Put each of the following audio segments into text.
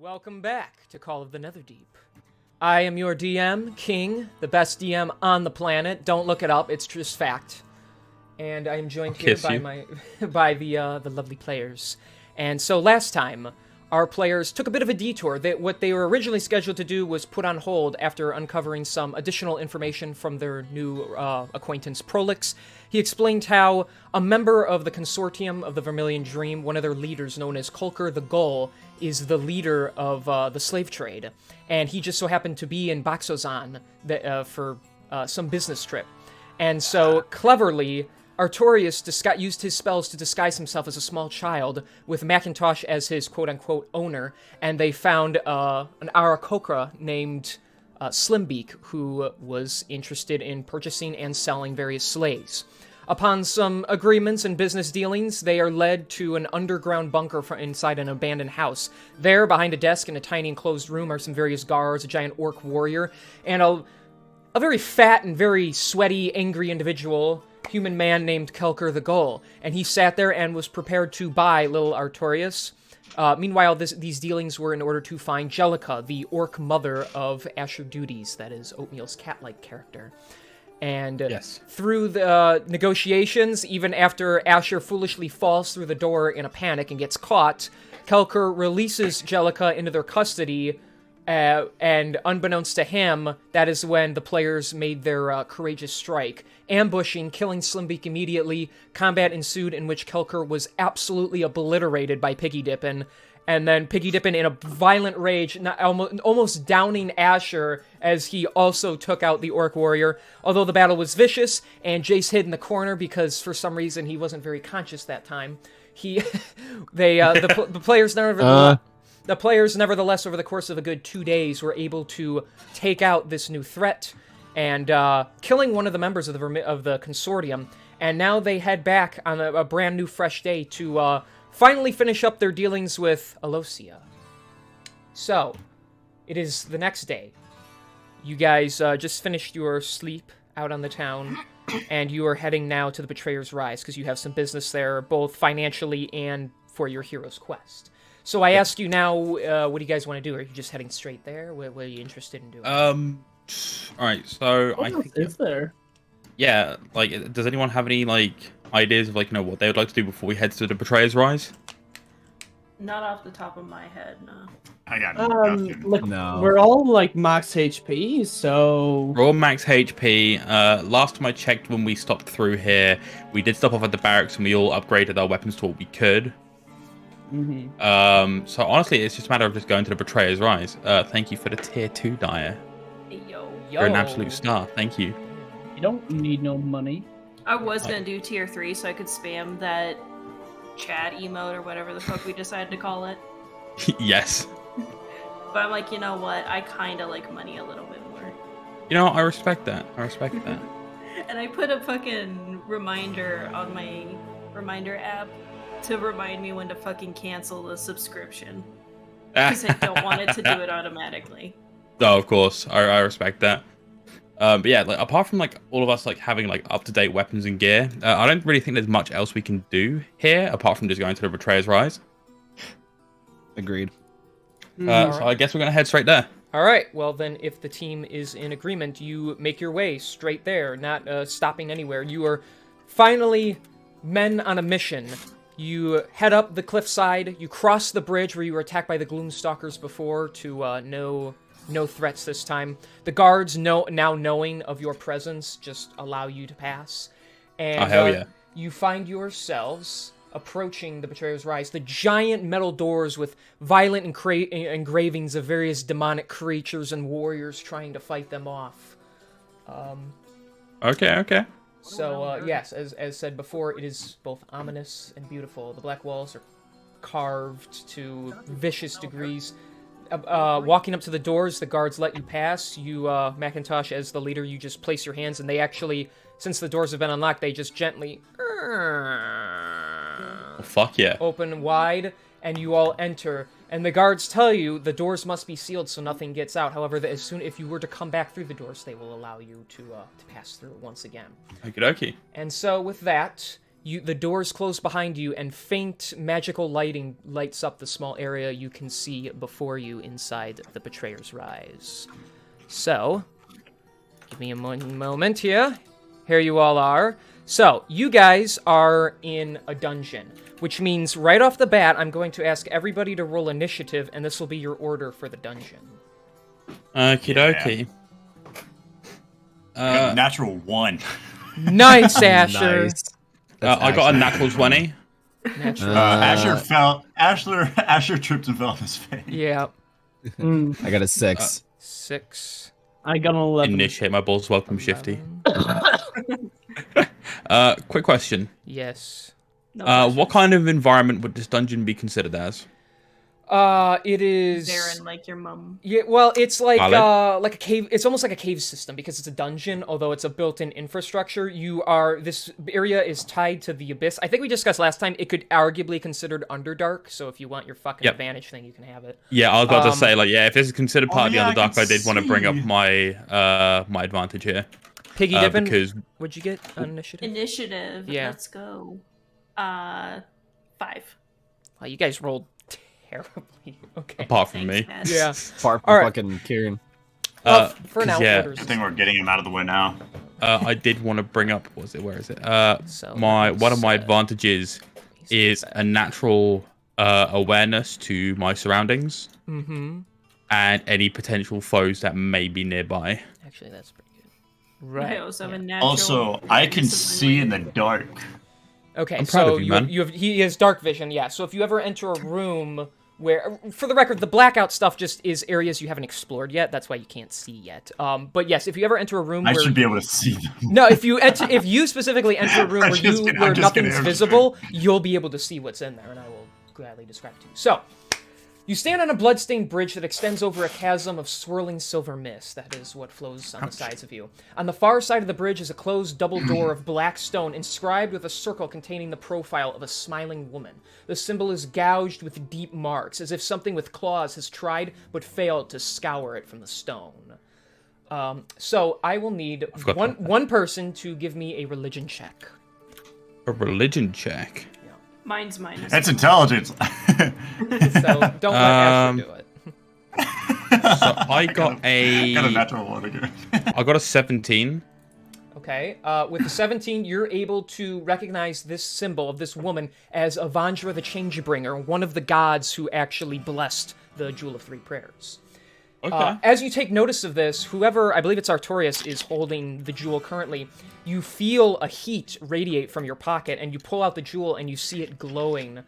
Welcome back to Call of the Netherdeep. I am your DM, King, the best DM on the planet. Don't look it up; it's just fact. And I am joined here by the lovely players. And so last time, our players took a bit of a detour. What they were originally scheduled to do was put on hold after uncovering some additional information from their new acquaintance Prolix. He explained how a member of the consortium of the Vermilion Dream, one of their leaders known as Kulker the Gull, is the leader of the slave trade. And he just so happened to be in Baxozan for some business trip. And so, cleverly, Artorius used his spells to disguise himself as a small child, with Macintosh as his quote-unquote owner, and they found an Arakokra named Slimbeak, who was interested in purchasing and selling various slaves. Upon some agreements and business dealings, they are led to an underground bunker inside an abandoned house. There, behind a desk in a tiny enclosed room, are some various guards, a giant orc warrior, and a very fat and very sweaty, angry individual, human man named Kelker the Gull, and he sat there and was prepared to buy little Artorius. Meanwhile, these dealings were in order to find Jellica, the orc mother of Asher Duties, that is Oatmeal's cat-like character. And through the negotiations, even after Asher foolishly falls through the door in a panic and gets caught, Kelker releases Jellica into their custody, and unbeknownst to him, that is when the players made their courageous strike. Ambushing, killing Slimbeak immediately, combat ensued in which Kelker was absolutely obliterated by Piggy Dippin', and then Piggy Dippin' in a violent rage, almost downing Asher as he also took out the Orc Warrior. Although the battle was vicious, and Jace hid in the corner because for some reason he wasn't very conscious that time, the players nevertheless... The players, nevertheless, over the course of a good 2 days, were able to take out this new threat, and killing one of the members of the consortium. And now they head back on a brand new, fresh day to finally finish up their dealings with Alosia. So, it is the next day. You guys just finished your sleep out on the town, and you are heading now to the Betrayer's Rise, because you have some business there, both financially and for your hero's quest. So I ask you now, what do you guys want to do? Are you just heading straight there? What are you interested in doing? All right. So What else is there? Yeah. Like, does anyone have any ideas of what they would like to do before we head to the Betrayer's Rise? Not off the top of my head, no. I got nothing. Look, No. we're all max HP, so We're all max HP. Last time I checked, when we stopped through here, we did stop off at the barracks and we all upgraded our weapons to what we could. So honestly, it's just a matter of just going to the Betrayer's Rise. Thank you for the tier 2 Dyer. Hey, yo. You're an absolute star. Thank you. you don't need no money. I was gonna do tier 3 so I could spam that chat emote or whatever the fuck we decided to call it. Yes. But I'm like, you know what? I kinda like money a little bit more. I respect that. And I put a fucking reminder on my reminder app to remind me when to fucking cancel the subscription. Because I don't want it to do it automatically. Oh, of course. I respect that. But yeah, apart from all of us having up-to-date weapons and gear, I don't really think there's much else we can do here apart from just going to the Betrayer's Rise. Agreed. So I guess we're gonna head straight there. Alright, well then, if the team is in agreement, you make your way straight there, not stopping anywhere. You are finally men on a mission. You head up the cliffside, you cross the bridge where you were attacked by the Gloomstalkers before to no threats this time. The guards, now knowing of your presence, just allow you to pass. And hell yeah. You find yourselves approaching the Betrayer's Rise, the giant metal doors with violent engravings of various demonic creatures and warriors trying to fight them off. Okay. So, yes, as said before, it is both ominous and beautiful. The black walls are carved to vicious degrees. Walking up to the doors, the guards let you pass. You, Macintosh, as the leader, you just place your hands, and they actually, since the doors have been unlocked, they just gently Well, fuck yeah. open wide, and you all enter. And the guards tell you the doors must be sealed so nothing gets out. However, if you were to come back through the doors, they will allow you to pass through once again. Okie dokie. And so with that, The doors close behind you, and faint magical lighting lights up the small area you can see before you inside the Betrayer's Rise. So, give me a moment here. Here you all are. So, you guys are in a dungeon, which means right off the bat, I'm going to ask everybody to roll initiative, and this will be your order for the dungeon. Okie dokie. Natural 1. Nice, Asher. Nice. I got a natural 20. Asher tripped and fell on his face. Yeah. I got a 6. 6. I got an 11. Initiate my balls welcome shifty. Quick question. Yes. No What kind of environment would this dungeon be considered as? It is. Darren, like your mum. Yeah, well, it's like Valid. a cave. It's almost like a cave system because it's a dungeon. Although it's a built-in infrastructure, this area is tied to the abyss. I think we discussed last time. It could arguably considered Underdark. So if you want your fucking advantage thing, you can have it. Yeah, I was about to say, like, yeah, if this is considered part of the I Underdark, can I did want to bring up see. my advantage here. Piggy dipping. Because What'd you get on initiative? Initiative. Yeah. Let's go. 5. Wow, you guys rolled terribly. Okay. apart from Thanks, me. Matt. Yeah. Far from All right. fucking Kieran. For now, yeah. orders. I think we're getting him out of the way now. I did want to bring up, where is it? So One of my let's, advantages is a natural awareness to my surroundings Mm-hmm. and any potential foes that may be nearby. Actually, that's pretty good. I Right. also have a natural Also, I can awareness of see in the language. dark. Okay, I'm proud so of you, man. he has dark vision, yeah. So if you ever enter a room where, for the record, the blackout stuff just is areas you haven't explored yet. That's why you can't see yet. But yes, if you ever enter a room I where should be able to see them. no, if you specifically enter a room I'm where just kidding, I'm where just kidding, nothing's I'm just visible, you'll be able to see what's in there, and I will gladly describe it to you. So, you stand on a bloodstained bridge that extends over a chasm of swirling silver mist. That is what flows on the sides of you. On the far side of the bridge is a closed double door of black stone inscribed with a circle containing the profile of a smiling woman. The symbol is gouged with deep marks, as if something with claws has tried but failed to scour it from the stone. So I will need one person to give me a religion check. A religion check. Mine's minus. That's intelligence. So don't let Asher do it. So I got got a a natural 1 again. I got a 17. Okay, with the 17, you're able to recognize this symbol of this woman as Avandra the Changebringer, one of the gods who actually blessed the Jewel of Three Prayers. Okay. As you take notice of this, whoever, I believe it's Artorias, is holding the jewel currently, you feel a heat radiate from your pocket, and you pull out the jewel and you see it glowing.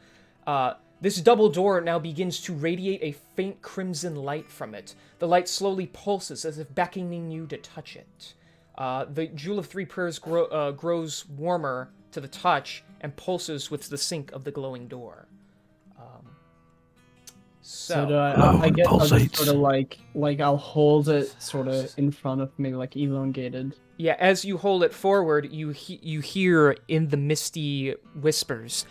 This double door now begins to radiate a faint crimson light from it. The light slowly pulses as if beckoning you to touch it. The Jewel of Three Prayers grows warmer to the touch and pulses with the sync of the glowing door. So do I guess I'll just sort of like I'll hold it sort of in front of me, like elongated. Yeah, as you hold it forward, you hear in the misty whispers,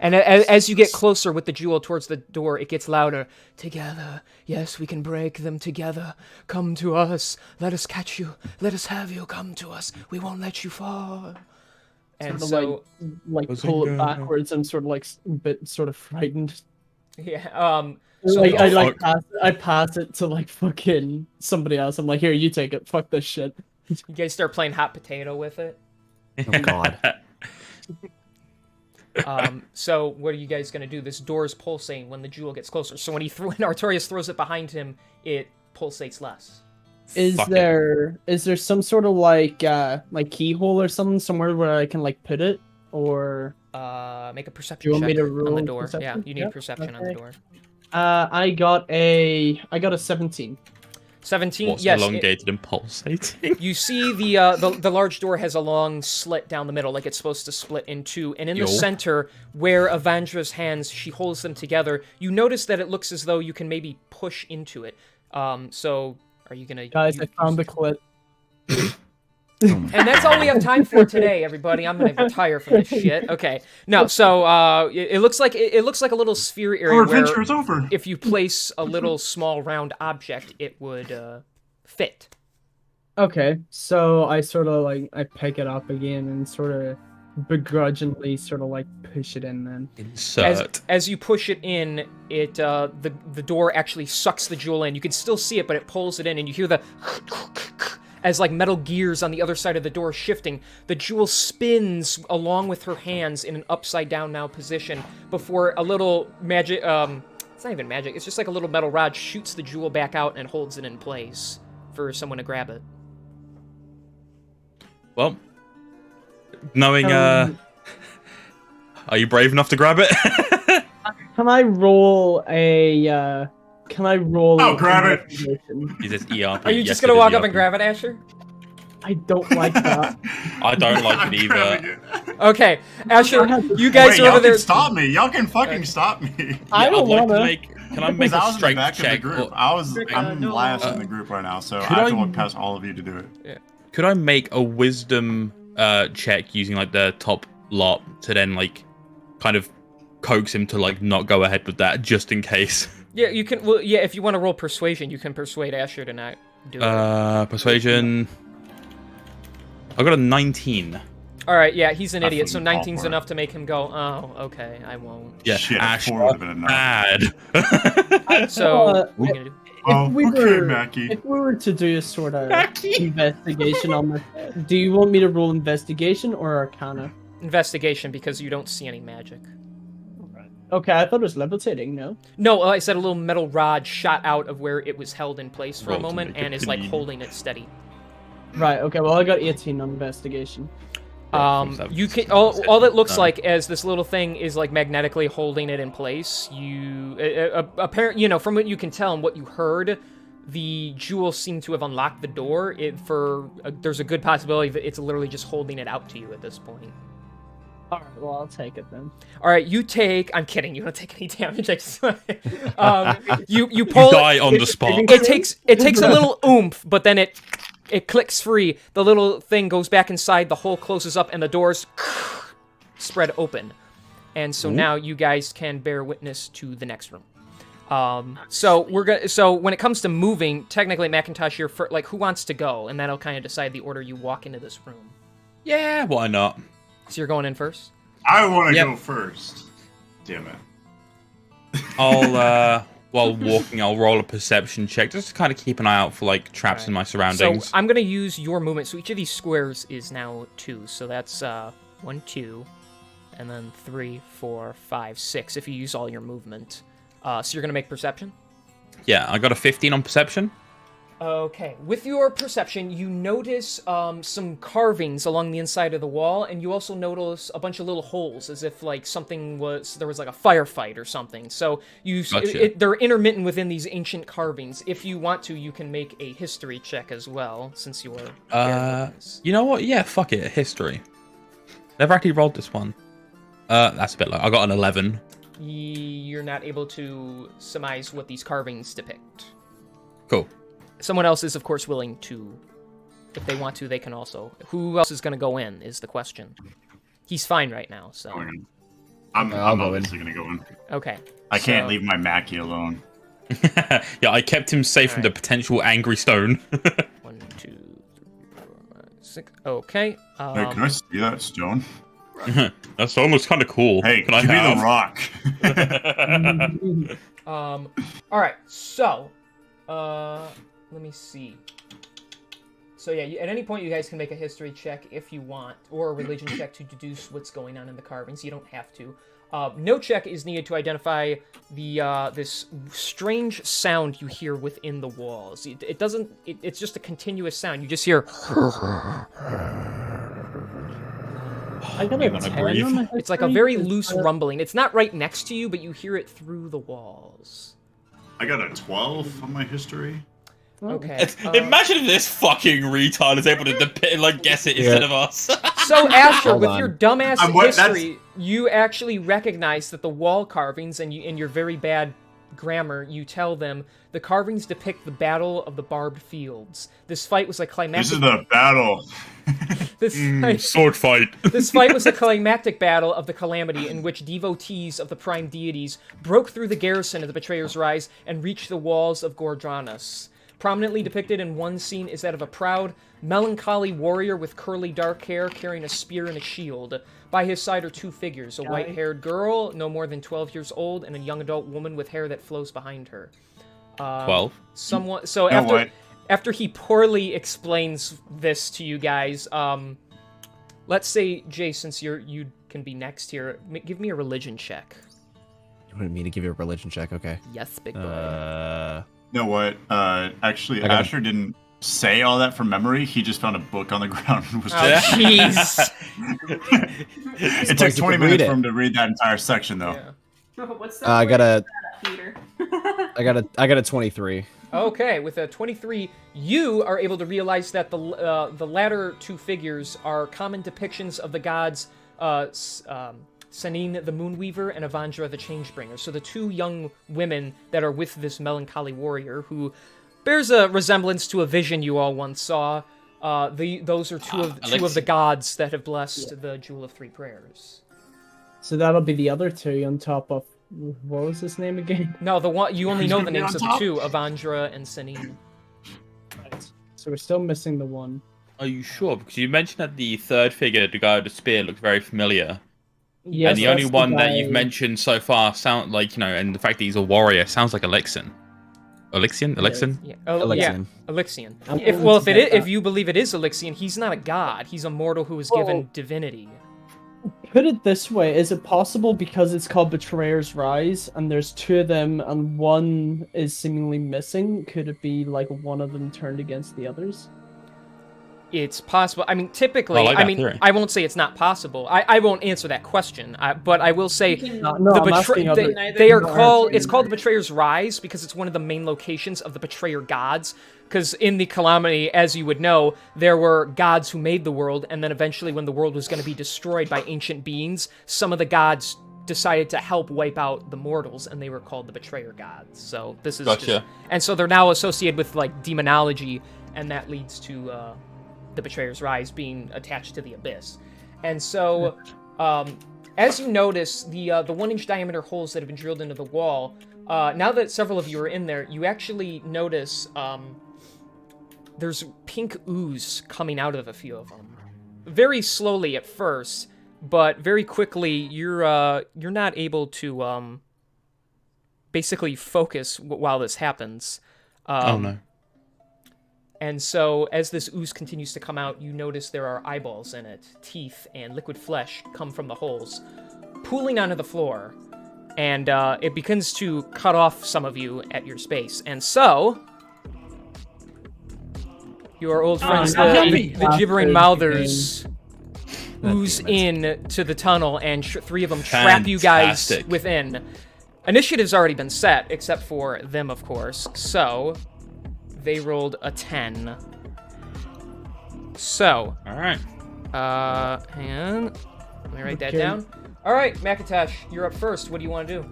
and as you get closer with the jewel towards the door, it gets louder. Together, yes, we can break them together. Come to us. Let us catch you. Let us have you. Come to us. We won't let you fall. And Sort of so, like pull it backwards. I'm sort of like a bit sort of frightened. yeah, So I pass it to like fucking somebody else. I'm like, here, you take it. Fuck this shit. you guys start playing hot potato with it. Oh god. So what are you guys gonna do? This door is pulsating when the jewel gets closer. So when when Artorias throws it behind him, it pulsates less. Is there some sort of like keyhole or something somewhere where I can like put it, or Make a do perception you want me check to on roll the door. perception? Yeah, you need Yep, perception on the okay. door. I got a 17. 17. What's Yes. elongated and pulsating? You see the large door has a long slit down the middle, like it's supposed to split in two. And in the center, where Avandra's hands, she holds them together, you notice that it looks as though you can maybe push into it. So, are you gonna... Guys, I found the clit. And that's all we have time for today, everybody. I'm gonna retire from this shit. Okay. No, so it looks like a little sphere area Our adventure where is over. if you place a little small round object, it would fit. Okay, so I sort of like I pick it up again and sort of begrudgingly sort of like push it in then. Insert. As you push it in, the door actually sucks the jewel in. You can still see it, but it pulls it in, and you hear the as like metal gears on the other side of the door shifting. The jewel spins along with her hands in an upside down now position before a little magic. It's not even magic. It's just like a little metal rod shoots the jewel back out and holds it in place for someone to grab it. Well, knowing, are you brave enough to grab it? Can I roll a? Can I roll? Oh, grab it! He says ERP. Are you Yes, just gonna it is walk up ERP. and grab it, Asher? I don't like that. I don't like it either. Grabbing it. Okay, Asher, you guys Wait, are y'all over there. can stop me. Y'all can fucking stop me. I don't I'd like wanna. to make. Can I make Because I a was in the strength back of the check? group. Or- I'm no. last in the group right now, so I Could have to I- look past all of you to do it. Could I make a wisdom check using like the top lot to then like kind of coax him to like not go ahead with that just in case? Yeah, you can. Well, yeah, if you want to roll persuasion, you can persuade Asher to not do it. Persuasion. I got a 19. All right, yeah, he's an I idiot, so fucking fall 19's for it. enough to make him go, oh, okay, I won't. Yeah, Shit, Ash, 4 would have been enough. bad. So, what are you gonna do? Oh, If we okay, were, Mackie. if we were to do a sort of investigation on this, do you want me to roll investigation or arcana? Investigation, because you don't see any magic. Okay, I thought it was levitating. No. No, I said a little metal rod shot out of where it was held in place for a Roll to moment make it and is like clean. holding it steady. Right. Okay. Well, I got 18 on investigation. You can all it looks like as this little thing is like magnetically holding it in place. You apparently, you know, from what you can tell and what you heard, the jewel seemed to have unlocked the door. There's a good possibility that it's literally just holding it out to you at this point. All right. Well, I'll take it then. All right, you take. I'm kidding. You don't take any damage. I just, you pull. You die on the spot. It takes a little oomph, but then it clicks free. The little thing goes back inside. The hole closes up, and the doors spread open. And so now you guys can bear witness to the next room. So when it comes to moving, technically Macintosh, you're like, who wants to go, and that'll kind of decide the order you walk into this room. Yeah, why not? So you're going in first. I want to Yep. go first. Damn it. I'll while walking, I'll roll a perception check just to kind of keep an eye out for like traps in my surroundings. So I'm gonna use your movement. So each of these squares is now 2. So that's 1, 2, and then 3, 4, 5, 6. If you use all your movement. So you're gonna make perception. Yeah, I got a 15 on perception. Okay. With your perception, you notice some carvings along the inside of the wall, and you also notice a bunch of little holes, as if like there was like a firefight or something. So Gotcha. they're intermittent within these ancient carvings. If you want to, you can make a history check as well, since you are. You know what? Yeah, fuck it. History. Never actually rolled this one. That's a bit low. I got an 11. You're not able to surmise what these carvings depict. Cool. Someone else is, of course, willing to. If they want to, they can also. Who else is going to go in, is the question. He's fine right now, so. I'm I'll go in. obviously going to go in. Okay. I can't so- leave my Mackie alone. Yeah, I kept him safe from the potential angry stone. 1, 2, 3, 4, 5, 6. Okay. Hey, can I see that stone? That stone looks kind of cool. Hey, can I give me have? the rock. All right. So, let me see. So yeah, at any point you guys can make a history check if you want, or a religion check to deduce what's going on in the carvings. You don't have to. No check is needed to identify this strange sound you hear within the walls. It doesn't. It's just a continuous sound. You just hear. I got a 10 on my It's like a history. very loose rumbling. It's not right next to you, but you hear it through the walls. I got a 12 on my history. Okay. Imagine if this fucking retard is able to like guess it instead of us. So Asher, Hold with on. your dumbass What- that's- history, you actually recognize that the wall carvings, and in your very bad grammar, you tell them the carvings depict the Battle of the Barbed Fields. This fight was a This climactic. is the battle. Sword fight. This fight was a climactic battle of the Calamity in which devotees of the prime deities broke through the garrison of the Betrayer's Rise and reached the walls of Gordranus. Prominently depicted in one scene is that of a proud, melancholy warrior with curly dark hair carrying a spear and a shield. By his side are two figures, a white-haired girl, no more than 12 years old, and a young adult woman with hair that flows behind her. 12? Someone. So after he poorly explains this to you guys, let's say, Jay, since you can be next here, give me a religion check. You wanted me to give you a religion check? Okay. Yes, big boy. You know what? Actually, Asher didn't say all that from memory. He just found a book on the ground and was just... jeez. It took 20 minutes for him to read that entire section, though. Yeah. What's that? I got a Peter. I got a 23. Okay, with a 23, you are able to realize that the latter two figures are common depictions of the gods Sanine the Moonweaver and Avandra the Changebringer. So the two young women that are with this melancholy warrior who bears a resemblance to a vision you all once saw. Those are two of the gods that have blessed the Jewel of Three Prayers. So that'll be the other two on top of, what was his name again? No, the one you only know the names of the two, Avandra and Sanine. Right. So we're still missing the one. Are you sure? Because you mentioned that the third figure, the guy with the spear, looked very familiar. Yes, and the only that's one the that guy- you've mentioned so far sound like, you know, and the fact that he's a warrior sounds like Elixion. Elixion? Elixion? Yeah, Elixion. Elixion. I'm If willing to bet if that. you believe it is Elixion, he's not a god. He's a mortal who was given divinity. Put it this way, is it possible because it's called Betrayer's Rise and there's two of them and one is seemingly missing, could it be like one of them turned against the others? It's possible. I mean, typically, I like that theory. I won't say it's not possible. I won't answer that question. But I will say No, I'm asking other- they are no, called. answer It's called the it. Betrayer's Rise because it's one of the main locations of the Betrayer gods. Because in the Calamity, as you would know, there were gods who made the world, and then eventually, when the world was going to be destroyed by ancient beings, some of the gods decided to help wipe out the mortals, and they were called the Betrayer gods. So this is Gotcha. and so they're now associated with like demonology, and that leads to the Betrayer's Rise being attached to the Abyss. And so, as you notice, the 1-inch diameter holes that have been drilled into the wall, now that several of you are in there, you actually notice there's pink ooze coming out of a few of them. Very slowly at first, but very quickly you're not able to basically focus while this happens. Oh no. And so, as this ooze continues to come out, you notice there are eyeballs in it. Teeth and liquid flesh come from the holes, pooling onto the floor. And it begins to cut off some of you at your space. And so, your old friends, the gibbering mouthers, ooze in to the tunnel, and three of them trap you guys Fantastic. within. Initiative's already been set, except for them, of course. So, they rolled a 10. So, All right. hang on. Let me write that Okay. down. All right, Macintosh, you're up first. What do you want to do?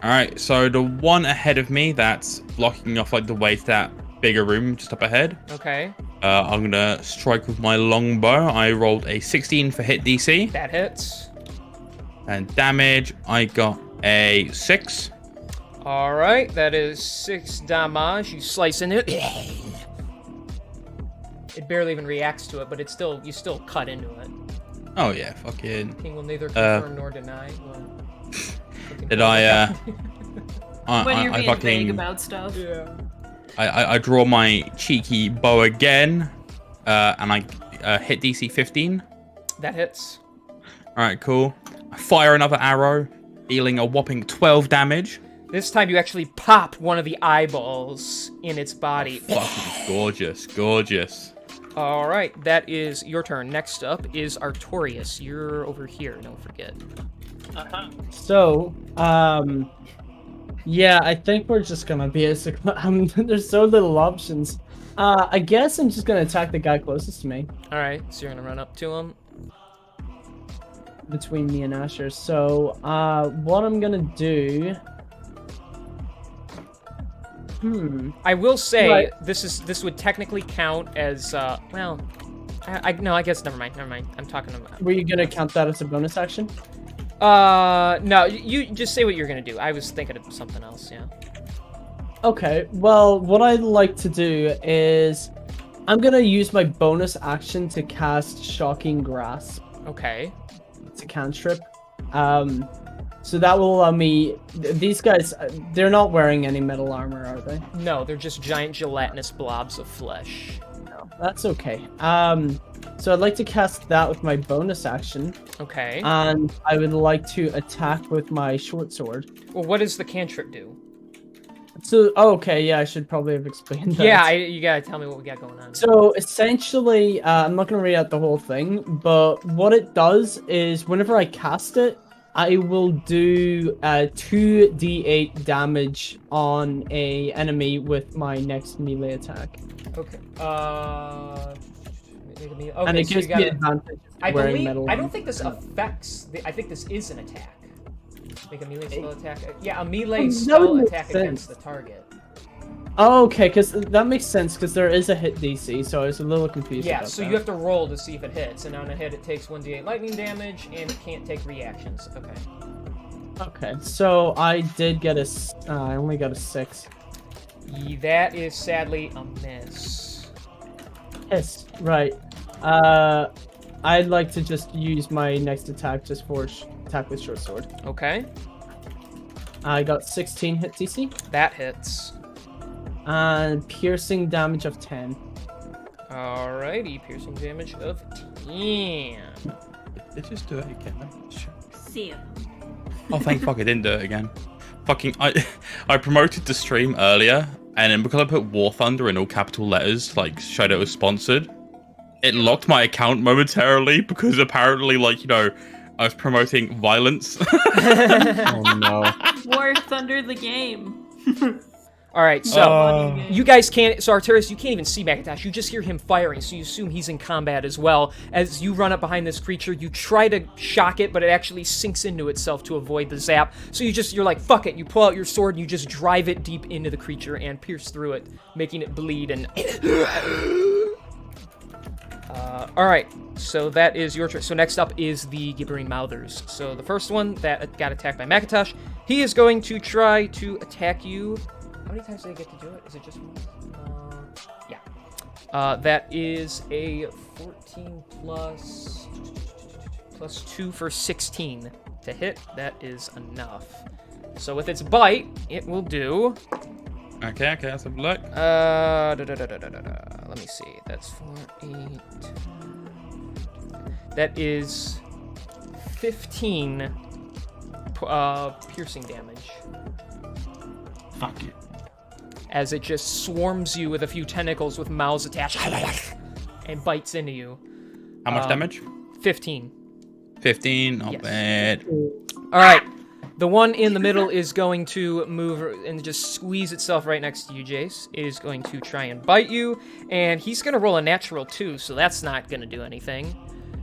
All right. So the one ahead of me that's blocking off like the way to that bigger room just up ahead. Okay, I'm gonna strike with my longbow. I rolled a 16 for hit DC, that hits. and damage I got a 6. All right, that is 6 damage. You slice into it. It barely even reacts to it, but you still cut into it. Oh yeah, fucking. King will neither confirm nor deny. Well, Did I? When you're I being vague fucking. about stuff. Yeah. I draw my cheeky bow again, and I hit DC 15. That hits. All right, cool. I fire another arrow, dealing a whopping 12 damage. This time you actually pop one of the eyeballs in its body. Fucking gorgeous, gorgeous. All right, that is your turn. Next up is Artorias. You're over here, don't forget. So, yeah, I think we're just gonna basically, there's so little options. I guess I'm just gonna attack the guy closest to me, All right, so you're gonna run up to him. between me and Asher. So, what I'm gonna do... I will say Right. this would technically count as well. No, I guess never mind. I'm talking about. Were you gonna count that as a bonus action? No, you just say what you're gonna do. I was thinking of something else. Yeah. Okay, well, what I'd like to do is I'm gonna use my bonus action to cast Shocking Grasp. Okay. It's a cantrip. So that will allow me. These guys, they're not wearing any metal armor, are they? No, they're just giant gelatinous blobs of flesh. No, that's okay. So I'd like to cast that with my bonus action, Okay. and I would like to attack with my short sword. Well, what does the cantrip do? So, oh, okay, yeah, I should probably have explained that. Yeah, you gotta tell me what we got going on. So essentially, I'm not gonna read out the whole thing, but what it does is whenever I cast it, I will do 2d8 damage on a enemy with my next melee attack. Okay. Okay, And it so gives you me gotta... advantage I wearing believe. metal I don't armor. think this affects. I think this is an attack. Make a melee spell attack. Yeah, a melee spell make attack against the sense. target. Oh, okay, because that makes sense, because there is a hit DC, so I was a little confused Yeah, about so that. you have to roll to see if it hits, and on a hit it takes 1d8 lightning damage, and it can't take reactions. Okay. Okay, so I did get I only got a 6. That is sadly a miss. Yes, right. I'd like to just use my next attack just for attack with short sword. Okay. I got 16 hit DC. That hits. And piercing damage of 10. Alrighty, piercing damage of 10. Did just do it again? See ya. Oh, thank fuck, I didn't do it again. Fucking, I promoted the stream earlier, and then because I put War Thunder in all capital letters, like, showed it was sponsored, it locked my account momentarily, because apparently, like, you know, I was promoting violence. Oh no. War Thunder the game. Alright, so Game. you guys can't, so Arturus, you can't even see Makatash, you just hear him firing, so you assume he's in combat as well. As you run up behind this creature, you try to shock it, but it actually sinks into itself to avoid the zap. So you're like, fuck it, you pull out your sword and you just drive it deep into the creature and pierce through it, making it bleed and... Alright, so that is your turn. So next up is the Gibbering Mouthers. So the first one that got attacked by Makatash, he is going to try to attack you. How many times do they get to do it? Is it just once? Yeah. That is a 14 plus 2 for 16 to hit. That is enough. So with its bite, it will do... Okay, let's have a look. Let me see. That's 4, 8. That is 15 piercing damage. Fuck you. As it just swarms you with a few tentacles with mouths attached and bites into you. How much damage? 15. 15, not Yes. bad. All right. The one in the middle is going to move and just squeeze itself right next to you, Jace. It is going to try and bite you, and he's going to roll a natural 2, so that's not going to do anything.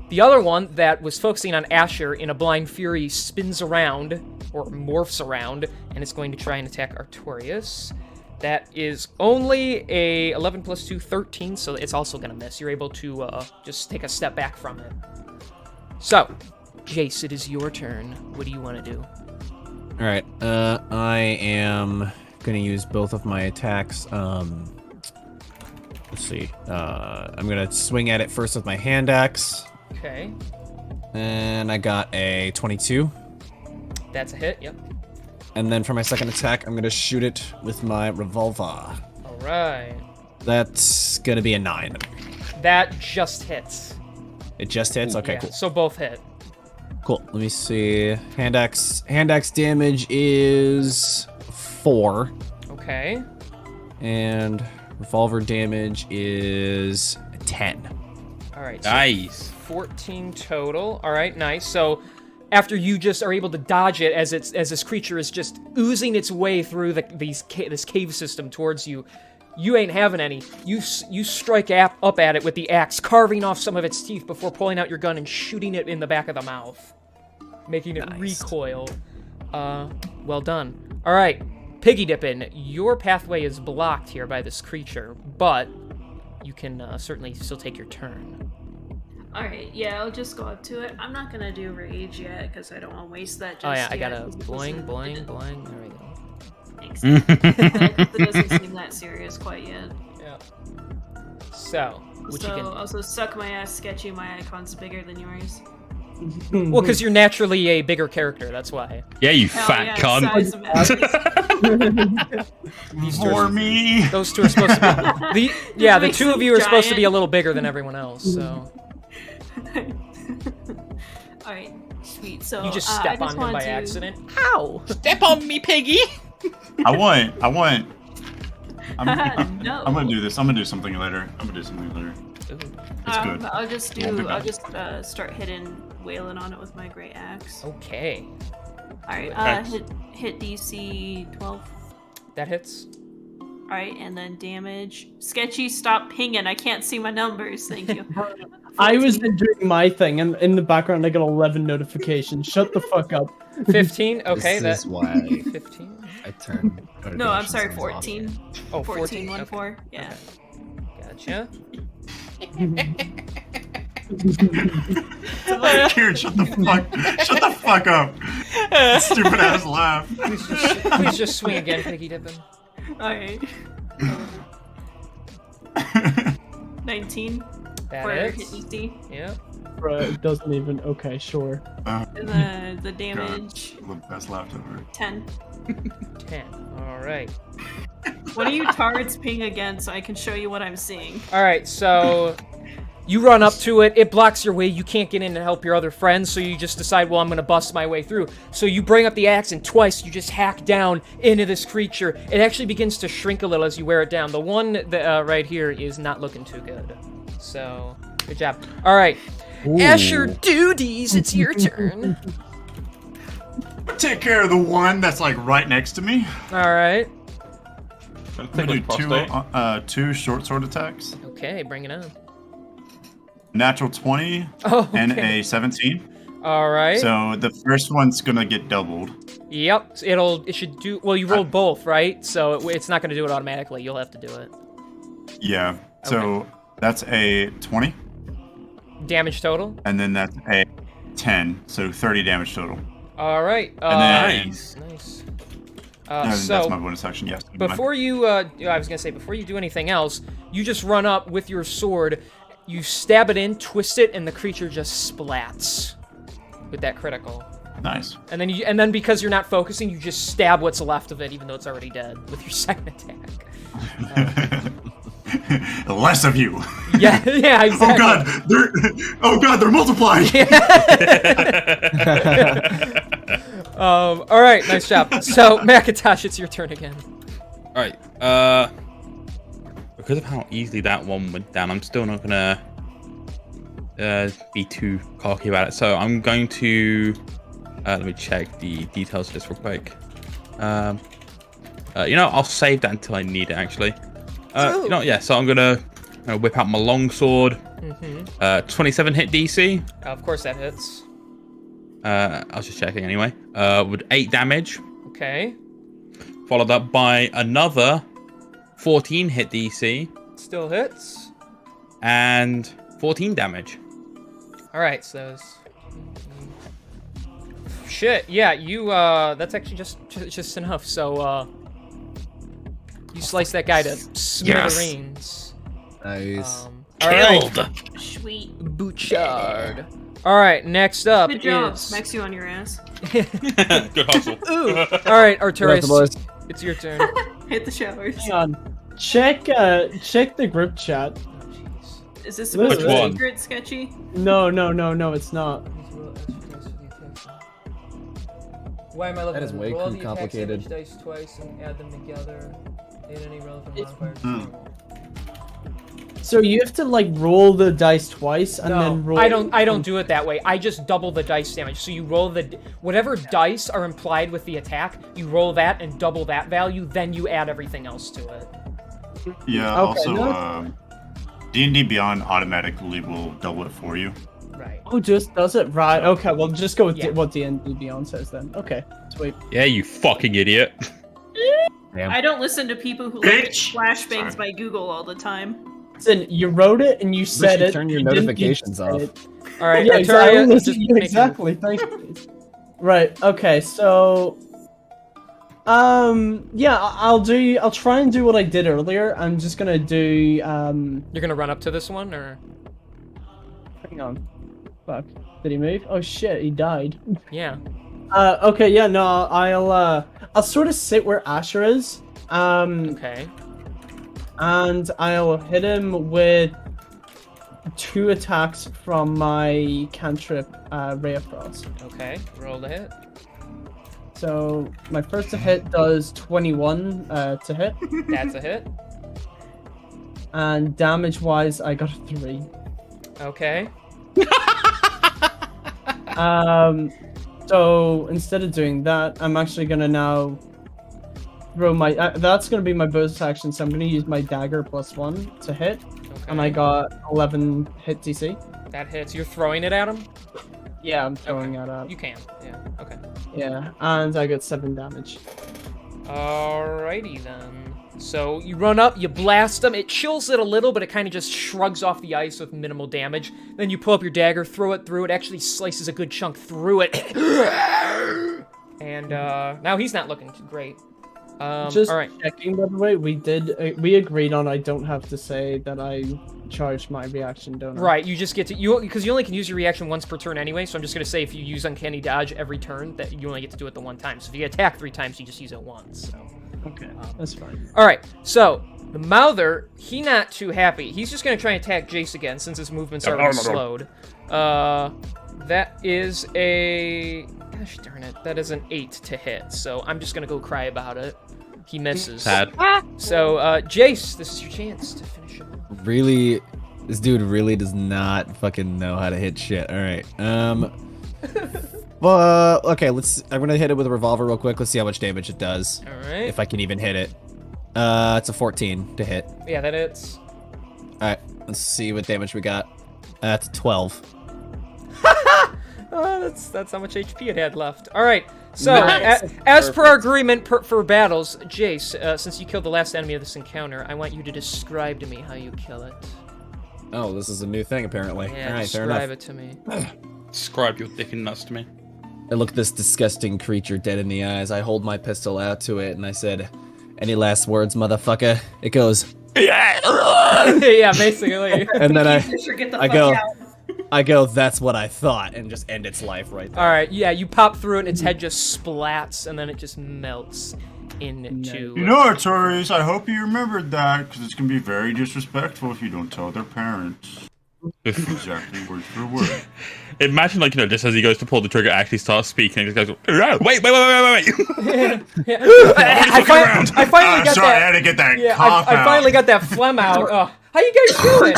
The other one that was focusing on Asher in a blind fury spins around, or morphs around, and it's going to try and attack Artorias. That is only a 11 plus 2, 13, so it's also going to miss. You're able to just take a step back from it. So, Jace, it is your turn. What do you want to do? All right. I am gonna use both of my attacks. Let's see. I'm gonna swing at it first with my hand axe. Okay. And I got a 22. That's a hit, yep. And then for my second attack, I'm gonna shoot it with my revolver. All right. That's gonna be a 9. That just hits. It just hits. Okay, Yeah, cool. so both hit. Cool. Let me see. Hand axe damage is 4, Okay. and revolver damage is 10. All right. So Nice. 14 total. All right, nice. So after you just are able to dodge it as this creature is just oozing its way through this cave system towards you, you ain't having any. You strike up at it with the axe, carving off some of its teeth before pulling out your gun and shooting it in the back of the mouth, making it recoil. Well done. All right, Piggy Dippin', your pathway is blocked here by this creature, but you can certainly still take your turn. Alright, yeah, I'll just go up to it. I'm not gonna do rage yet, because I don't want to waste that just Oh yeah, I yet, gotta 'cause it boing, doesn't- boing, boing. There we go. Thanks. thanks. It doesn't seem that serious quite yet. Yeah. So, what you can do? Also, suck my ass, sketchy. My icon's bigger than yours. Well, because you're naturally a bigger character, that's why. Yeah, you Hell fat yeah, cunt. size matters. For me. Those two are supposed to be the makes two of them you are supposed to be a giant. little bigger than everyone else, so Alright, sweet. So you just I step just on him by want to- accident. Ow! Step on me, piggy. I want. I'm No. gonna do this. I'm gonna do something later. It's good. I'll just Won't be bad. start hitting wailing on it with my great axe. Okay, Alright, Okay. hit DC 12. that hits. Alright, and then damage. Sketchy, stop pinging. I can't see my numbers. Thank you. I was 14. doing my thing, and in the background I got 11 notifications. Shut the fuck up. 15. Okay, This is why 15. I turn. No, I'm sorry, notifications off. 14. Oh, 14, 14. 1, 4. Yeah. Gotcha. Kieran, shut the fuck up. Stupid ass laugh. Please just swing again, Piggy Dippin'. Alright. 19 That for hit hits. DC. Yeah. Bro, it doesn't even. Okay, sure. And the damage, The best laugh ever. 10. 10. All right. What are you tards ping again so I can show you what I'm seeing? All right. So you run up to it. It blocks your way. You can't get in and help your other friends. So you just decide, well, I'm gonna bust my way through. So you bring up the axe and twice you just hack down into this creature. It actually begins to shrink a little as you wear it down. The one that right here is not looking too good. So good job. All right. Asher Duties, it's your turn. Take care of the one that's like right next to me. All right. I'm gonna do two short sword attacks. Okay, bring it on. Natural 20 Oh, and okay. a 17. All right. So the first one's gonna get doubled. Yep. It should do. Well, you rolled both, right? So it's not going to do it automatically. You'll have to do it. Yeah. So that's a 20, Damage total. and then that's a 10. So 30 damage total. All right. And then Nice. and So that's my bonus action. Yes. before you, I was gonna say, before you do anything else, you just run up with your sword, you stab it in, twist it, and the creature just splats with that critical. Nice. And then because you're not focusing, you just stab what's left of it, even though it's already dead, with your second attack. Less of you. Yeah, yeah, exactly. Oh god, they're multiplying. All right, nice job. So, Macintosh, it's your turn again. All right. Because of how easily that one went down, I'm still not gonna be too cocky about it. So I'm going to let me check the details of this real quick. I'll save that until I need it. Actually, yeah. So I'm gonna whip out my longsword. 27 hit DC. Of course that hits. I was just checking anyway. With 8 damage. Okay. Followed up by another 14 hit DC. Still hits. And 14 damage. All right, so shit. Yeah, you. That's actually just enough. So you slice that guy to smithereens. Nice. All right. Sweet. Bouchard. All right, next up Good job. is. Smacks you on your ass. Good hustle. Ooh. All right, Arturius, boys. it's your turn. Hit the showers. Hang on. Check the group chat. Oh, jeez. Is this supposed Which to be one? secret, sketchy? No, it's not. Why am I looking That is way roll too the attack complicated. damage dice twice and add them together in any relevant modifiers. So you have to like roll the dice twice and then roll. I don't do it that way. I just double the dice damage. So you roll whatever dice are implied with the attack, you roll that and double that value, then you add everything else to it. Yeah. Okay, Also, D&D Beyond automatically will double it for you. Right. Oh, just does it right? Okay, well just go with Yeah. what D&D Beyond says then. Okay, sweet. Yeah, you fucking idiot. Damn. I don't listen to people who like Bitch! flashbangs Sorry. by Google all the time. Listen, you wrote it and you said you it. turn your you didn't notifications need to say off. it. All right, Yeah, exactly. Arturia, just make Exactly. Thank you. Right. Okay. So Yeah, I'll try and do what I did earlier. I'm just gonna do, You're gonna run up to this one, or? hang on. Fuck. Did he move? Oh shit, he died. Yeah. Okay, yeah, no, I'll sort of sit where Asher is. Okay. And I'll hit him with 2 attacks from my cantrip, Ray of Frost. Okay. Roll the hit. So my first hit does 21 to hit, That's a hit. and damage-wise, I got a 3. Okay. So instead of doing that, I'm actually gonna now throw my. That's gonna be my bonus action, so I'm gonna use my dagger +1 to hit, and I Okay. got 11 hit DC. That hits. You're throwing it at him? Yeah, I'm throwing Okay. it up. You can. Yeah. Okay. Yeah, and I got 7 damage. Alrighty then. So you run up, you blast him. It chills it a little, but it kind of just shrugs off the ice with minimal damage. Then you pull up your dagger, throw it through. It actually slices a good chunk through it. And now he's not looking great. Just all right. checking, by the way, we agreed on I don't have to say that I charged my reaction, don't I? Right, you just get to because you only can use your reaction once per turn anyway. So I'm just gonna say if you use uncanny dodge every turn, that you only get to do it the one time. So if you attack 3 times, you just use it once. So. Okay, that's fine. All right, so the Mouther, he not too happy. He's just gonna try and attack Jace again since his movements are slowed. That is a gosh darn it, that is an 8 to hit. So I'm just gonna go cry about it. He misses. Sad. So Jace, this is your chance to finish him. Really, this dude really does not fucking know how to hit shit. All right. Well, okay. I'm gonna hit it with a revolver real quick. Let's see how much damage it does. All right. If I can even hit it. It's a 14 to hit. Yeah, that hits. All right. Let's see what damage we got. That's 12. That's how much HP it had left. All right. So, Nice. as per our agreement for battles, Jace, since you killed the last enemy of this encounter, I want you to describe to me how you kill it. Oh, this is a new thing apparently. Yeah, All right, fair enough. describe it to me. Describe your dick and nuts to me. I look this disgusting creature dead in the eyes. I hold my pistol out to it and I said, "Any last words, motherfucker?" It goes, Yeah, basically. and then Fisher, get the I fuck go, out. "That's what I thought," and just end its life right there. All right, yeah, you pop through it, and its head just splats, and then it just melts into. You know, Artorias, I hope you remembered that, because it's going to be very disrespectful if you don't tell their parents. Exactly word for word. Imagine, like, just as he goes to pull the trigger, actually starts speaking, and just goes, wait. Yeah. I finally got sorry, I that. had to get that Yeah, cough I finally out. got that phlegm out. How you guys doing?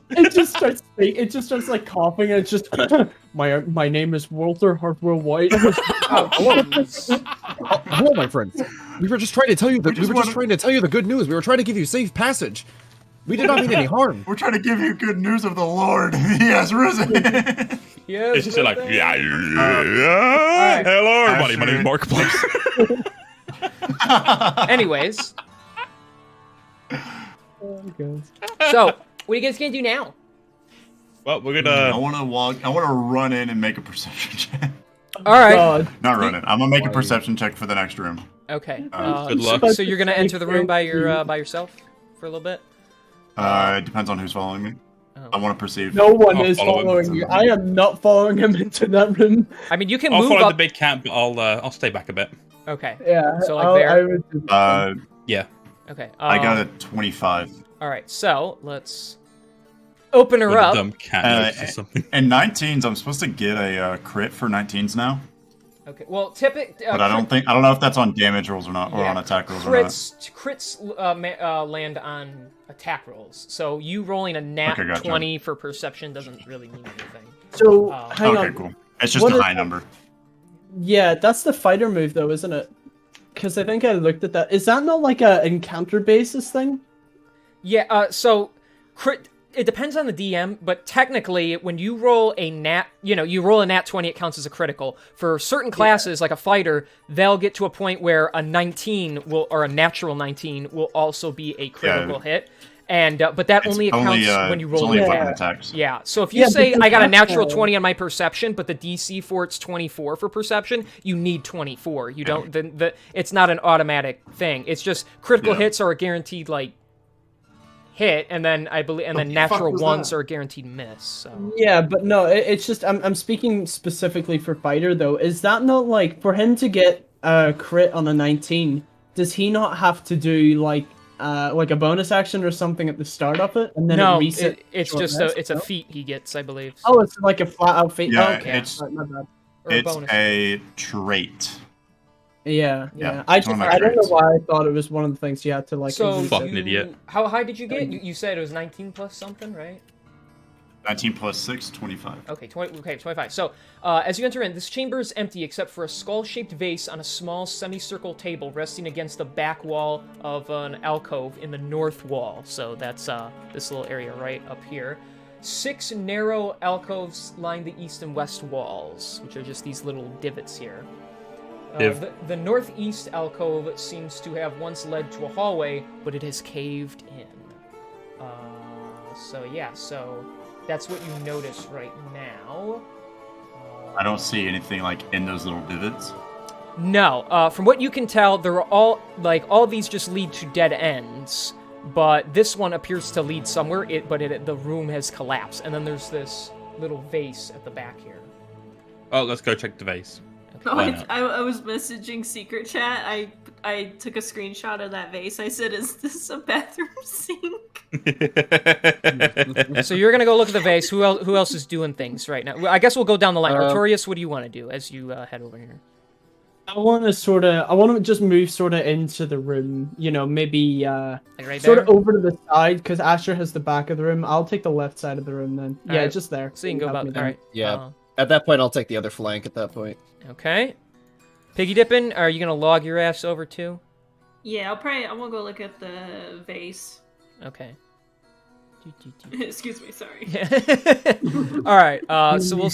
It just starts like coughing, and it's just my name is Walter Hartwell White. Hello, my friends. We were just trying to tell you the good news. We were trying to give you safe passage. We did not mean any harm. We're trying to give you good news of the Lord. He has risen. Yes, It's just like, but yeah. right. Hello, everybody. My name's Markiplier. Anyways, Oh, God. so what are you guys gonna do now? Well, we're I gonna. want to run in and make a perception check. All right. God. Not run in. I'm going to make a perception check for the next room. Okay. Good luck. So you're gonna enter the room by yourself for a little bit. It depends on who's following me. Oh. I want to perceive. No one I'll is follow him. following you. I am not following him into that room. I mean, you can I'll move follow up. the big cat, but I'll stay back a bit. Okay. Yeah. So, like, I there? would do that. Yeah. Okay. I got a 25. All right. So let's open her With a up. dumb cat notes or something. And 19s, I'm supposed to get a crit for 19s now, Okay. Well, typically. but I don't know if that's on damage rolls or not, or on attack rolls or not. Crits land on attack rolls. So you rolling a nat Okay, gotcha. 20 for perception doesn't really mean anything. So Oh. hang Okay, on. cool. It's just What a is- high number. Yeah, that's the fighter move, though, isn't it? Because I think I looked at that. Is that not like a encounter basis thing? Yeah. So crit. It depends on the DM, but technically, when you roll a nat, you roll a nat 20, it counts as a critical. For certain classes, like a fighter, they'll get to a point where a 19 or a natural 19 will also be a critical hit. And but that only accounts when you roll. It's only weapon attacks. Yeah. So if you say I got a natural 20 on my perception, but the DC for it's 24 for perception, you need 24. You don't. It's not an automatic thing. It's just critical hits are a guaranteed like hit, and then I believe, and then natural ones are a guaranteed miss. So. Yeah, but no, it's just I'm speaking specifically for fighter though. Is that not like for him to get a crit on a 19? Does he not have to do like a bonus action or something at the start of it, and then no, it resets? It's just a feat he gets, I believe. So. Oh, it's like a flat out feat. Yeah, okay. it's my bad. It's a trait. Yeah. Yeah, I don't know why I thought it was one of the things you had to like. So fucking idiot. How high did you get? You said it was 19 plus something, right? 19 plus 6, 25. Okay, 25. So, as you enter in, this chamber is empty except for a skull-shaped vase on a small semicircle table resting against the back wall of an alcove in the north wall. So that's this little area right up here. 6 narrow alcoves line the east and west walls, which are just these little divots here. The northeast alcove seems to have once led to a hallway, but it has caved in. So that's what you notice right now. I don't see anything like in those little divots. No, from what you can tell, they're all these just lead to dead ends, but this one appears to lead somewhere. The room has collapsed, and then there's this little vase at the back here. Oh, let's go check the vase. Okay. I was messaging secret chat. I took a screenshot of that vase. I said, "Is this a bathroom sink?" So you're gonna go look at the vase. Who else is doing things right now? I guess we'll go down the line. Artorias, what do you want to do as you head over here? I want to just move sort of into the room. You know, maybe right sort there? of over to the side because Asher has the back of the room. I'll take the left side of the room then. All yeah, right. just there. So you can go about. All right. Yeah. At that point, I'll take the other flank. At that point. Okay. Piggy dipping. Are you gonna log your ass over too? Yeah, I won't go look at the vase. Okay. Excuse me, sorry. All right. So we'll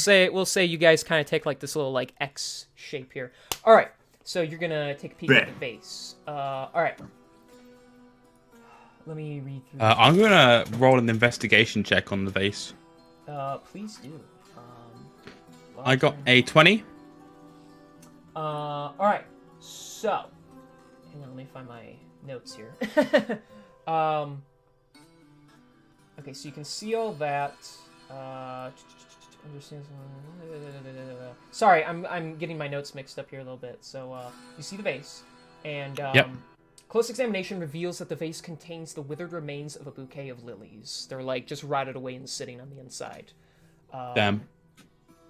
say you guys kind of take like this little like X shape here. All right. So you're gonna take a peek at the base. All right. Let me read through. I'm gonna roll an investigation check on the vase. Please do. I got a 20. All right. So, hang on. Let me find my notes here. Okay, so you can see all that. Sorry, I'm getting my notes mixed up here a little bit. So you see the vase, and close examination reveals that the vase contains the withered remains of a bouquet of lilies. They're like just rotted away and sitting on the inside. Damn.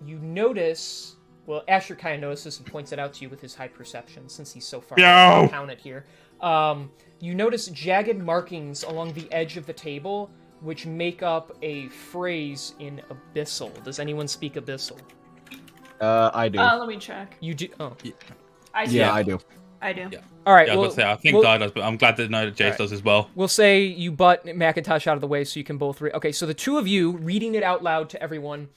You notice. Well, Asher kind of notices and points it out to you with his high perception, since he's so far away to count it here. You notice jagged markings along the edge of the table, which make up a phrase in Abyssal. Does anyone speak Abyssal? I do. Let me check. You do? Oh. I do. Yeah, I do. I do. Yeah. All right. Yeah, well, I was gonna say, I think Di does, but I'm glad to know that Jace does as well. We'll say you butt Macintosh out of the way so you can both read. Okay, so the two of you reading it out loud to everyone.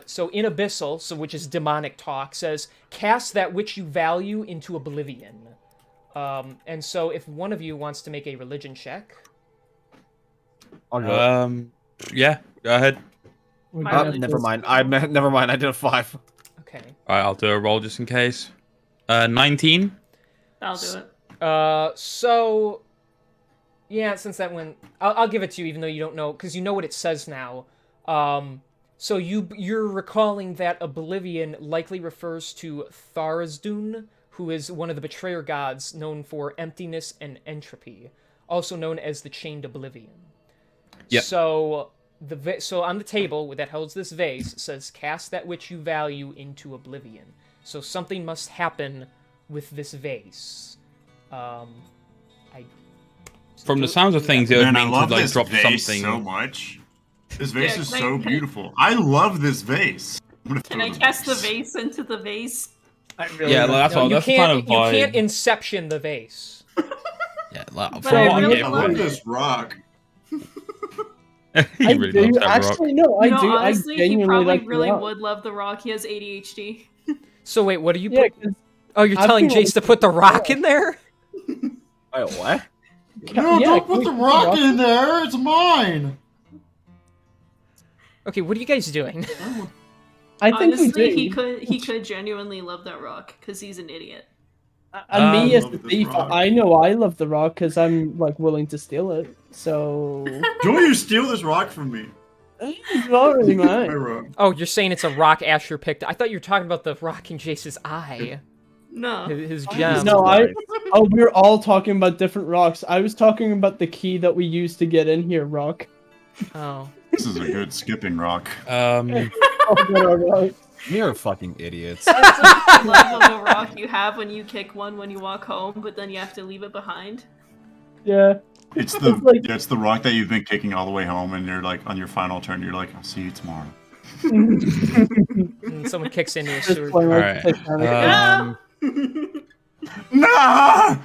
So in Abyssal, which is demonic talk, says, cast that which you value into oblivion. And so if one of you wants to make a religion check. Yeah, go ahead. Never mind. Never mind. I did a 5. Okay. All right, I'll do a roll just in case. 19. I'll do it. So yeah, since that went, I'll give it to you, even though you don't know, because you know what it says now. So you're recalling that oblivion likely refers to Tharizdun, who is one of the betrayer gods known for emptiness and entropy, also known as the chained oblivion. Yep. So so on the table that holds this vase says, cast that which you value into oblivion. So something must happen with this vase. From the sounds of things, it would mean to like drop vase something. So much. This vase is so beautiful. I love this vase. Can I cast the vase into the vase? Yeah, that's what. That's the kind of vibe. You can't inception the vase. Yeah, like, But I really love right. this rock. I really do. loves that rock. Actually, no, I do. Honestly, I he genuinely probably like really the rock. would love the rock. He has ADHD. So wait, what are you? Yeah, 'cause Oh, you're I've telling been Jace to put the rock in there? Wait, what? No, Yeah, don't put the can rock in there. It's mine. Okay, what are you guys doing? I think Honestly, we do. he could genuinely love that rock because he's an idiot. And me as love the this thief, rock. I know I love the rock because I'm like willing to steal it. So Don't you steal this rock from me. it's not really My mine. rock. Oh, you're saying it's a rock Asher picked. I thought you were talking about the rock in Jace's eye. No. His gem. No, oh, we're all talking about different rocks. I was talking about the key that we used to get in here, rock. Oh. This is a good skipping rock. You're fucking idiots. That's the level of a rock you have when you kick one when you walk home, but then you have to leave it behind. Yeah. It's the like- it's the rock that you've been kicking all the way home, and you're like on your final turn. You're like, I'll see you tomorrow. And someone kicks into a sewer. All right. Nah!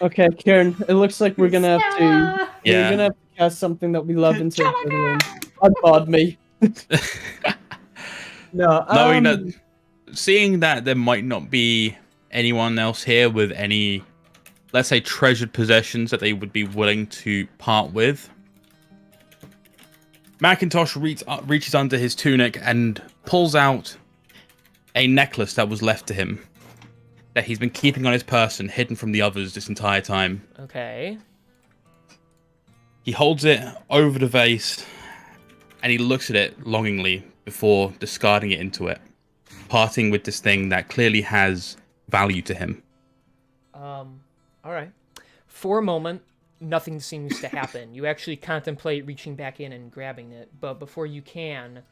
Okay, Kieran, it looks like we're gonna have to. We're Yeah. gonna have to cast something that we love into the room. Unbod me. No, Knowing that, seeing that there might not be anyone else here with any, let's say, treasured possessions that they would be willing to part with, Macintosh reaches under his tunic and pulls out a necklace that was left to him, that he's been keeping on his person, hidden from the others this entire time. Okay. He holds it over the vase, and he looks at it longingly before discarding it into it, parting with this thing that clearly has value to him. All right. For a moment, nothing seems to happen. You actually contemplate reaching back in and grabbing it, but before you can,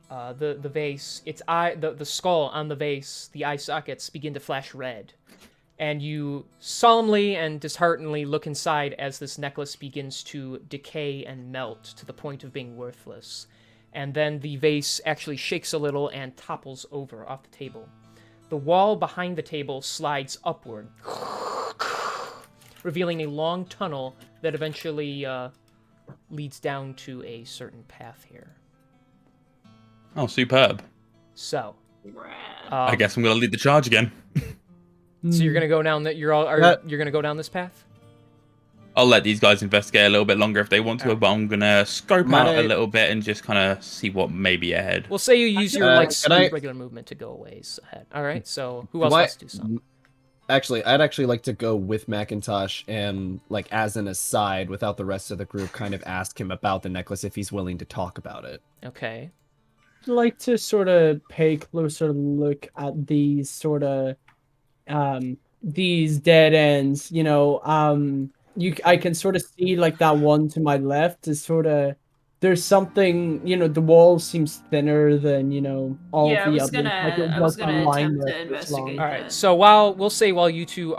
the vase, the skull on the vase, the eye sockets begin to flash red, and you solemnly and disheartenedly look inside as this necklace begins to decay and melt to the point of being worthless. And then the vase actually shakes a little and topples over off the table. The wall behind the table slides upward, revealing a long tunnel that eventually leads down to a certain path here. Oh, superb. So, Rad. I guess I'm going to lead the charge again. So you're gonna go down that you're gonna go down this path? I'll let these guys investigate a little bit longer if they want to, but I'm going to scope out a little bit and just kind of see what may be ahead. We'll say you use your can I- regular movement to go a ways ahead. All right. So who else wants to do something? Actually, I'd actually like to go with Macintosh and, like, as an aside, without the rest of the group, kind of ask him about the necklace if he's willing to talk about it. Okay. I'd like to sort of pay closer look at these sort of these dead ends. You know, I can sort of see like that one to my left is sort of there's something, you know, the wall seems thinner than, you know, all Yeah, I the was others. gonna- I was gonna attempt to investigate. All right. Yeah. So we'll say while you two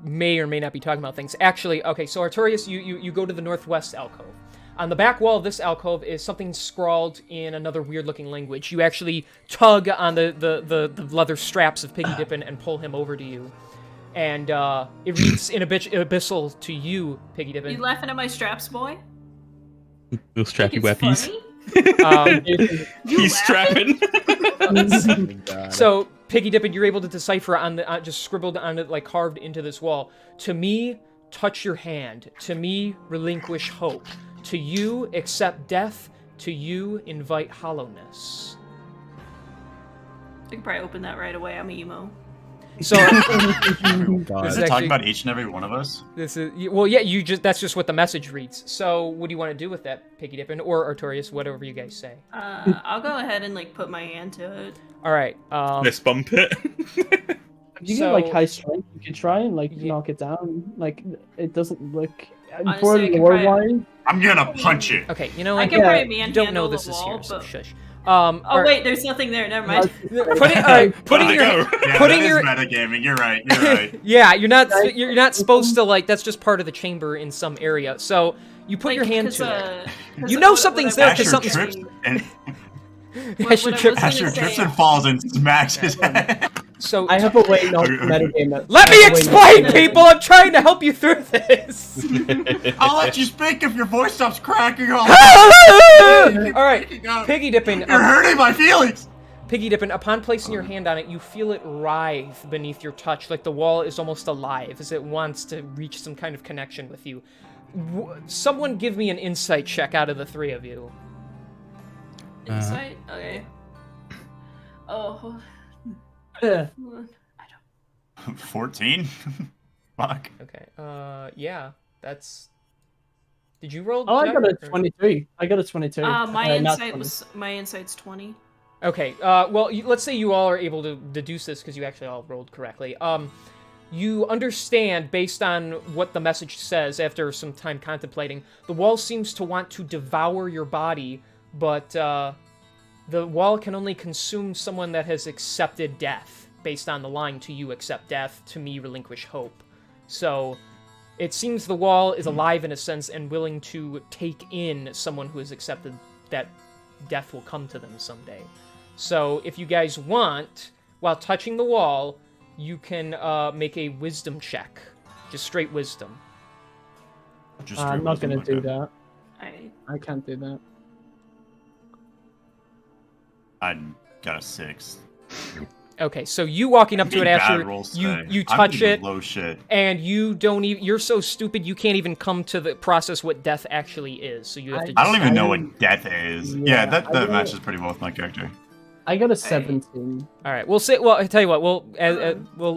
may or may not be talking about things. Actually, okay. So Artorias, you go to the northwest alcove. On the back wall of this alcove is something scrawled in another weird-looking language. You actually tug on the leather straps of Piggy Dippin' and pull him over to you. And it reads in abyssal to you, Piggy Dippin'. You laughing at my straps, boy? We'll strap your It's weapons. funny? He's strapping. So, Piggy Dippin', you're able to decipher on the just scribbled on it, like carved into this wall. To me, touch your hand. To me, relinquish hope. To you, accept death. To you, invite hollowness. I could probably open that right away. I'm a emo. So, Is This it is talking actually- about each and every one of us? this is well, yeah. That's just what the message reads. So, what do you want to do with that, Piggy Dippin', or Artorias, whatever you guys say? I'll go ahead and like put my hand to it. All right. Let's bump it. If you So- get like high strength, you could try and like Yeah. knock it down. Like it doesn't look Honestly, for I could lore probably- wise. I'm gonna punch it. Okay. You know I what? can Yeah, probably You don't know manhandle this the is wall, here, so but... shush. Oh wait, there's nothing there. Never mind. Putting your Yeah, putting that your is metagaming. You're right. You're right. yeah, you're not supposed to like. That's just part of the chamber in some area. So you put your hand to it. You know something's there because Asher something's. trips and Asher what I trips. was- Asher gonna trips say- and falls and smacks his head. So I have a way not to Okay. metagame it. let I me have a way not to explain, metagame people. I'm trying to help you through this. I'll let you speak if your voice stops cracking off. All right, Piggy Dippin'. You're hurting my feelings. Piggy Dippin', upon placing your hand on it, you feel it writhe beneath your touch, like the wall is almost alive, as it wants to reach some kind of connection with you. someone give me an insight check out of the three of you. Insight? Okay. Oh. Yeah. 14? Fuck. Okay. Yeah. That's. Did you roll? Oh, I got a or- 23. I got a 22. My not insight 20. was my insight's 20. Okay. Well, let's say you all are able to deduce this because you actually all rolled correctly. You understand, based on what the message says after some time contemplating, the wall seems to want to devour your body, but the wall can only consume someone that has accepted death, based on the line, to you accept death, to me relinquish hope. So it seems the wall is alive in a sense and willing to take in someone who has accepted that death will come to them someday. So if you guys want, while touching the wall, you can make a wisdom check. Just straight wisdom. I'm not going to do that. I I can't do that. I got a 6. Okay, so you walking up to it, Bad Asher, rolls you today. I'm touch getting it, low shit. and you don't even. You're so stupid you can't even come to the process what death actually is. So you have to. I don't just- even know what death is. Yeah, Yeah, that I don't- matches pretty well with my character. I got a 17. All right, we'll say. Well, I tell you what. We'll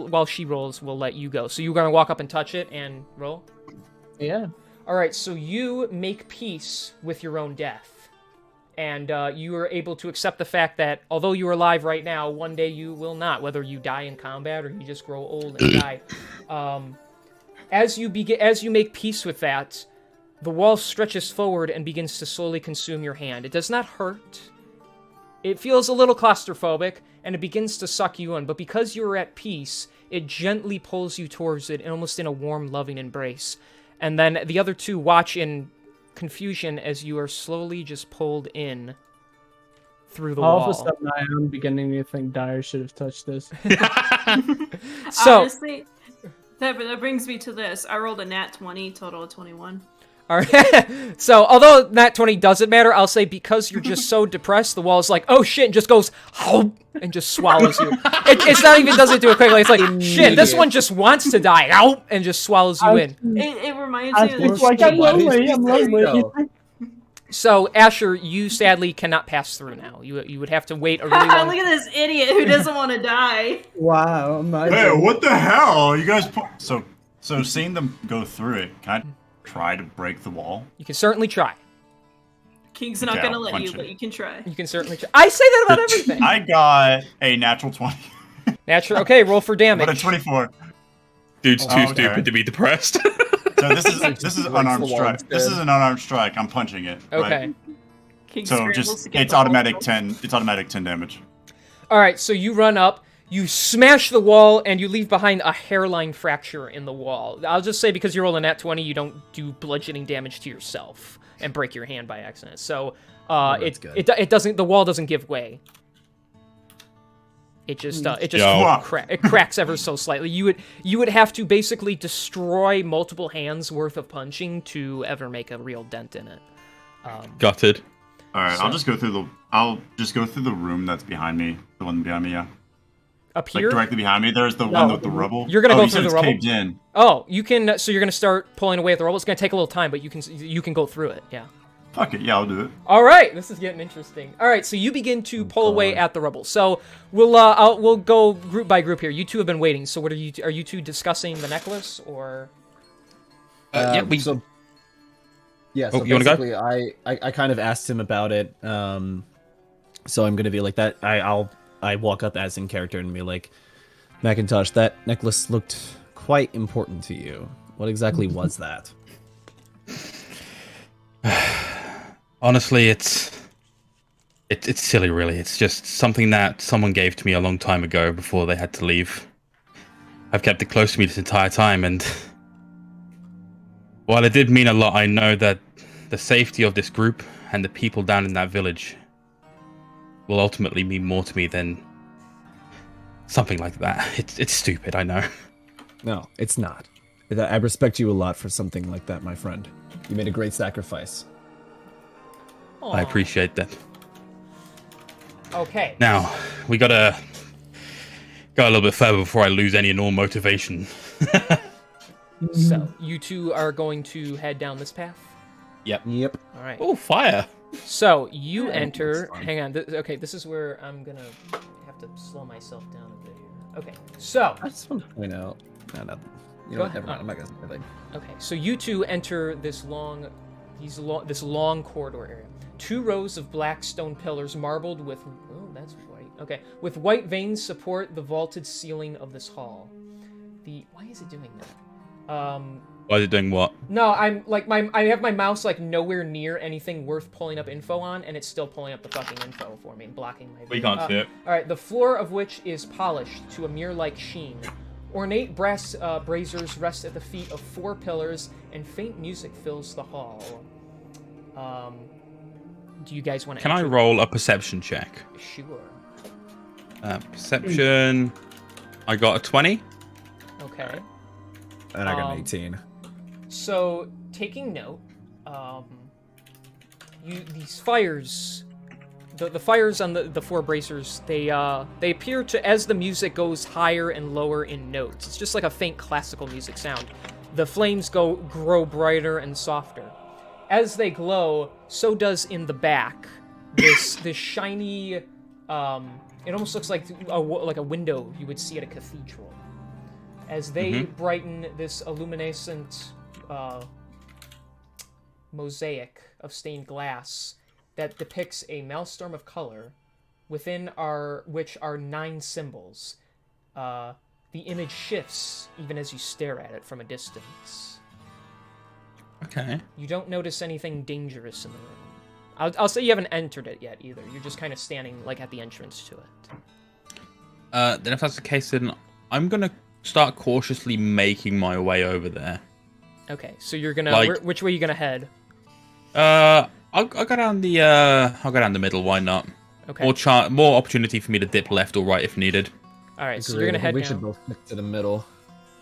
while she rolls, we'll let you go. So you're gonna walk up and touch it and roll. Yeah. All right, so you make peace with your own death, and you are able to accept the fact that although you are alive right now, one day you will not, whether you die in combat or you just grow old and die. As you make peace with that, the wall stretches forward and begins to slowly consume your hand. It does not hurt. It feels a little claustrophobic, and it begins to suck you in, but because you are at peace, it gently pulls you towards it, almost in a warm, loving embrace. And then the other two watch in confusion as you are slowly just pulled in through the All wall. of a sudden, I am beginning to think Dyer should have touched this. So, honestly, that brings me to this. I rolled a nat 20, total of 21. all right. So, although Nat 20 doesn't matter, I'll say because you're just so depressed, the wall's like, oh shit, and just goes, "Hope," and just swallows you. It's not even does it to it quickly. It's like, shit, this one just wants to die, "Ow," and just swallows you in. It reminds me of It's like, I'm lonely, I'm lonely. So, Asher, you sadly cannot pass through now. You would have to wait a really long Look at this idiot who doesn't want to die. Wow. Hey, what the hell? You guys. So seeing them go through it, can I try to break the wall? You can certainly try. King's not Okay, gonna I'll let you, punch but it. you can try. You can certainly try. I say that about everything. I got a natural 20. Natural. Okay, roll for damage. But a 24. Dude's too okay. stupid to be depressed. So this is unarmed strike. This is an unarmed strike. I'm punching it. right? Okay. King So scrambles just to get it's the wall automatic built. 10. It's automatic 10 damage. All right, so you run up, you smash the wall, and you leave behind a hairline fracture in the wall. I'll just say because you roll a nat 20, you don't do bludgeoning damage to yourself and break your hand by accident. So that's good. it doesn't. The wall doesn't give way. It just Yo. it cracks ever so slightly. You would have to basically destroy multiple hands worth of punching to ever make a real dent in it. Gutted. All right, So- I'll just go through the room that's behind me. The one behind me, yeah. Up Like here. directly behind me. There's the one with the rubble. You're gonna go you through said the it's rubble? caved in. Oh, you can. So you're gonna start pulling away at the rubble. It's gonna take a little time, but you can go through it. Yeah. Fuck it, yeah, I'll do it. All right, this is getting interesting. All right, so you begin to pull away at the rubble. So we'll go group by group here. You two have been waiting. So what are you two discussing the necklace or? Yeah, we. So Oh, you wanna go? basically, I kind of asked him about it. So I'm gonna be like that. I walk up as in character and be like, Macintosh, that necklace looked quite important to you. What exactly was that? Honestly, it's silly, really. It's just something that someone gave to me a long time ago before they had to leave. I've kept it close to me this entire time, and while it did mean a lot, I know that the safety of this group and the people down in that village will ultimately mean more to me than something like that. It's stupid, I know. No, it's not. I respect you a lot for something like that, my friend. You made a great sacrifice. I appreciate that. Okay. Now, we gotta go a little bit further before I lose any and all motivation. So you two are going to head down this path. Yep. All right. Oh, fire! So you enter. fun. Hang on. Okay, this is where I'm gonna have to slow myself down a bit here. Okay. So. I just want to point out. No, no. You Go know what? ahead. Never mind. I'm not gonna say anything. Okay. So you two enter this long corridor area. 2 rows of black stone pillars marbled with. Oh, that's white. Okay. With white veins support the vaulted ceiling of this hall. Why is it doing that? Why is it doing what? No, I'm like I have my mouse like nowhere near anything worth pulling up info on, and it's still pulling up the fucking info for me and blocking my view. We can't see it. All right, the floor of which is polished to a mirror-like sheen. Ornate brass braziers rest at the feet of 4 pillars, and faint music fills the hall. Do you guys want to? Can I roll a perception check? Sure. Perception. I got a 20. Okay. And I got an 18. So, taking note, these fires, the fires on the 4 bracers, they appear to, as the music goes higher and lower in notes, it's just like a faint classical music sound. The flames grow brighter and softer. As they glow, so does in the back this shiny, it almost looks like a window you would see at a cathedral. As they brighten this illuminescent mosaic of stained glass that depicts a maelstrom of color, within which are 9 symbols. The image shifts even as you stare at it from a distance. Okay. You don't notice anything dangerous in the room. I'll say you haven't entered it yet either. You're just kind of standing like at the entrance to it. Then if that's the case, then I'm gonna start cautiously making my way over there. Okay, so you're gonna which way are you gonna head? I'll go down the middle. Why not? Okay. More opportunity for me to dip left or right if needed. All right, so you're gonna head We down. should both stick to the middle.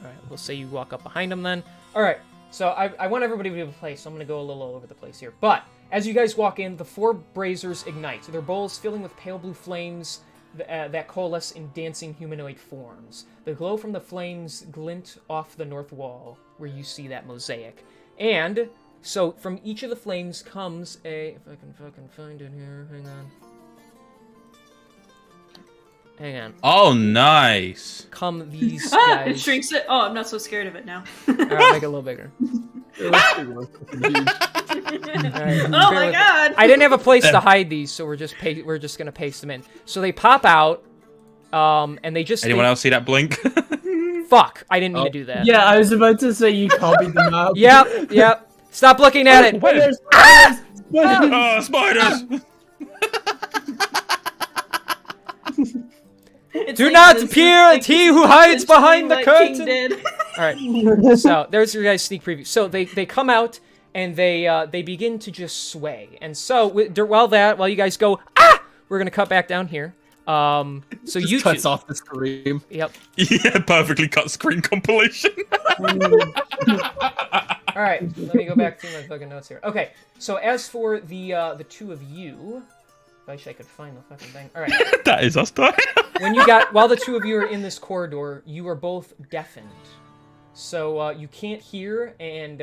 All right, we'll say you walk up behind them then. All right, so I want everybody to be able to play, so I'm gonna go a little all over the place here. But as you guys walk in, the 4 braziers ignite. Their bowls filling with pale blue flames that coalesce in dancing humanoid forms. The glow from the flames glint off the north wall, where you see that mosaic. And so from each of the flames comes if I can fucking find it here, hang on. Oh, nice. Come these It guys. shrinks it. Oh, I'm not so scared of it now. All right, make it a little bigger. All right, Oh my god! I didn't have a place to hide these, so we're just gonna paste them in. So they pop out, and they just. Anyone else see that blink? Fuck! I didn't mean to do that. Yeah, I was about to say you copied the map. Yep. Stop looking at it. Spiders, Oh, spiders! It's Do like not this- appear like at he who hides behind the like King curtain. did. All right. So there's your guys' sneak preview. So they come out and they begin to just sway. And so while you guys go we're gonna cut back down here. So Just you cuts two, off the scream. Yep. Yeah, perfectly cut screen compilation. All right, let me go back through my fucking notes here. Okay, so as for the 2 of you, if I wish I could find the fucking thing. All right, That is us dying. while the 2 of you are in this corridor, you are both deafened, so you can't hear, and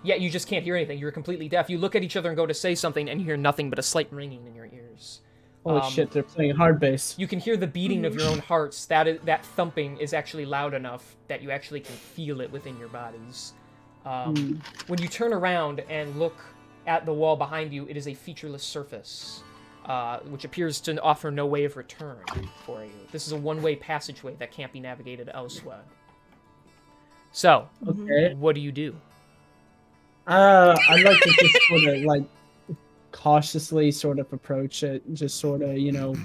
you just can't hear anything. You're completely deaf. You look at each other and go to say something, and you hear nothing but a slight ringing in your ears. Holy shit, they're playing hard bass. You can hear the beating of your own hearts. That thumping is actually loud enough that you actually can feel it within your bodies. When you turn around and look at the wall behind you, it is a featureless surface, which appears to offer no way of return for you. This is a one-way passageway that can't be navigated elsewhere. So, Okay. what do you do? I'd like to just sort of like cautiously sort of approach it, just sort of,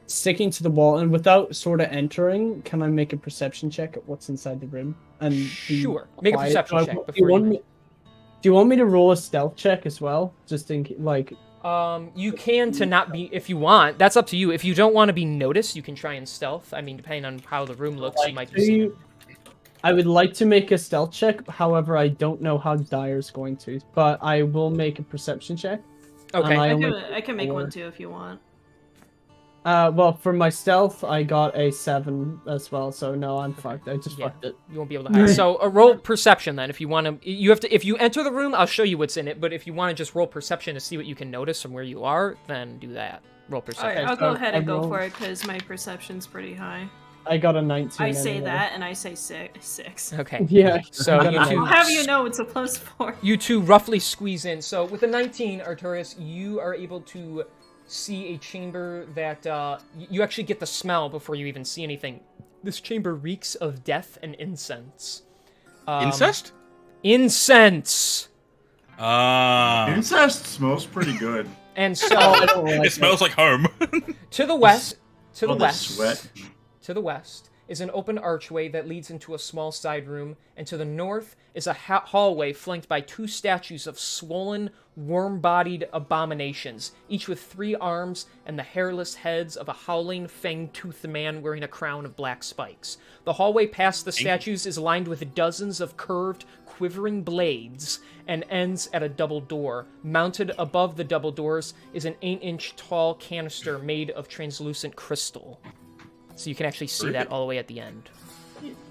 sticking to the wall, and without sort of entering, can I make a perception check at what's inside the room? And be Sure. Make a quiet? perception check Do before do you want me to roll a stealth check as well? Just in like. You can to not be, if you want. That's up to you. If you don't want to be noticed, you can try and stealth. I mean, depending on how the room looks, you might be seen. I would like to make a stealth check. However, I don't know how Dyer's going to, but I will make a perception check. Okay. I I only can make four. one too if you want. Well, for my stealth, I got a 7 as well, so no, I'm fucked. I just fucked it. You won't be able to hide. So roll perception then. If you want to, you have to. If you enter the room, I'll show you what's in it. But if you want to just roll perception to see what you can notice from where you are, then do that. Roll perception. Alright, I'll go ahead and go roll- for it because my perception's pretty high. I got a 19. I say anyway. that, and I say six. Okay. Yeah. So I you got a two, I'll have you know it's a +4. you two roughly squeeze in. So with a 19, Artorias, you are able to see a chamber that you actually get the smell before you even see anything. This chamber reeks of death and incense. Incest? Incense. Incest smells pretty good. And so I don't like It smells like home. to the west, to the All the west, sweat. to the west is an open archway that leads into a small side room, and to the north is a hallway flanked by 2 statues of swollen, worm-bodied abominations, each with 3 arms and the hairless heads of a howling, fang-toothed man wearing a crown of black spikes. The hallway past the statues is lined with dozens of curved, quivering blades and ends at a double door. Mounted above the double doors is an 8-inch tall canister made of translucent crystal. So you can actually see that all the way at the end.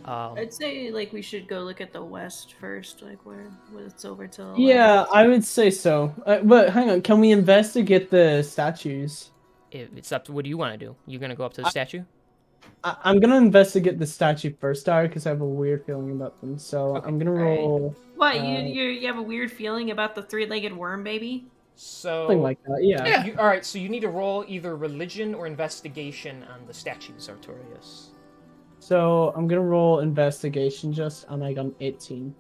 I'd say like we should go look at the west first, like where it's over to the left. Yeah, I would say so. But hang on, can we investigate the statues? It's up to what do you want to do? You gonna go up to the statue? I'm gonna investigate the statue first, Dara, because I have a weird feeling about them. So Okay, I'm gonna alright. roll What, you have a weird feeling about the 3-legged worm baby? So something like that. Yeah. all right, so you need to roll either religion or investigation on the statues, Artorias. So I'm gonna roll investigation and I got an 18.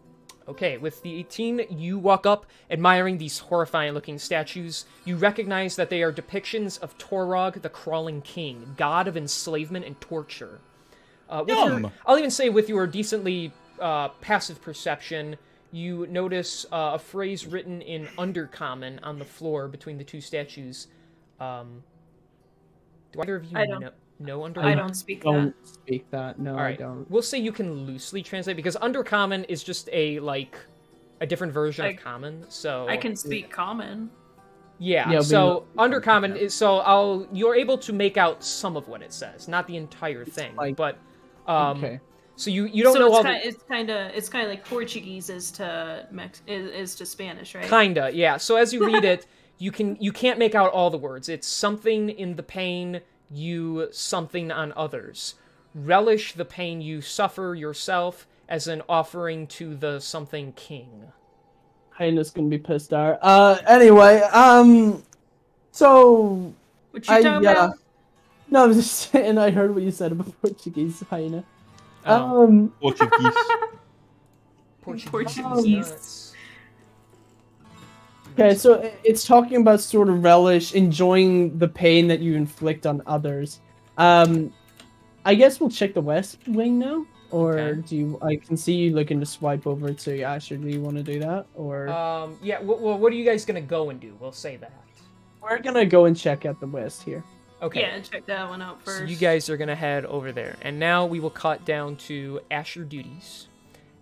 Okay, with the 18, you walk up, admiring these horrifying-looking statues. You recognize that they are depictions of Torog, the Crawling King, god of enslavement and torture. I'll even say with your decently passive perception, you notice a phrase written in Undercommon on the floor between the 2 statues. Do either of you know Undercommon? I don't speak that. Don't speak that. No, All I right, don't. we'll say you can loosely translate because Undercommon is just a different version of Common. So I can speak common. Yeah. So Undercommon is you're able to make out some of what it says, not the entire thing, but Okay. So you don't know all the... It's kind of like Portuguese is to Spanish, right? Kinda, yeah. So as you read it, you can't make out all the words. It's something in the pain you something on others. Relish the pain you suffer yourself as an offering to the something king. Hyena's gonna be pissed out. Anyway, so What you talking about? No, I was just saying I heard what you said about Portuguese, Hyena. Portuguese. Portuguese. Okay, so it's talking about sort of relish, enjoying the pain that you inflict on others. I guess we'll check the west wing now, or Okay. I can see you looking to swipe over to Asher. Do you want to do that, or? Yeah. Well, what are you guys gonna go and do? We'll say that. We're gonna go and check out the west here. Okay. Yeah, check that one out first. So you guys are gonna head over there, and now we will cut down to Asher duties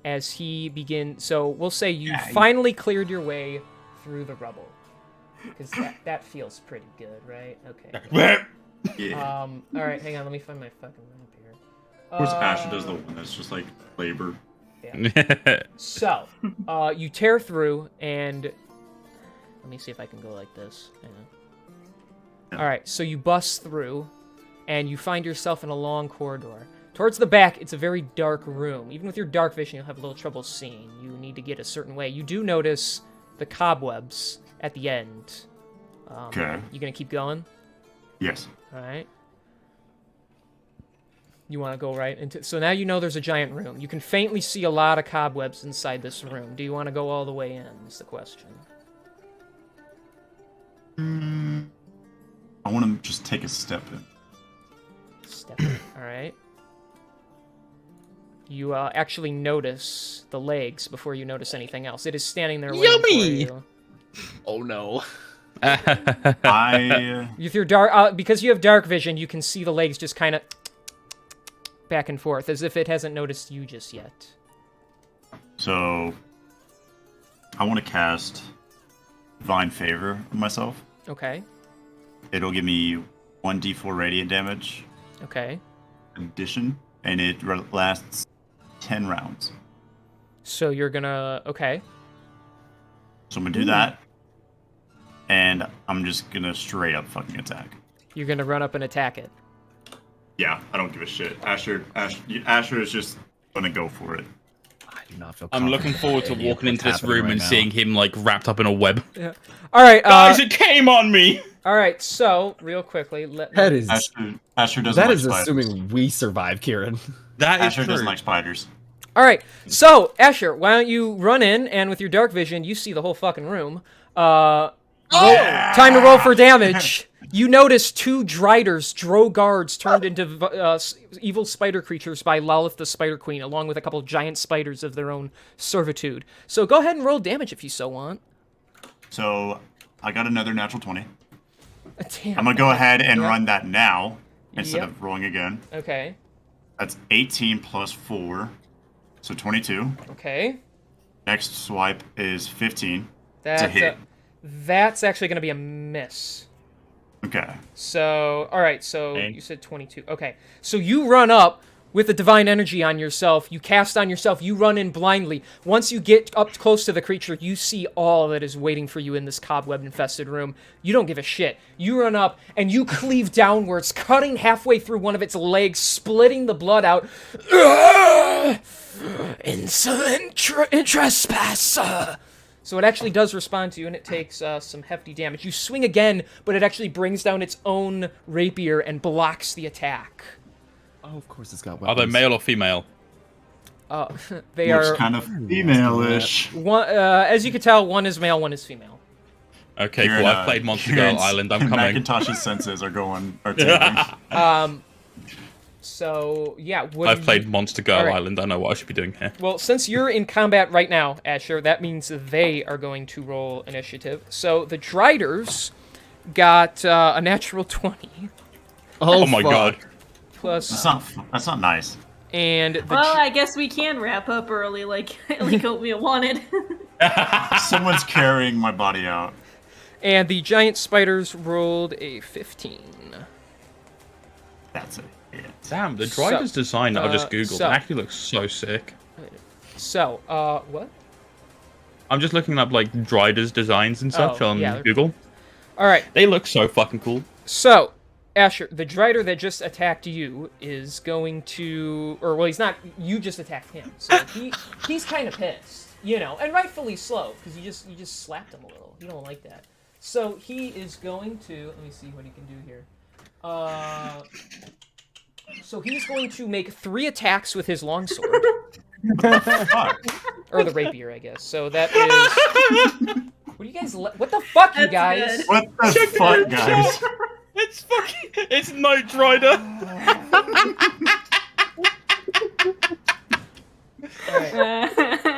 as he begins. So we'll say you finally cleared your way through the rubble, because that feels pretty good, right? Okay. Yeah. All right, hang on. Let me find my fucking map here. Of course, Asher does the one that's just like labor. So, you tear through, and let me see if I can go like this. Hang on. All right, so you bust through, and you find yourself in a long corridor. Towards the back, it's a very dark room. Even with your dark vision, you'll have a little trouble seeing. You need to get a certain way. You do notice the cobwebs at the end. Okay. You gonna keep going? Yes. All right. You want to go right into... So now you know there's a giant room. You can faintly see a lot of cobwebs inside this room. Do you want to go all the way in, is the question. I want to just take a step in. Step in. All right. You actually notice the legs before you notice anything else. It is standing there waiting for you. Oh no. With your dark, because you have dark vision, you can see the legs just kind of back and forth, as if it hasn't noticed you just yet. So, I want to cast Divine Favor on myself. Okay. It'll give me 1d4 radiant damage. Okay. Addition, and it lasts 10 rounds. So you're gonna... Okay. So I'm gonna do that, and I'm just gonna straight up fucking attack. You're gonna run up and attack it. Yeah, I don't give a shit. Asher is just gonna go for it. I do not feel. I'm looking forward to walking into this room and seeing him like wrapped up in a web. Yeah. All right, Guys, it came on me. All right. So real quickly, That is. Asher doesn't That like is spiders. assuming we survive, Kieran. That is Asher true. doesn't like spiders. All right. So Asher, why don't you run in and with your dark vision, you see the whole fucking room. Time to roll for damage. You notice 2 Driders, Drow guards, turned into evil spider creatures by Lalith the Spider Queen, along with a couple giant spiders of their own servitude. So go ahead and roll damage if you so want. So I got another natural 20. Damn. I'm gonna go ahead and Yep. run that now instead Yep. of rolling again. Okay. That's 18 plus 4, so 22. Okay. Next swipe is 15. That's hit. That's actually going to be a miss. Okay. So, all right. So Okay. you said 22. Okay. So you run up with the divine energy on yourself. You cast on yourself. You run in blindly. Once you get up close to the creature, you see all that is waiting for you in this cobweb-infested room. You don't give a shit. You run up and you cleave downwards, cutting halfway through one of its legs, splitting the blood out. Insolent trespasser. So it actually does respond to you, and it takes some hefty damage. You swing again, but it actually brings down its own rapier and blocks the attack. Oh, of course it's got Are weapons. they male or female? They Looks are kind of female-ish. one. As you can tell, one is male, one is female. Okay, Kieran, cool. I've played Monster Girl Kieran's- Island. I'm coming. Macintosh's senses are tingling. So yeah, what I've do played you- Monster Girl Alright. Island. I know what I should be doing here. Well, since you're in combat right now, Asher, that means they are going to roll initiative. So the Driders got a natural 20 Oh my god. plus, That's not nice. and the Well, I guess we can wrap up early, like Oatmeal wanted. Someone's carrying my body out. and the giant spiders rolled a 15. That's it. Yeah. Damn, the driver's design that I just googled so- actually looks so sick. So, what? I'm just looking up like Driders designs and such Oh, on yeah, they're Google. All right. They look so fucking cool. So, Asher, the Drider that just attacked you is going to, or well, he's not. You just attacked him, so he's kind of pissed, you know, and rightfully so, because you just slapped him a little. You don't like that. So he is going to. Let me see what he can do here. So he's going to make 3 attacks with his longsword, Fuck. or the rapier, I guess. So that is. What do you guys? What the fuck, you That's guys? good. What the fuck, guys? It's fucking. It's Night Rider. Alright. I'm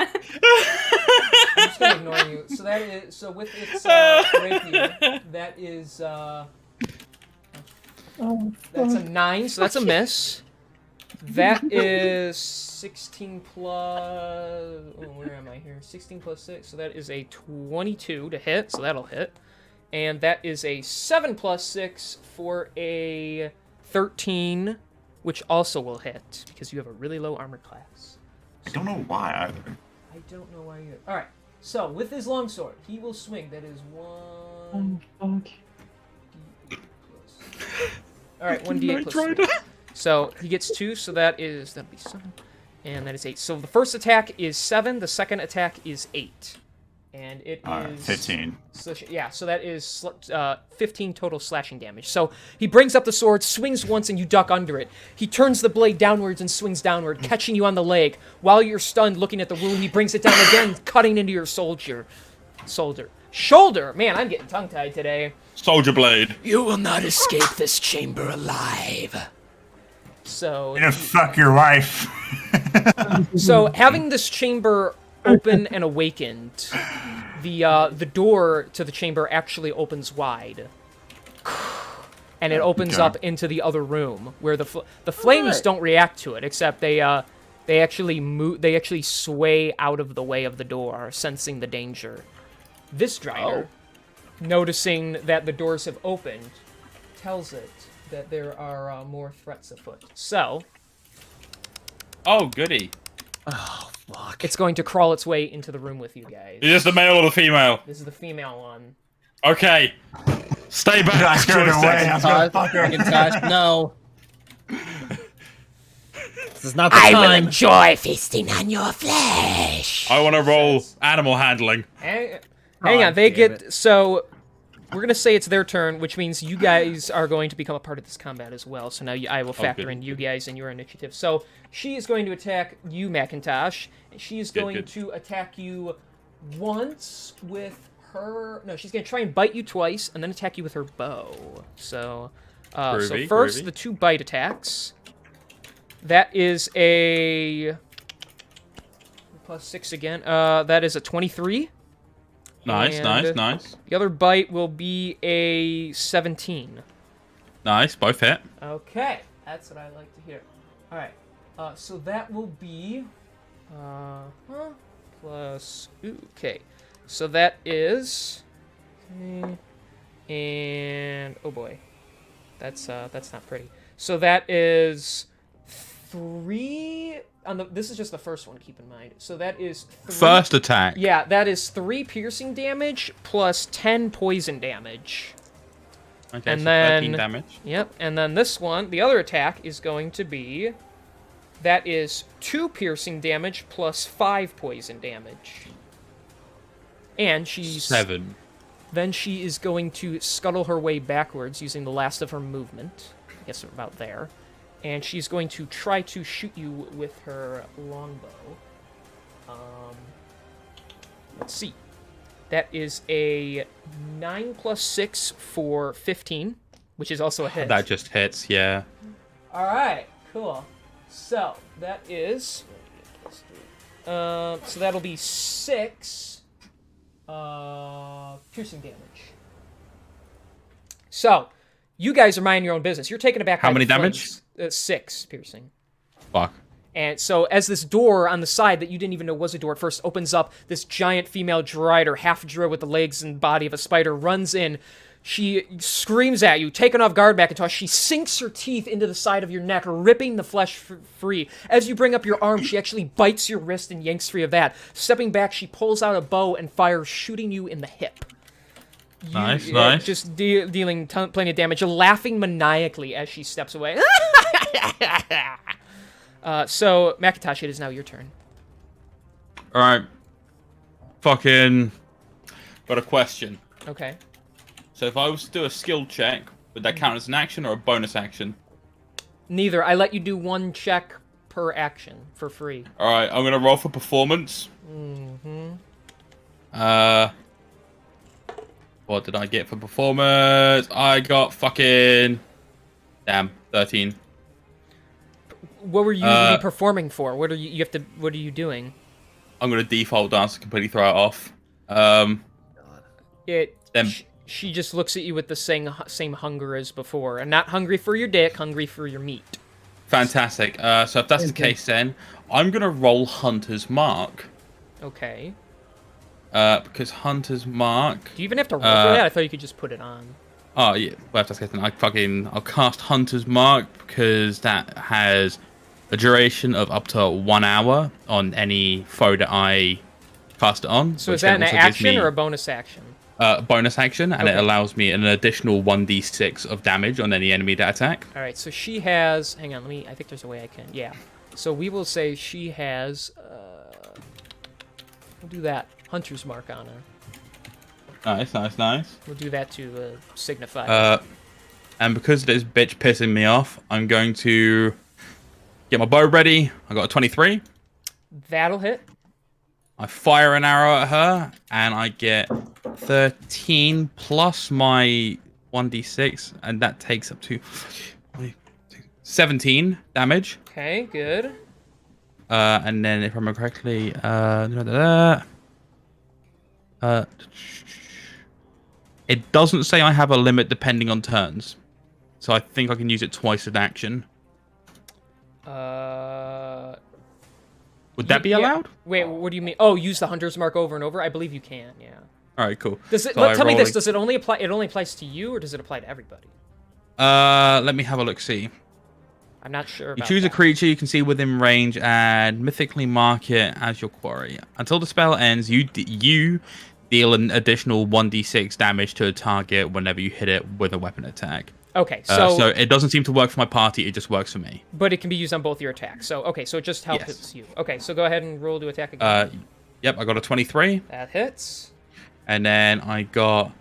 just gonna ignore you. So that is with its rapier. That is that's a 9. So that's a miss. That is 16 plus. Oh, where am I here? 16 plus 6. So that is a 22 to hit. So that'll hit. And that is a 7 plus 6 for a 13, which also will hit because you have a really low armor class. I don't know why either. I don't know why you. All right. So with his longsword, he will swing. That is 1. All right, 1d8 plus 3. So he gets 2. So that'd be 7, and that is 8. So the first attack is 7. The second attack is 8, and it is 15. So that is 15 total slashing damage. So he brings up the sword, swings once, and you duck under it. He turns the blade downwards and swings downward, catching you on the leg. While you're stunned, looking at the wound, he brings it down again, cutting into your shoulder. Man, I'm getting tongue-tied today. Soldier Blade. You will not escape this chamber alive. So, You're gonna fuck your wife. so having this chamber open and awakened, the door to the chamber actually opens wide, and it opens up into the other room where the flames don't react to it, except they actually move. They actually sway out of the way of the door, sensing the danger. This Drider, noticing that the doors have opened, tells it, that there are more threats afoot. So. Oh, goody. Oh, fuck. It's going to crawl its way into the room with you guys. Is this the male or the female? This is the female one. Okay. Stay back. I scared away. I was gonna fuck her. Macintosh, no. This is not the time. I will enjoy feasting on your flesh. I want to roll animal handling. Hang on, they get... So, we're going to say it's their turn, which means you guys are going to become a part of this combat as well. So now I will factor in you guys and your initiative. So, she is going to attack you, Macintosh. And she is going to attack you once with her... No, she's going to try and bite you twice, and then attack you with her bow. So, Groovy, first, groovy. the 2 bite attacks. That is a... +6 again. That is a 23. Nice, And nice. The other bite will be a 17. Nice, both hit. Okay, that's what I like to hear. All right, so that will be plus. Okay, so that is. Okay, and oh boy, that's not pretty. So that is 3. This is just the first one, keep in mind. So that is 3... First attack. Yeah, that is 3 piercing damage plus 10 poison damage. Okay, And so then 13 damage. Yep, and then this one, the other attack is going to be... That is 2 piercing damage plus 5 poison damage. And she's... 7. Then she is going to scuttle her way backwards using the last of her movement. I guess about there. And she's going to try to shoot you with her longbow. Let's see. That is a 9 plus 6 for 15, which is also a hit. That just hits, yeah. All right, cool. So that is. So that'll be 6 piercing damage. So you guys are minding your own business. You're taking it back. How many damage? 6 piercing. Fuck. And so as this door on the side that you didn't even know was a door at first opens up, this giant female drider, half druid with the legs and body of a spider, runs in. She screams at you, taken off guard, Macintosh. She sinks her teeth into the side of your neck, ripping the flesh free. As you bring up your arm, she actually bites your wrist and yanks free of that. Stepping back, she pulls out a bow and fires, shooting you in the hip. Nice. Just dealing plenty of damage, laughing maniacally as she steps away. So, Macintosh, it is now your turn. Alright. Fucking... Got a question. Okay. So if I was to do a skill check, would that count as an action or a bonus action? Neither. I let you do 1 check per action for free. Alright, I'm gonna roll for performance. What did I get for performance? I got fucking... Damn, 13. What were you really performing for? What are you doing? I'm gonna default dance and completely throw it off. She just looks at you with the same hunger as before, and not hungry for your dick, hungry for your meat. Fantastic. So if that's the case, then I'm gonna roll Hunter's Mark. Okay. Because Hunter's Mark. Do you even have to roll for that? I thought you could just put it on. Oh yeah. Well, if that's the case, then I'll cast Hunter's Mark because that has a duration of up to 1 hour on any foe that I cast it on. So is that an action or a bonus action? Bonus action, and it allows me an additional 1d6 of damage on any enemy that attack. All right, so she has... Hang on, I think there's a way I can... Yeah. So we will say she has... we'll do that. Hunter's Mark on her. Nice. We'll do that to signify. And because this bitch pissing me off, I'm going to get my bow ready. I got a 23. That'll hit. I fire an arrow at her, and I get 13 plus my 1d6, and that takes up to 17 damage. Okay, good. And then, if I remember correctly, it doesn't say I have a limit depending on turns, so I think I can use it twice in action. Would that be allowed? Wait, what do you mean? Oh, use the Hunter's Mark over and over? I believe you can, yeah. All right, cool. Does it? Tell me this. Does it only apply? It only applies to you, or does it apply to everybody? Let me have a look. See. I'm not sure You about choose that. a creature you can see within range and mythically mark it as your quarry. Until the spell ends, you deal an additional 1d6 damage to a target whenever you hit it with a weapon attack. Okay, So it doesn't seem to work for my party. It just works for me. But it can be used on both your attacks. So, okay, so it just helps Yes. you. Okay, so go ahead and roll to attack again. Yep, I got a 23. That hits. And then I got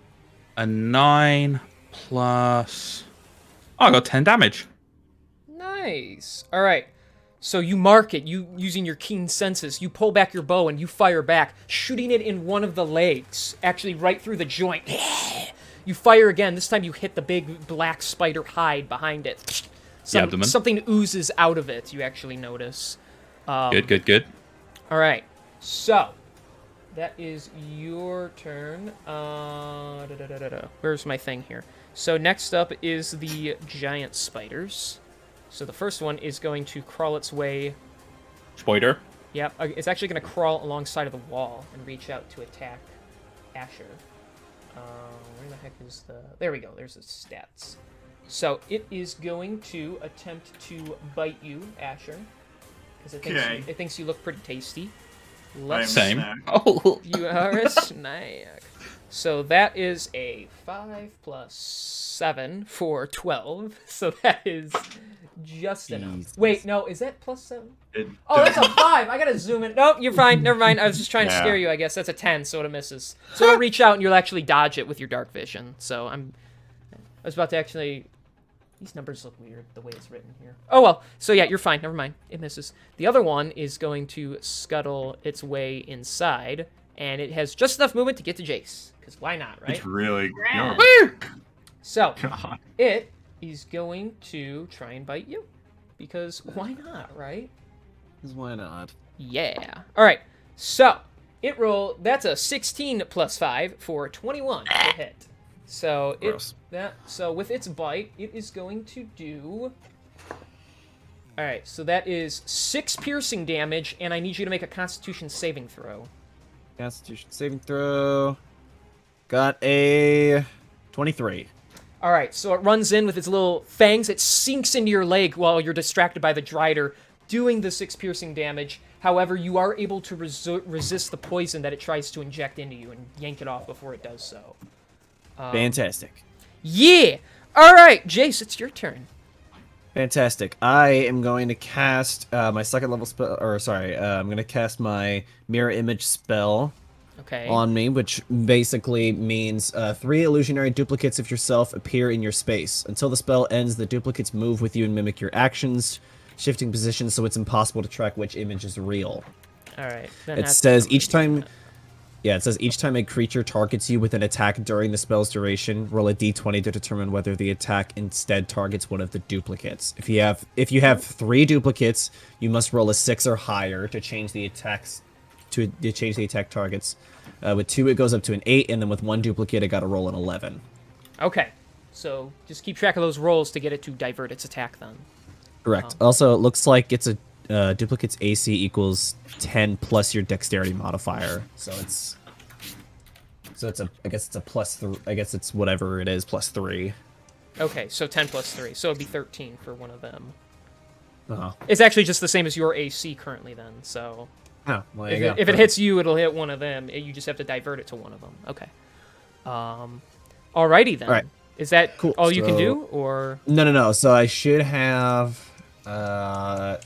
a 9 plus... Oh, I got 10 damage. Nice. All right. So you mark it, you using your keen senses. You pull back your bow and you fire back, shooting it in one of the legs, actually right through the joint. You fire again. This time you hit the big black spider hide behind it. Abdomen. Something oozes out of it, you actually notice. Good. All right. So that is your turn. Where's my thing here? So next up is the giant spiders. So the first one is going to crawl its way. Spider. Yep, it's actually going to crawl alongside of the wall and reach out to attack Asher. Where the heck is the... There we go, there's the stats. So it is going to attempt to bite you, Asher. Because it thinks you look pretty tasty. Same. Oh. You are a snack. So that is a 5 plus 7 for 12. So that is just enough. Jesus. Wait, no, is that plus 7? That's a 5. I gotta zoom in. Nope, you're fine. Never mind. I was just trying to scare you, I guess. That's a 10, so it misses. So it'll reach out and you'll actually dodge it with your dark vision. So I was about to actually... These numbers look weird, the way it's written here. Oh, well. So yeah, you're fine. Never mind. It misses. The other one is going to scuttle its way inside, and it has just enough movement to get to Jace. Because why not, right? It's really Yeah. good. So, God. it is going to try and bite you. Because why not, right? Because why not? Yeah. All right. So, it rolled... That's a 16 plus 5 for 21 to hit. So, Gross. So with its bite, it is going to do... Alright, so that is 6 piercing damage, and I need you to make a Constitution saving throw. Constitution saving throw. Got a 23. Alright, so it runs in with its little fangs. It sinks into your leg while you're distracted by the Drider, doing the 6 piercing damage. However, you are able to resist the poison that it tries to inject into you and yank it off before it does so. Fantastic. Yeah! Alright, Jace, it's your turn. Fantastic. I am going to cast my second level spell, I'm going to cast my mirror image spell Okay. on me, which basically means 3 illusionary duplicates of yourself appear in your space. Until the spell ends, the duplicates move with you and mimic your actions, shifting positions so it's impossible to track which image is real. Alright. It says each time... Yeah, it says each time a creature targets you with an attack during the spell's duration, roll a d20 to determine whether the attack instead targets one of the duplicates. If you have 3 duplicates, you must roll a 6 or higher to change the attack targets. With 2, it goes up to an 8, and then with 1 duplicate, it got to roll an 11. Okay. So just keep track of those rolls to get it to divert its attack then. Correct. Also, it looks like it's a duplicate's AC equals 10 plus your dexterity modifier. So it's I guess it's a plus 3. I guess it's whatever it is plus 3. Okay, so 10 plus 3. So it'd be 13 for one of them. Uh-huh. It's actually just the same as your AC currently then, so... Oh, well, there you go. If it hits you, it'll hit one of them. You just have to divert it to one of them. Okay. Alrighty then. All right. Is that Cool. all you can do, or...? No. So I should have... I'm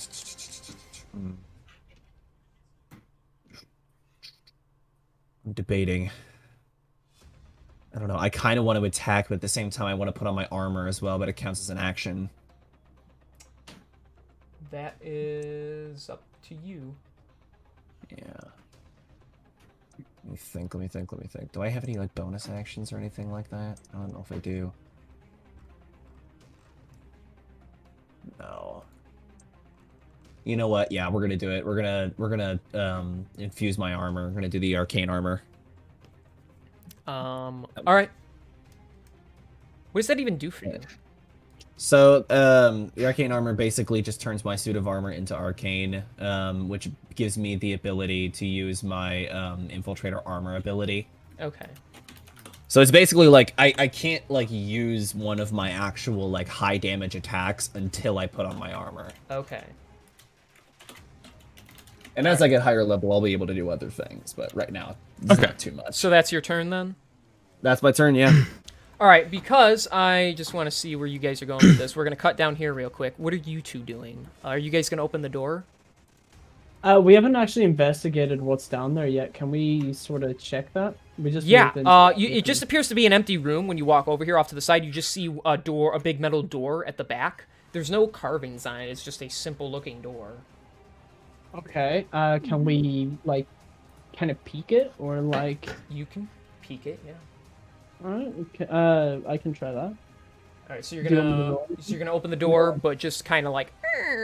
debating. I don't know. I kind of want to attack, but at the same time, I want to put on my armor as well, but it counts as an action. That is up to you. Yeah. Let me think. Do I have any, like, bonus actions or anything like that? I don't know if I do. No. You know what? Yeah, we're gonna do it. We're gonna infuse my armor. We're gonna do the arcane armor. All right. What does that even do for you? So, the arcane armor basically just turns my suit of armor into arcane, which gives me the ability to use my infiltrator armor ability. Okay. So it's basically like I can't like use one of my actual like high damage attacks until I put on my armor. Okay. And as I get higher level, I'll be able to do other things. But right now, it's not too much. So that's your turn then? That's my turn, yeah. All right, because I just want to see where you guys are going with this, we're going to cut down here real quick. What are you two doing? Are you guys going to open the door? We haven't actually investigated what's down there yet. Can we sort of check that? We just it just appears to be an empty room when you walk over here off to the side. You just see a big metal door at the back. There's no carvings on it. It's just a simple-looking door. Okay. Can we like kind of peek it or like? You can peek it, yeah. All right. Okay. I can try that. All right, so you're gonna open the door, but just kind of like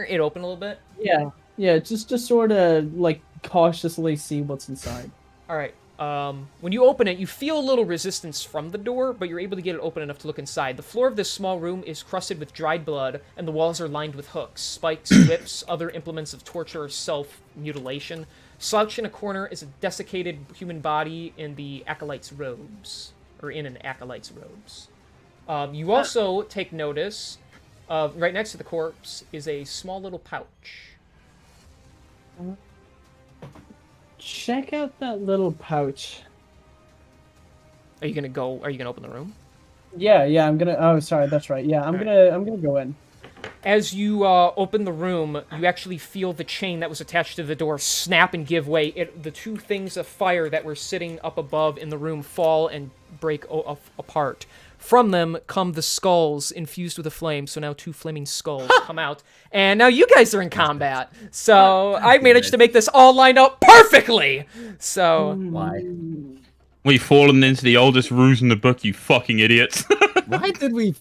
it open a little bit. Yeah. Yeah. Just sort of like cautiously see what's inside. All right. When you open it, you feel a little resistance from the door, but you're able to get it open enough to look inside. The floor of this small room is crusted with dried blood, and the walls are lined with hooks, spikes, whips, other implements of torture or self-mutilation. Slouched in a corner is a desiccated human body in the acolyte's robes, or in an acolyte's robes. You also take notice of, right next to the corpse is a small little pouch. Check out that little pouch. Are you gonna open the room? Yeah, I'm gonna. Oh, sorry, that's right. Yeah, I'm gonna go in. As you open the room, you actually feel the chain that was attached to the door snap and give way. The two things of fire that were sitting up above in the room fall and break apart. From them come the skulls infused with a flame, so now two flaming skulls come out. And now you guys are in combat. So I managed to make this all line up perfectly! So... Why? We've fallen into the oldest ruse in the book, you fucking idiots. Why did we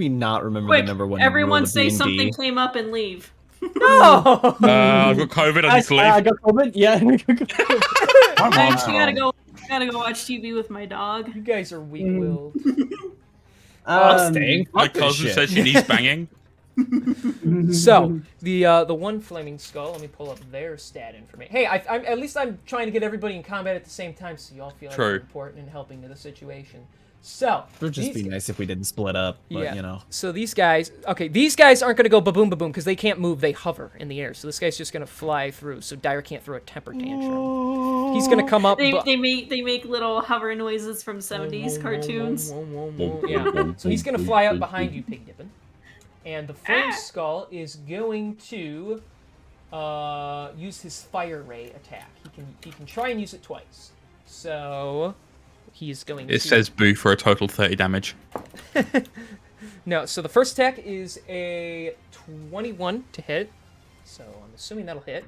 not remember Quick, the number one everyone rule of say D&D? something came up and leave. No! I've got COVID, I need to leave. I got COVID. Yeah. My I mom's actually home. gotta go watch TV with my dog. You guys are weak-willed. I'm staying. My Fuck this cousin shit. says she needs banging. So, the one flaming skull, let me pull up their stat information. Hey, at least I'm trying to get everybody in combat at the same time so y'all feel like you're important and helping to the situation. So, It would just be nice if we didn't split up, but you know. So these guys aren't going to go ba-boom, ba-boom, because they can't move, they hover in the air. So this guy's just going to fly through, so Dyer can't throw a temper tantrum. He's going to come up... They make little hover noises from 70s cartoons. Yeah. So he's going to fly up behind you, Pig Dippin'. And the flame skull is going to use his fire ray attack. He can try and use it twice. So he's going to... It says boo for a total 30 damage. No, so the first attack is a 21 to hit. So I'm assuming that'll hit.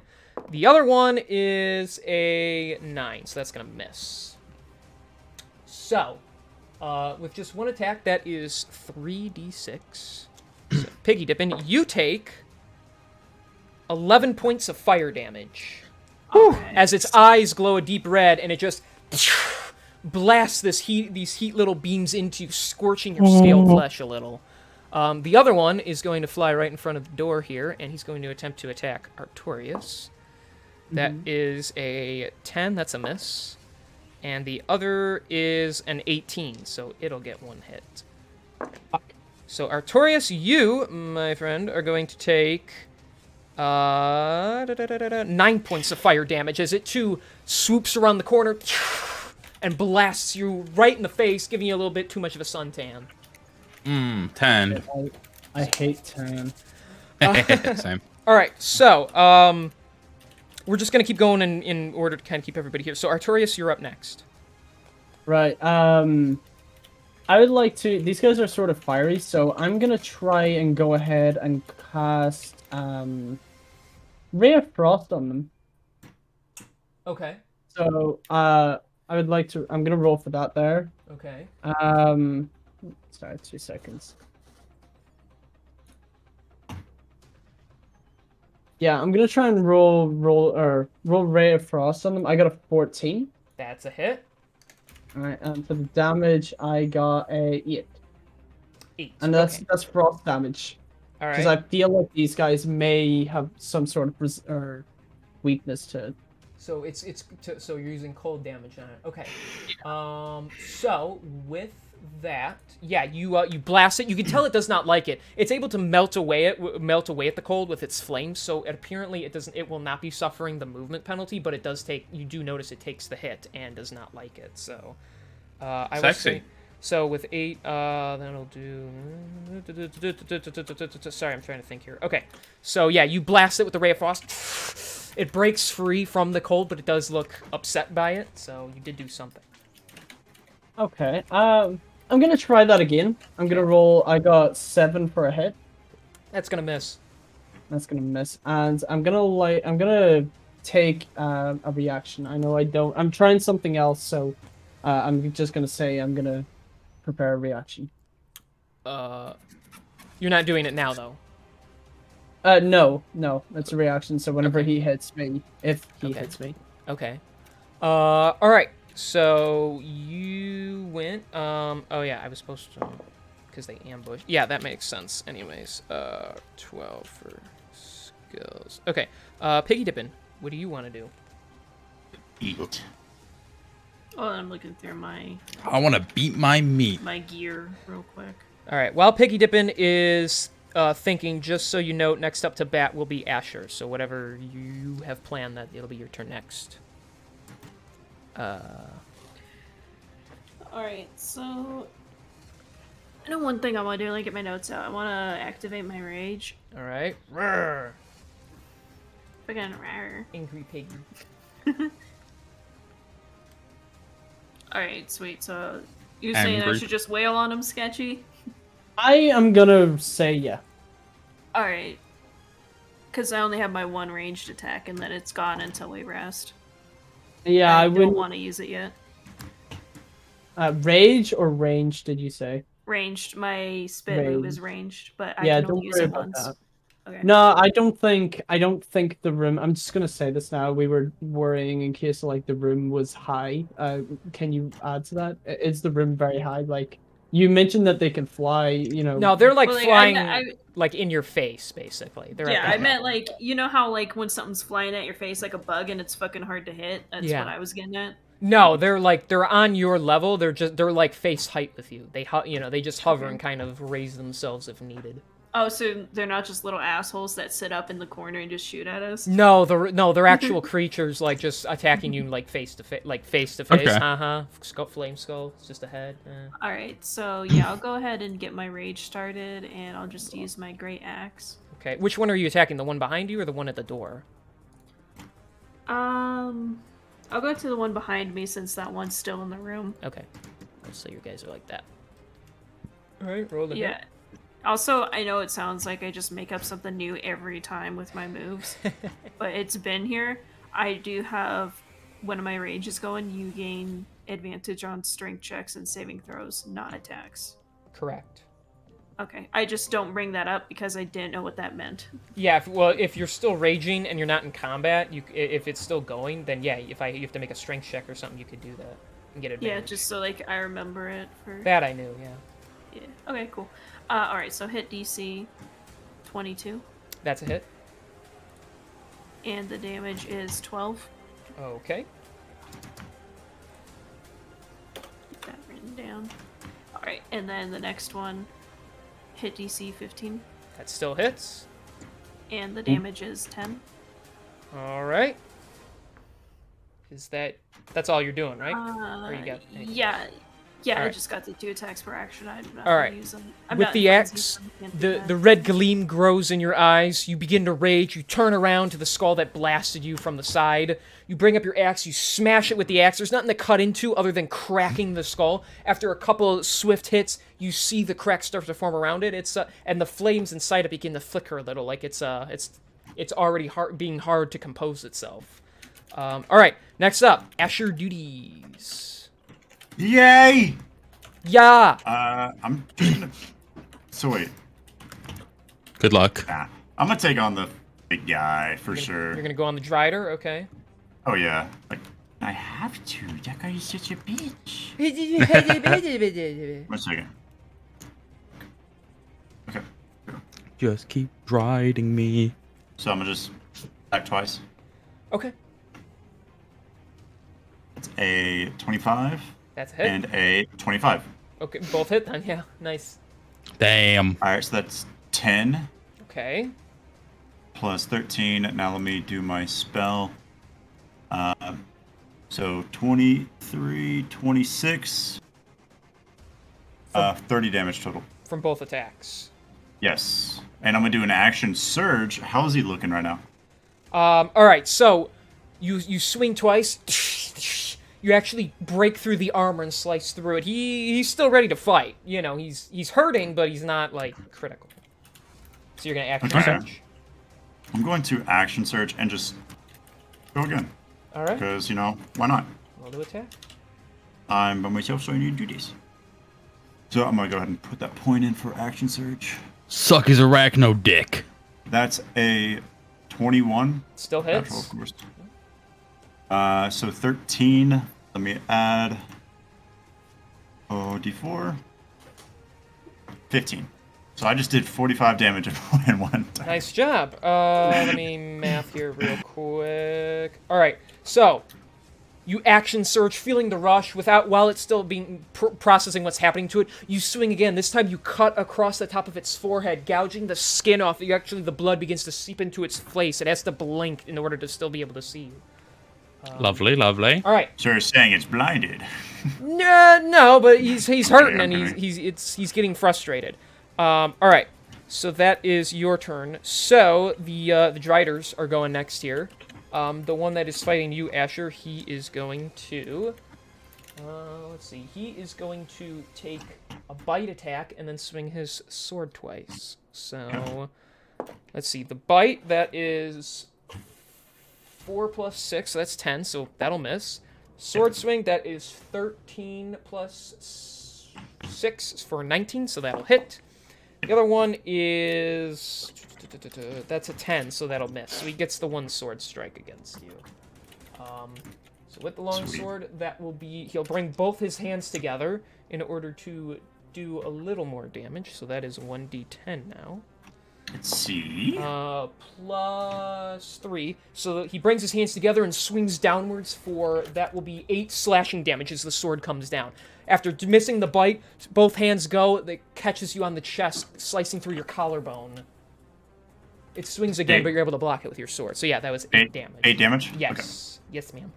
The other one is a 9, so that's going to miss. So, with just one attack, that is 3d6. So, Piggy Dippin', you take 11 points of fire damage. As its eyes glow a deep red, and it just blasts these heat little beams into you, scorching your scaled flesh a little. The other one is going to fly right in front of the door here, and he's going to attempt to attack Artorias. That is a 10, that's a miss. And the other is an 18, so it'll get one hit. So Artorias, you, my friend, are going to take 9 points of fire damage as it too swoops around the corner and blasts you right in the face, giving you a little bit too much of a suntan. 10. I hate tan. Same. All right, so we're just gonna keep going in order to kind of keep everybody here. So Artorias, you're up next. Right. I would like to... These guys are sort of fiery, so I'm going to try and go ahead and cast Ray of Frost on them. Okay. So, I would like to... I'm going to roll for that there. Okay. Sorry, 2 seconds. Yeah, I'm going to try and roll Ray of Frost on them. I got a 14. That's a hit. Alright, and for the damage, I got a 8. 8. And that's frost damage. All right. Because I feel like these guys may have some sort of weakness to So so you're using cold damage on it. Okay. So with that, yeah, you blast it. You can tell it does not like it. It's able to melt away at the cold with its flames. So apparently it will not be suffering the movement penalty, but it does take. You do notice it takes the hit and does not like it. So I will say. So with 8, then it'll do. Sorry, I'm trying to think here. Okay, so yeah, you blast it with the Ray of Frost. It breaks free from the cold, but it does look upset by it. So you did do something. Okay. I'm gonna try that again. I'm gonna roll. I got 7 for a hit. That's gonna miss. That's gonna miss, and I'm gonna take a reaction. I know I don't. I'm trying something else, so I'm just gonna say I'm gonna prepare a reaction. You're not doing it now though. No, that's a reaction. So whenever Okay. he hits me, if he hits me. Okay. All right. So you went. Oh yeah, I was supposed to, because they ambushed. Yeah, that makes sense. Anyways, 12 for skills. Okay. Piggy dipping. What do you want to do? Eat. Oh, I'm looking through my I want to beat my meat. gear real quick. All right. While Piggy dipping is thinking, just so you know, next up to bat will be Asher. So whatever you have planned, that it'll be your turn next. Alright, so I know one thing I want to do. Let me get my notes out. I want to activate my rage. All right. Roar. Fucking rare. Angry piggy. Alright, sweet. So you're saying I should just wail on him, Sketchy? I am gonna say yeah. Alright. Because I only have my one ranged attack, and then it's gone until we rest. Yeah, I don't wouldn't. want to use it yet. Rage or range? Did you say? Ranged. My spit move is ranged, but I Yeah, can don't only use worry it about once. that. Okay. No, I don't think the room. I'm just gonna say this now. We were worrying in case like the room was high. Can you add to that? Is the room very high? Like you mentioned that they can fly. You know. No, they're like Well, like, flying like in your face, basically. They're yeah, at I meant like you know how like when something's flying at your face like a bug and it's fucking hard to hit. That's Yeah. what I was getting at. No, they're on your level. They're like face height with you. They just hover and kind of raise themselves if needed. Oh, so they're not just little assholes that sit up in the corner and just shoot at us? No, they're actual creatures like just attacking you like face to face, Okay. Flame skull. It's just a head. All right, so yeah, I'll go ahead and get my rage started, and I'll just use my great axe. Okay, which one are you attacking? The one behind you or the one at the door? I'll go to the one behind me since that one's still in the room. Okay, so you guys are like that. All right, roll the hit. Yeah. Also, I know it sounds like I just make up something new every time with my moves, but it's been here. I do have, when my rage is going, you gain advantage on strength checks and saving throws, not attacks. Correct. Okay, I just don't bring that up because I didn't know what that meant. Yeah, if you're still raging and you're not in combat, if it's still going, then yeah, you have to make a strength check or something, you could do that and get advantage. Yeah, just so like I remember it for that I knew. Yeah. Yeah. Okay, cool. All right, so hit DC 22. That's a hit. And the damage is 12. Okay. Get that written down. All right, and then the next one, hit DC 15. That still hits. And the damage is 10. All right. That's all you're doing, right? Or you got anything yeah. else? Yeah, I Alright. just got the 2 attacks per action. I'm not All gonna right. use them. I'm With not the gonna axe, use them. Can't do that. the red gleam grows in your eyes. You begin to rage. You turn around to the skull that blasted you from the side. You bring up your axe. You smash it with the axe. There's nothing to cut into other than cracking the skull. After a couple swift hits, you see the cracks start to form around it. And the flames inside it begin to flicker a little, like it's already being hard to compose itself. All right, next up, Asher duties. Yay! Yeah. I'm just gonna. So wait. Good luck. Nah. I'm gonna take on the big guy for sure. You're gonna go on the Drider, okay? Oh yeah. Like I have to. That guy is such a bitch. 1 second. Okay. Just keep riding me. So I'm gonna just attack twice. Okay. It's a 25. That's a hit. And a 25. Okay, both hit then. Yeah, nice. Damn. All right, so that's 10 Okay. plus 13. Now let me do my spell. So 23, 26, 30 damage total. From both attacks. Yes. And I'm going to do an action surge. How is he looking right now? All right, so you swing twice. You actually break through the armor and slice through it. He's still ready to fight. You know, he's hurting, but he's not like critical. So you're gonna action surge. I'm going to action surge and just go again. All right. Because, you know, why not? Roll to attack. I'm by myself, so I need to do this. So I'm going to go ahead and put that point in for action surge. Suck his arachno dick. That's a 21. Still hits. Natural, of course. So 13. Let me add. Oh, d4. 15. So I just did 45 damage in one time. Nice job. Let me math here real quick. All right, so you action surge, feeling the rush while it's still being processing what's happening to it. You swing again. This time you cut across the top of its forehead, gouging the skin off. The blood begins to seep into its face. It has to blink in order to still be able to see you. Lovely, lovely. All right. So you're saying it's blinded? No, but he's hurting and he's getting frustrated. All right. So that is your turn. So the Driders are going next here. The one that is fighting you, Asher, he is going to. Let's see. He is going to take a bite attack and then swing his sword twice. So let's see. The bite, that is 4 plus 6, so that's 10, so that'll miss. Sword swing, that is 13 plus 6 for 19, so that'll hit. The other one is... That's a 10, so that'll miss. So he gets the one sword strike against you. So with the longsword, that will be... He'll bring both his hands together in order to do a little more damage, so that is 1d10 now. Let's see. Plus 3. So he brings his hands together and swings downwards for, that will be 8 slashing damage as the sword comes down. After missing the bite, both hands go, it catches you on the chest, slicing through your collarbone. It swings again, but you're able to block it with your sword. So yeah, that was 8 damage. 8 damage? Yes. Okay. Yes, ma'am.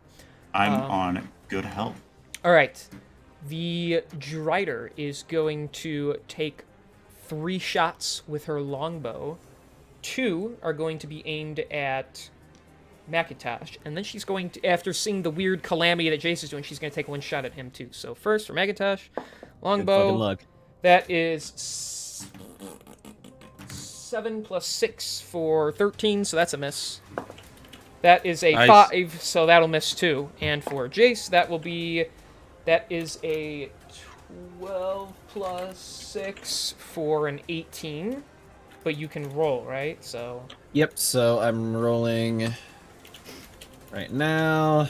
I'm on good health. Alright. The Drider is going to take 3 shots with her longbow. 2 are going to be aimed at Macintosh, and then she's going to, after seeing the weird calamity that Jace is doing, she's going to take 1 shot at him too. So first for Macintosh, longbow. Good fucking luck. That is 7 plus 6 for 13, so that's a miss. That is a 5, so that'll miss too. And for Jace, that is a 12 plus 6 for an 18. But you can roll, right? So. Yep, so I'm rolling right now.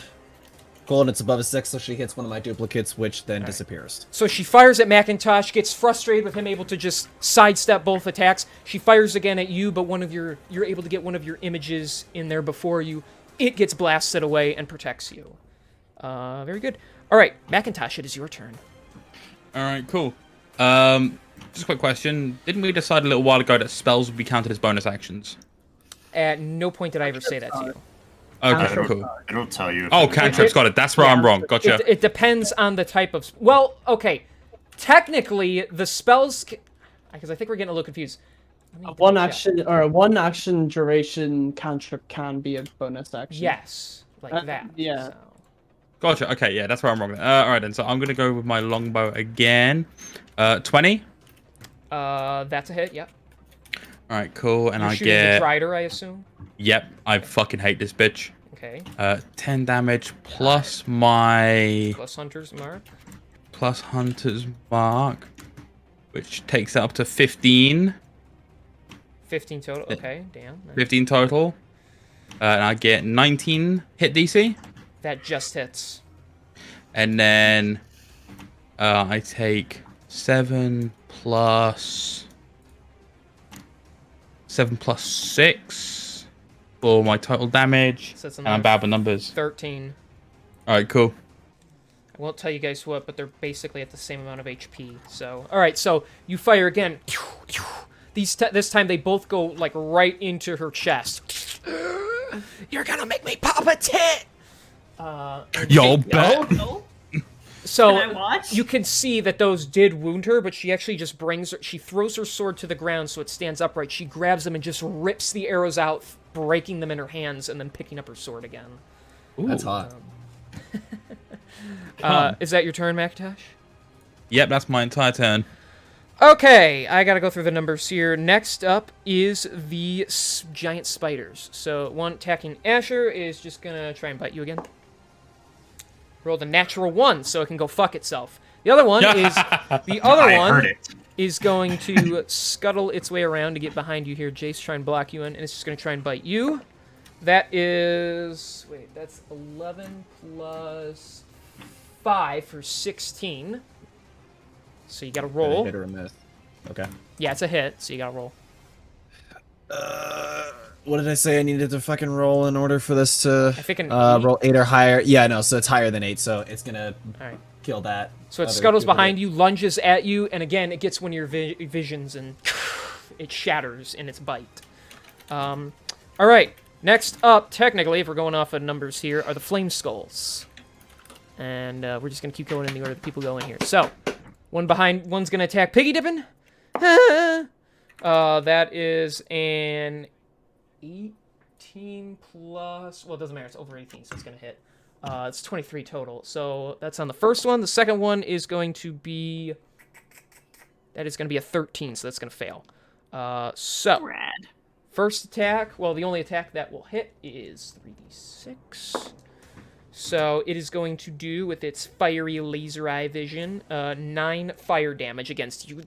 Cool, and it's above a 6, so she hits one of my duplicates, which then disappears. So she fires at Macintosh, gets frustrated with him able to just sidestep both attacks. She fires again at you, but you're able to get one of your images in there before you. It gets blasted away and protects you. Very good. All right, Macintosh, it is your turn. All right, cool. Just a quick question. Didn't we decide a little while ago that spells would be counted as bonus actions? At no point did I ever say that to you. Okay, cool. It'll tell you. Oh, cantrips, got it. That's where I'm wrong. Gotcha. It depends on the type of... Well, okay. Technically, the spells... Because I think we're getting a little confused. One action duration cantrip can be a bonus action. Yes, like that. Yeah. So. Gotcha. Okay, yeah, that's where I'm wrong. All right, then. So I'm going to go with my longbow again. 20. That's a hit, yep. All right, cool. And You're I shooting get... the Drider, I assume? Yep, I fucking hate this bitch. Okay. 10 damage plus my... Plus Hunter's Mark. Plus Hunter's Mark, which takes it up to 15. 15 total, okay, damn. Nice. 15 total. And I get 19 hit DC. That just hits. And then I take 7 plus 6 for my total damage. So and I'm bad with numbers. 13. Alright, cool. won't tell you guys what, but they're basically at the same amount of HP. So, all right, so you fire again. This time they both go like right into her chest. You're gonna make me pop a tit. Yo, bet. No. So Can I watch? you can see that those did wound her, but she actually just she throws her sword to the ground so it stands upright. She grabs them and just rips the arrows out, breaking them in her hands, and then picking up her sword again. Ooh. That's hot. Is that your turn, Macintosh? Yep, that's my entire turn. Okay, I gotta go through the numbers here. Next up is the giant spiders. So one attacking Asher is just gonna try and bite you again. Rolled a natural 1, so it can go fuck itself. The other one is going to scuttle its way around to get behind you here, Jace. Try and block you in, and it's just gonna try and bite you. That is that's 11 plus 5 for 16. So you gotta roll. Hit or a miss. Okay. Yeah, it's a hit, so you gotta roll. What did I say I needed to fucking roll in order for this to I think an 8. roll 8 or higher? Yeah, no, so it's higher than 8, so it's gonna Alright. kill that. So it scuttles behind you, lunges at you, and again, it gets one of your visions, and it shatters in its bite. Alright, next up, technically, if we're going off of numbers here, are the Flame Skulls. And we're just gonna keep going in the order that people go in here. So, one's gonna attack Piggy Dippin'. That is an 18 plus... Well, it doesn't matter. It's over 18, so it's going to hit. It's 23 total. So that's on the first one. The second one is going to be... That is going to be a 13, so that's going to fail. So, Rad. first attack... Well, the only attack that will hit is 3d6. So it is going to do, with its fiery laser eye vision, 9 fire damage against you.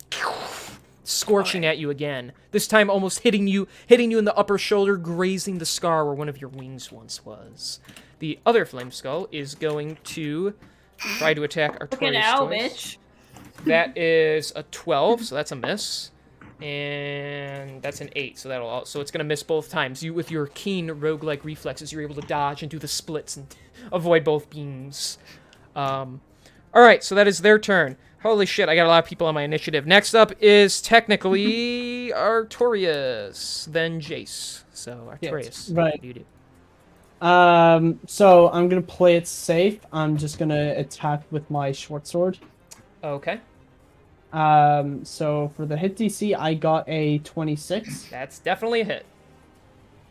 Scorching at you again. This time almost hitting you in the upper shoulder, grazing the scar where one of your wings once was. The other Flame Skull is going to try to attack Artorias twice. Bitch. That is a 12, so that's a miss. And that's an 8, so it's gonna miss both times. You, with your keen roguelike reflexes, you're able to dodge and do the splits and avoid both beams. Alright, so that is their turn. Holy shit, I got a lot of people on my initiative. Next up is technically Artorias, then Jace. So, Artorias, Yes, right. what do you do? So I'm gonna play it safe. I'm just gonna attack with my short sword. Okay. So for the hit DC, I got a 26. That's definitely a hit.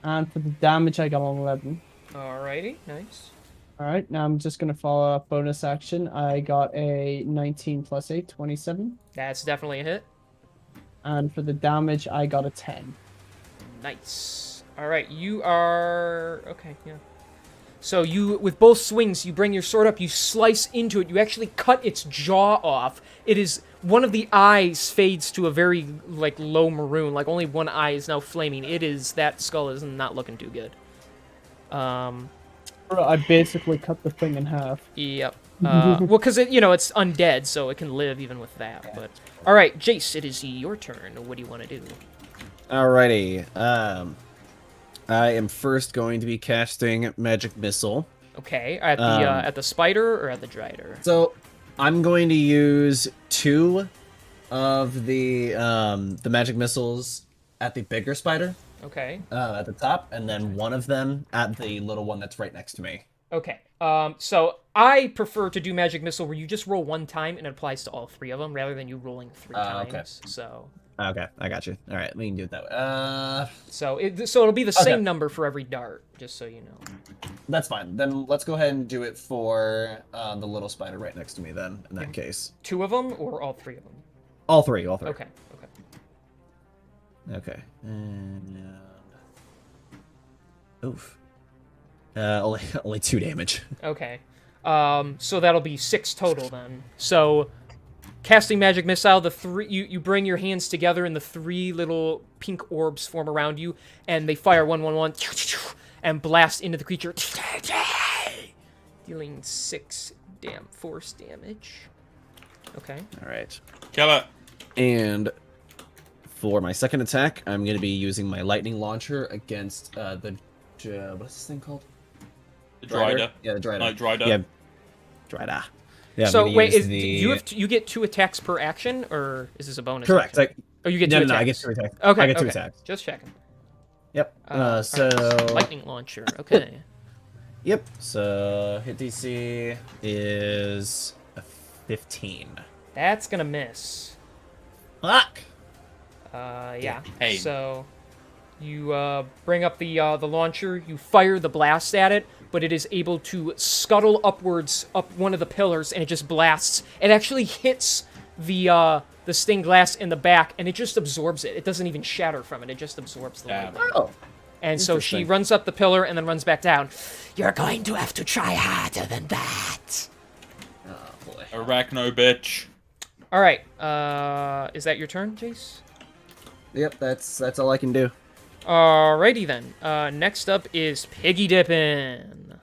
And for the damage, I got an 11. Alrighty, nice. Alright, now I'm just gonna follow up bonus action. I got a 19 plus 8, 27. That's definitely a hit. And for the damage, I got a 10. Nice. Alright, you are... Okay, yeah. So you, with both swings, you bring your sword up, you slice into it, you actually cut its jaw off. It is... One of the eyes fades to a very, like, low maroon. Like, only one eye is now flaming. That skull is not looking too good. I basically cut the thing in half. Yep. Well, because, it's undead, so it can live even with that. But alright, Jace, it is your turn. What do you want to do? Alrighty. I am first going to be casting Magic Missile. Okay, at the spider or at the drider? So, I'm going to use 2 of the Magic Missiles at the bigger spider. Okay. At the top, and then 1 of them at the little one that's right next to me. Okay. So I prefer to do Magic Missile where you just roll 1 time and it applies to all 3 of them rather than you rolling 3 times. Okay. So. Okay, I got you. All right, we can do it that way. So it'll be the same number for every dart, just so you know. That's fine. Then let's go ahead and do it for the little spider right next to me. Then, in that case, 2 of them or all 3 of them? All three. Okay. Okay. And oof. Only 2 damage. Okay. So that'll be 6 total then. So. Casting Magic Missile, you bring your hands together and the 3 little pink orbs form around you, and they fire 1, 1, 1, and blast into the creature, dealing 6 force damage. Okay. All right. Kill it. And for my second attack, I'm going to be using my lightning launcher against what's this thing called? The Drider. Yeah, the Drider. No, Drider. Yeah, Drider. Yeah, I'm So gonna wait, use you get 2 attacks per action, or is this a bonus? Correct. Action? Oh, you get 2 no, attacks. no, I get 2 attacks. Okay, I get 2 okay. attacks. Just checking. Yep. Alright, So lightning launcher. Okay. Yep. So hit DC is a 15. That's gonna miss. Fuck. Yeah. Hey. So you bring up the launcher. You fire the blast at it, but it is able to scuttle upwards up one of the pillars, and it just blasts. It actually hits the stained glass in the back, and it just absorbs it. It doesn't even shatter from it. It just absorbs the lightning. Oh. And so she runs up the pillar and then runs back down. You're going to have to try harder than that. Oh boy. Arachno bitch. All right. Is that your turn, Jace? Yep. That's all I can do. Alrighty then. Next up is Piggy Dippin'.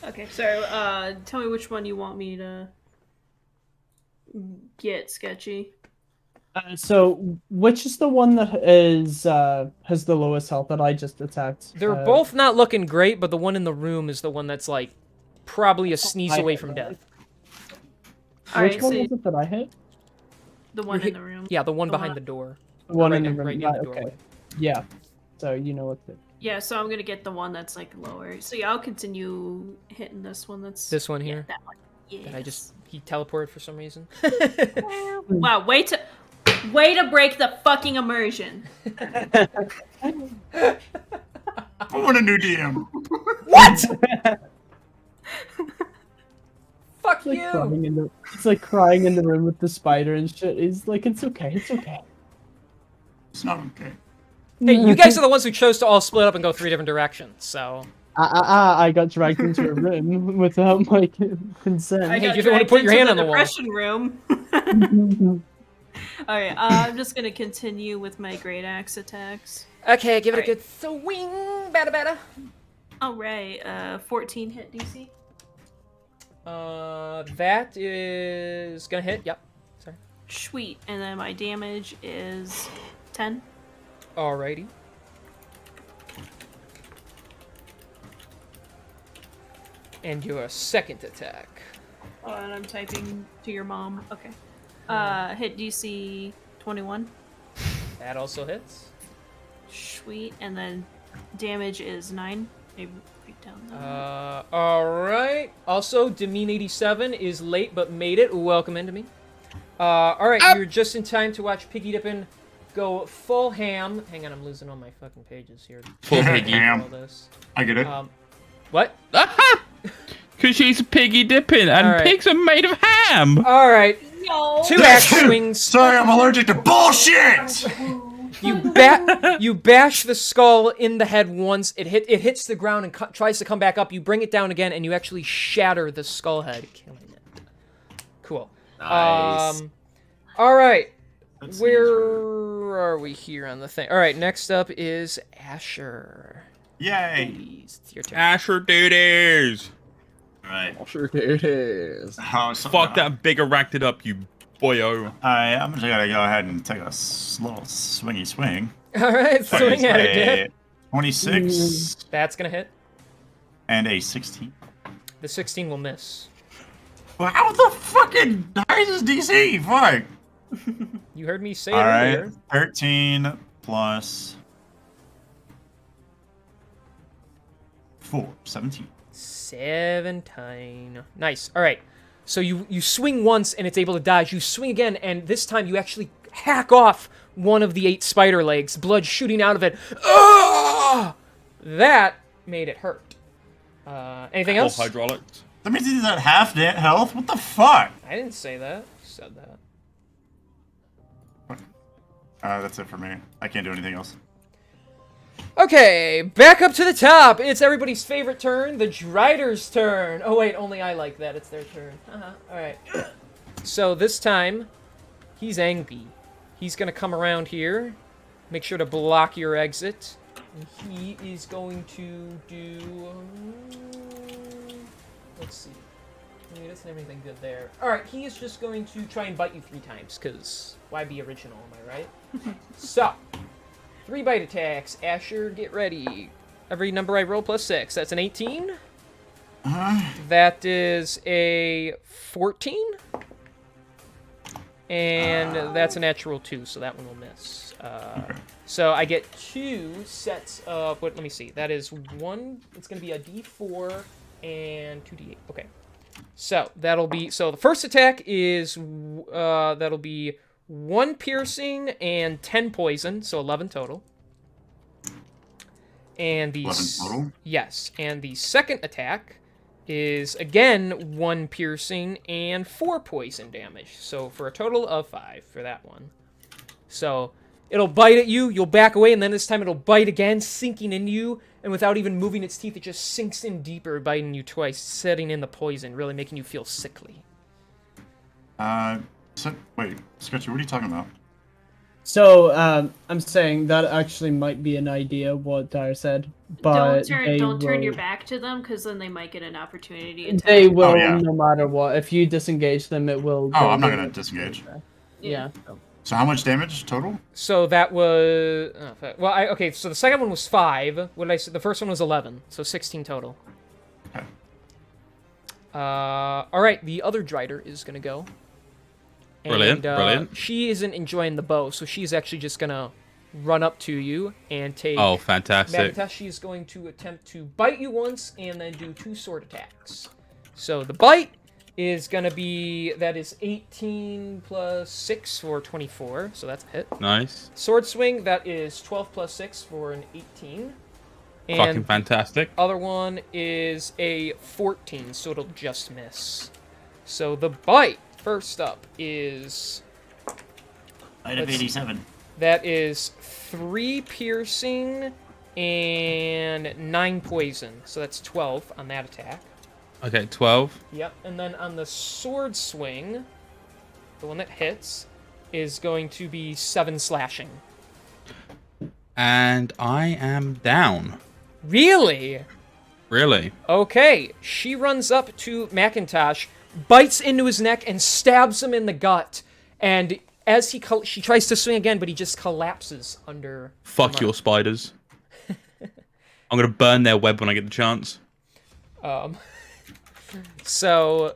Okay, so tell me which one you want me to get, Sketchy. So which is the one that is has the lowest health that I just attacked? They're both not looking great, but the one in the room is the one that's like probably a sneeze away from death. Which one was it that I hit? The one in the room. Yeah, the one behind the door. The one right in the in- room. right in Right, the doorway. okay. Yeah. So you know what the... Yeah, so I'm gonna get the one that's like lower. So yeah, I'll continue hitting this one. That's This one yeah, here? that one. Yeah. That he teleported for some reason. Wow, way to break the fucking immersion. I want a new DM. What? Fuck It's like, you! crying in the, it's like crying in the room with the spider and shit. He's like, it's okay, it's okay. It's not okay. Hey, you guys are the ones who chose to all split up and go 3 different directions, so... I got dragged into a room without my consent. I Hey, got you don't wanna dragged put your into hand on the wall. depression room. Alright, I'm just gonna continue with my great axe attacks. Okay, give it a Alright. good swing. Better. Alright, 14 hit DC. That is gonna hit. Yep. Sorry. Sweet, and then my damage is 10. Alrighty. And your second attack. Oh, and I'm typing to your mom. Okay. Hit DC 21. That also hits. Sweet, and then damage is 9. Maybe write down that. Alright. Also, Demean87 is late but made it. Welcome into me. Alright, you're just in time to watch Piggy Dippin' go full ham. Hang on, I'm losing all my fucking pages here. Full piggy. Ham. All this. I get it. What? Because she's piggy dipping, and Alright. pigs are made of ham. Alright. No! 2 axe swings. Sorry, I'm allergic to bullshit. You bash the skull in the head once. It hits the ground and tries to come back up. You bring it down again, and you actually shatter the skull head, killing it. Cool. Nice. All right. Let's Where see. are we here on the thing? All right. Next up is Asher. Yay. Please, it's your turn. Asher duties. Right. Sure it is. Fuck that big erected up, you boyo. I'm just gonna go ahead and take a little swingy swing. All right. Swing at it, Dip. 26 That's gonna hit. and a 16. The 16 will miss. Well, how the fucking high is DC? Fuck. You heard me say it All right. earlier. 13 plus 4, 17. 17. Nice. All right. So you swing once and it's able to dodge. You swing again, and this time you actually hack off one of the 8 spider legs, blood shooting out of it. Ah! That made it hurt. Anything else? Hydraulics. That means he's at half health? What the fuck? I didn't say that. You said that. That's it for me. I can't do anything else. Okay, back up to the top. It's everybody's favorite turn, the Drider's turn. Oh wait, only I like that. It's their turn. All right. So this time, he's angry. He's gonna come around here, make sure to block your exit. And he is going to do. Let's see. He doesn't have anything good there. All right, he is just going to try and bite you 3 times, cause why be original? Am I right? So. 3 bite attacks. Asher, get ready. Every number I roll plus 6. That's an 18. That is a 14. And that's a natural 2, so that one will miss. Okay. So I get 2 sets of... Let me see. That is 1... It's going to be a D4 and 2D8. Okay. So that'll be... So the first attack is... that'll be 1 piercing and 10 poison, so 11 total. And the... 11 total? Yes. And the second attack is, again, 1 piercing and 4 poison damage. So for a total of 5 for that one. So it'll bite at you, you'll back away, and then this time it'll bite again, sinking into you, and without even moving its teeth, it just sinks in deeper, biting you twice, setting in the poison, really making you feel sickly. Wait, Sketchy, what are you talking about? So, I'm saying that actually might be an idea, what Dyer said, but don't turn your back to them, because then they might get an opportunity attack. They will, yeah. no matter what. If you disengage them, it will... Oh, I'm not going to disengage. Yeah. So how much damage total? So that was... okay, so the second one was 5. What did I say? The first one was 11, so 16 total. Okay. Alright, the other Drider is going to go. Brilliant, brilliant. She isn't enjoying the bow, so she's actually just gonna run up to you and take... Oh, fantastic. Magnetas. She is going to attempt to bite you once and then do 2 sword attacks. So the bite is gonna be... That is 18 plus 6 for 24, so that's a hit. Nice. Sword swing, that is 12 plus 6 for an 18. And Fucking fantastic. other one is a 14, so it'll just miss. So the bite... First up is... Bite of 87. That is 3 piercing and 9 poison. So that's 12 on that attack. Okay, 12. Yep, and then on the sword swing, the one that hits, is going to be 7 slashing. And I am down. Really? Really? Okay, she runs up to Macintosh, bites into his neck, and stabs him in the gut. And as she tries to swing again, but he just collapses under... Fuck your spiders. I'm gonna burn their web when I get the chance. So,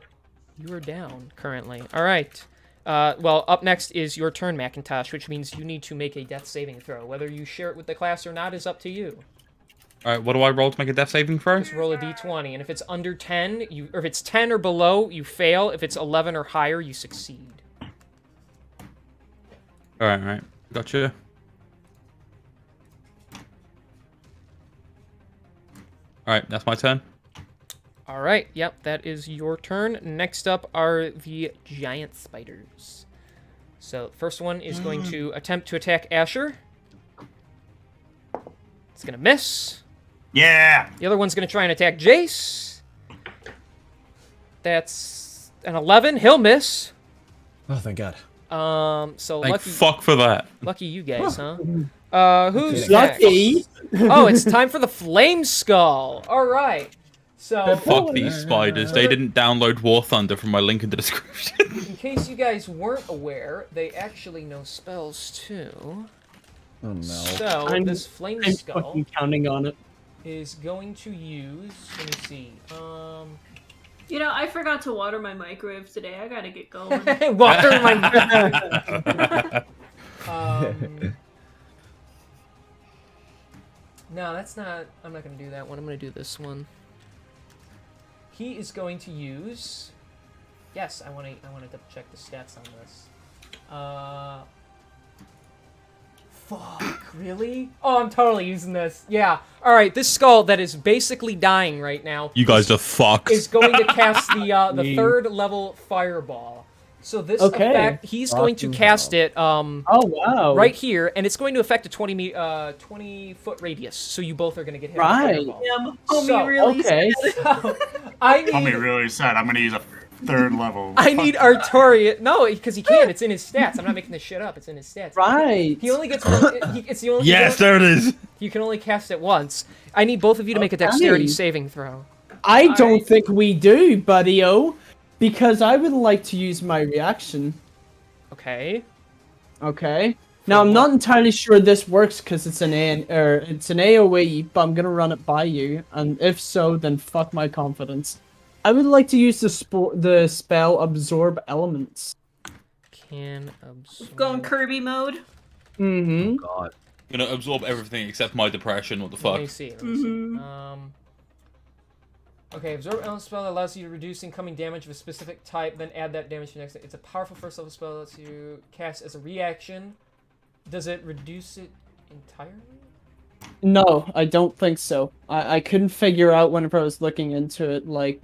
you are down currently. Alright. Well, up next is your turn, Macintosh, which means you need to make a death saving throw. Whether you share it with the class or not is up to you. Alright, what do I roll to make a death saving throw? Just roll a d20, and if it's under 10, or if it's 10 or below, you fail. If it's 11 or higher, you succeed. Alright. Gotcha. Alright, that's my turn. Alright, yep, that is your turn. Next up are the giant spiders. So, first one is going to attempt to attack Asher. It's gonna miss. Yeah! The other one's going to try and attack Jace. That's an 11. He'll miss. Oh, thank God. So Thank lucky, fuck for that. lucky you guys, huh? Who's Lucky? next? Oh, it's time for the Flame Skull. All right. So, Fuck these spiders. They didn't download War Thunder from my link in the description. in case you guys weren't aware, they actually know spells too. Oh, no. So, this Flame I'm Skull fucking counting on it. is going to use... Let me see. You know, I forgot to water my microwave today. I gotta get going. Water my... No, that's not... I'm not going to do that one. I'm going to do this one. He is going to use... Yes, I want to double check the stats on this. Fuck, really? Oh, I'm totally using this. Yeah. Alright, this skull that is basically dying right now... You guys are fucked. ...is going to cast the third level fireball. So this effect, he's going to cast it Oh, wow. right here, and it's going to affect a 20-foot radius. So you both are going to get hit with Right. fireball. Damn, So, homie really Okay. So, I Tommy need... really said I'm gonna use a 3rd level. I need Artorias. No, because he can. It's in his stats. I'm not making this shit up. It's in his stats. Right. He only gets. It's the only. Yes, there it is. You can only cast it once. I need both of you to make a dexterity saving throw. I don't think we do, buddy-o, because I would like to use my reaction. Okay. Okay. Now I'm not entirely sure this works because it's an it's an AOE, but I'm gonna run it by you, and if so, then fuck my confidence. I would like to use the spell Absorb Elements. Can absorb. Going Kirby mode. Mm-hmm. Oh, God. I'm gonna absorb everything except my depression. What the Let me fuck? see. Let me see. Okay, absorb element spell that allows you to reduce incoming damage of a specific type, then add that damage to the next. It's a powerful first level spell that lets you cast as a reaction. Does it reduce it entirely? No, I don't think so. I couldn't figure out whenever I was looking into it, like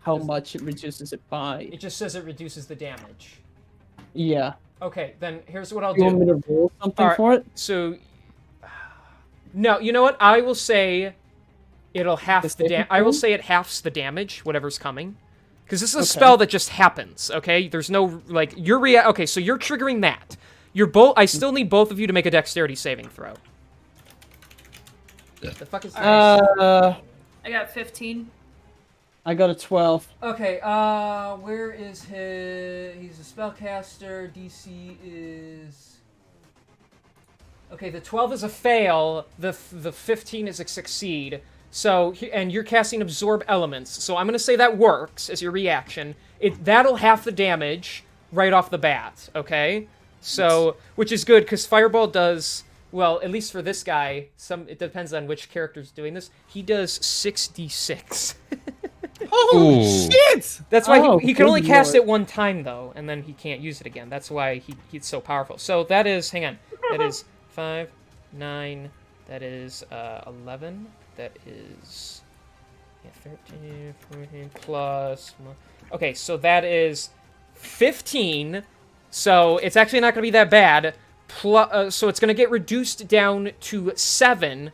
how much it reduces it by. It just says it reduces the damage. Yeah. Okay, then here's what I'll You want me do. to roll something Alright, for it? So, no, you know what? I will say it'll half the damage. I will say it halves the damage, whatever's coming. Because this is a spell that just happens, okay? There's no, like, okay, so you're triggering that. I still need both of you to make a dexterity saving throw. The fuck is I got 15. I got a 12. Okay, where is his... He's a spellcaster. DC is... Okay, the 12 is a fail. The 15 is a succeed. So, and you're casting Absorb Elements. So I'm going to say that works as your reaction. That'll half the damage right off the bat, okay? So, which is good, because Fireball does... Well, at least for this guy, it depends on which character's doing this. He does 6d6. Oh shit! That's why he can only cast Lord. it one time, though, and then he can't use it again. That's why he's so powerful. So that is, hang on, that is 5, 9, that is 11, that is 13, 14, plus... Okay, so that is 15, so it's actually not going to be that bad. So it's going to get reduced down to 7,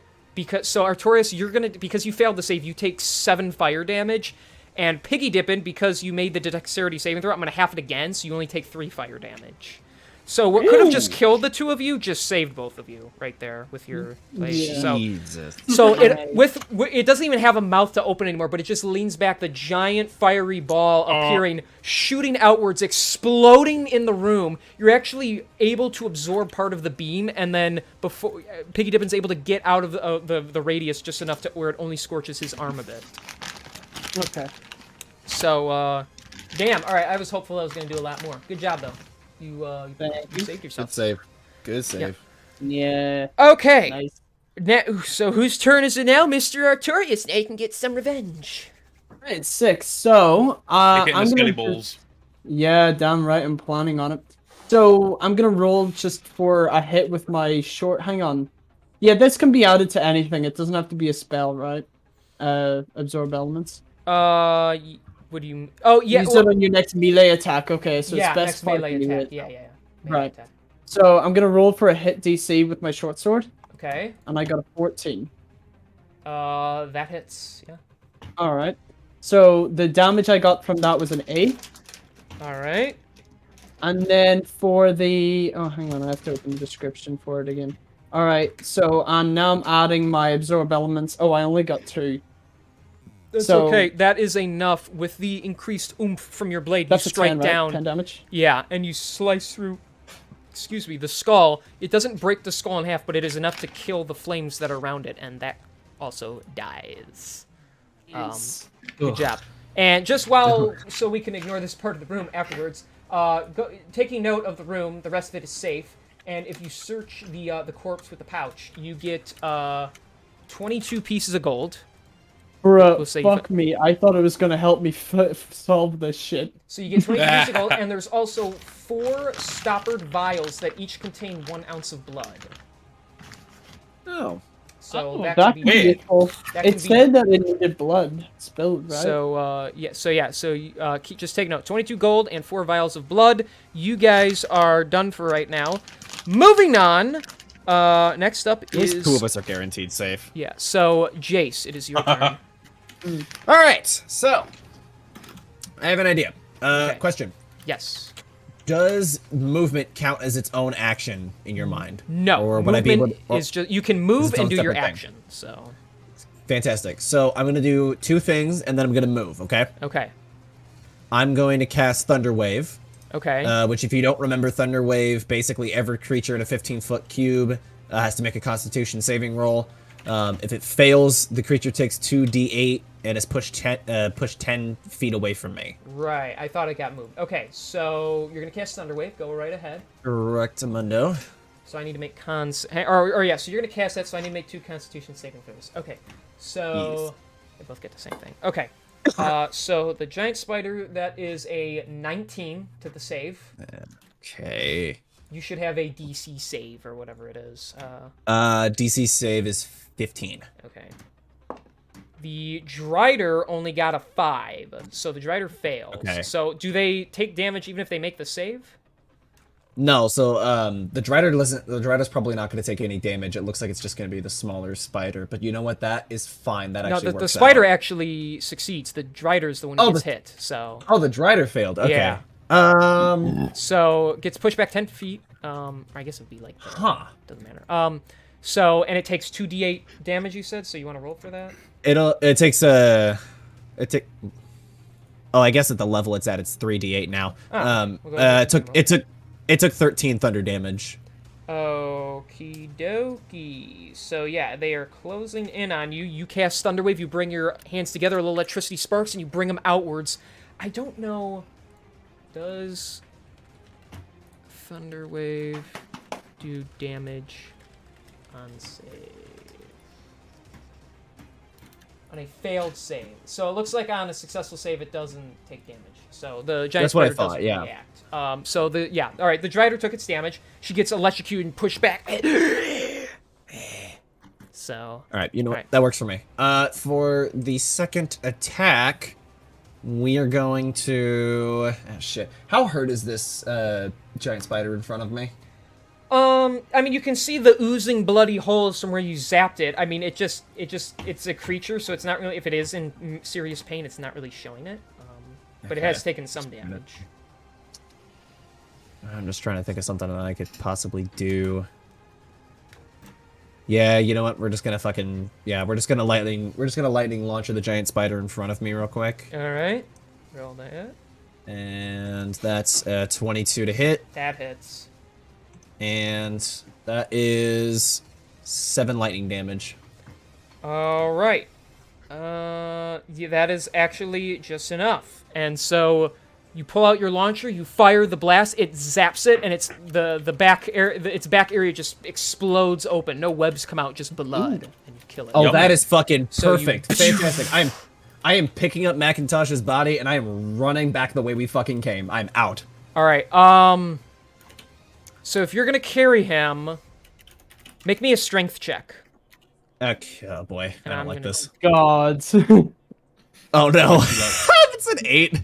so Artorias, because you failed to save, you take 7 fire damage, and Piggy Dippin', because you made the dexterity saving throw, I'm going to half it again, so you only take 3 fire damage. So what could have just killed the two of you just saved both of you right there with your Jesus. So it doesn't even have a mouth to open anymore, but it just leans back, the giant fiery ball appearing, shooting outwards, exploding in the room. You're actually able to absorb part of the beam, and then before Piggy Dippin's able to get out of the radius just enough to where it only scorches his arm a bit. Okay. So damn. All right, I was hopeful I was gonna do a lot more. Good job though. You saved yourself. Good save. Good save. Yeah. Okay. Nice. Now, so whose turn is it now, Mr. Artorias? Now you can get some revenge. Right, 6. So, Kick it in I'm the skelly gonna balls. Yeah, damn right. I'm planning on it. So I'm gonna roll just for a hit with my short. Hang on. Yeah, this can be added to anything. It doesn't have to be a spell, right? Absorb elements. What do you? Oh yeah. Use it on your next melee attack. Okay, so Yeah, it's best next melee melee attack. Yeah. Melee Right. attack. So I'm gonna roll for a hit DC with my short sword, Okay. and I got a 14. That hits. Yeah. All right. So the damage I got from that was an 8. All right. And then for the... Oh, hang on. I have to open the description for it again. Alright, so now I'm adding my absorb elements. Oh, I only got 2. That's okay. That is enough. With the increased oomph from your blade, That's you strike 10, right? down. 10 damage? Yeah, and you slice through... Excuse me, the skull. It doesn't break the skull in half, but it is enough to kill the flames that are around it, and that also dies. Good job. And just so we can ignore this part of the room afterwards, taking note of the room, the rest of it is safe. And if you search the corpse with the pouch, you get 22 pieces of gold. Bruh, fuck me. I thought it was gonna help me solve this shit. So you get 22 pieces of gold, and there's also 4 stoppered vials that each contain 1 ounce of blood. Oh. So that can could be be useful. It said that it needed blood spilled, right? So, just take note. 22 gold and 4 vials of blood. You guys are done for right now. Moving on. Next up At least is... 2 of us are guaranteed safe. Yeah, so, Jace, it is your turn. Alright, so... I have an idea. Okay. Question. Yes. Does movement count as its own action in your mind? No. Or would I be able to, is just... You can move its own and do your separate thing? action, so... Fantastic. So I'm going to do 2 things, and then I'm going to move, okay? Okay. I'm going to cast Thunder Wave. Okay. Which, if you don't remember Thunder Wave, basically every creature in a 15-foot cube has to make a Constitution saving roll. If it fails, the creature takes 2d8 and is pushed 10 feet away from me. Right. I thought it got moved. Okay, so you're gonna cast Thunder Wave. Go right ahead. Correctamundo. So I need to make or yeah. So you're gonna cast that. So I need to make 2 Constitution saving throws. Okay. So Yes. they both get the same thing. Okay. So the giant spider, that is a 19 to the save. Okay. You should have a DC save or whatever it is. DC save is 15. Okay. The Drider only got a 5, so the Drider fails. Okay. So do they take damage even if they make the save? No, so the Drider's probably not going to take any damage. It looks like it's just going to be the smaller spider. But you know what? That is fine. That actually works the spider out. actually succeeds. The Drider's the one who gets hit. So. Oh, the Drider failed. Okay. Yeah. So gets pushed back 10 feet. I guess it'd be like. Doesn't matter. So and it takes 2d8 damage. You said. So you want to roll for that? It takes Oh, I guess at the level it's at, it's 3d8 now. It took 13 thunder damage. Okie dokie. So yeah, they are closing in on you. You cast Thunderwave, you bring your hands together, a little electricity sparks, and you bring them outwards. I don't know. Does Thunderwave do damage on save? On a failed save. So it looks like on a successful save it doesn't take damage. So the giant spider doesn't react. All right, the Drider took its damage. She gets electrocuted and pushed back. So. All right, you know what? That works for me. For the second attack, we are going to. Oh, shit. How hurt is this giant spider in front of me? I mean, you can see the oozing bloody holes from where you zapped it. I mean, it's a creature, so it's not really. If it is in serious pain, it's not really showing it. But it has taken some damage. I'm just trying to think of something that I could possibly do. Yeah, you know what? We're just gonna lightning launcher the giant spider in front of me real quick. All right, roll that. And that's 22 to hit. That hits. And that is 7 lightning damage. All right. Yeah, that is actually just enough. And so you pull out your launcher, you fire the blast, it zaps it, and it's the back its back area just explodes open. No webs come out, just blood, and you kill it. Oh, that is fucking perfect. So fantastic. I am picking up Macintosh's body and I am running back the way we fucking came. I'm out. All right. So if you're gonna carry him, make me a strength check. Okay, oh boy, I don't like this. God. Oh no, it's an 8.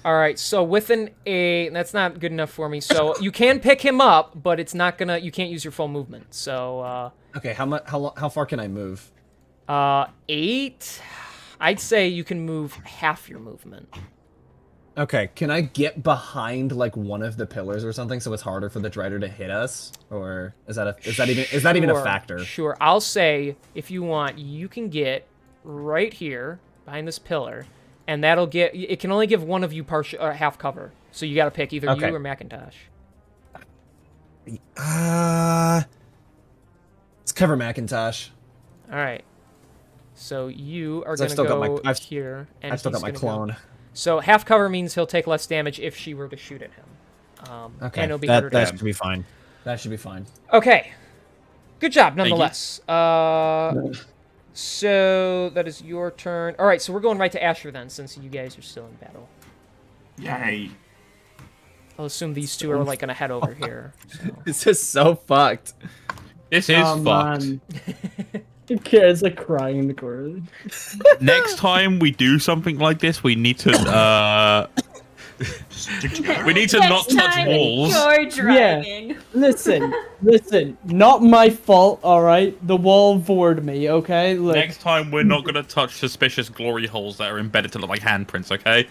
All right, so with an 8, that's not good enough for me. So you can pick him up, but it's not gonna. You can't use your full movement. So. Okay, how far can I move? 8. I'd say you can move half your movement. Okay, can I get behind like one of the pillars or something so it's harder for the Drider to hit us? Or is that even a factor? Sure. I'll say if you want, you can get right here behind this pillar, and it can only give one of you half cover. So you got to pick either you or Macintosh. Let's cover Macintosh. All right. So you are going to go here, and I've still got my clone. So half cover means he'll take less damage if she were to shoot at him. Okay, and it'll be harder to that should be fine. That should be fine. Okay. Good job, nonetheless. So that is your turn. All right, so we're going right to Asher then, since you guys are still in battle. Yay. I'll assume these two are like going to head over here. So. This is so fucked. This is fucked. Who cares? Like crying in the corner. Next time we do something like this, we need to we need to not touch walls. You're driving. Yeah. Listen. Not my fault. All right. The wall vored me. Okay. Look. Next time we're not gonna touch suspicious glory holes that are embedded to look like handprints. Okay.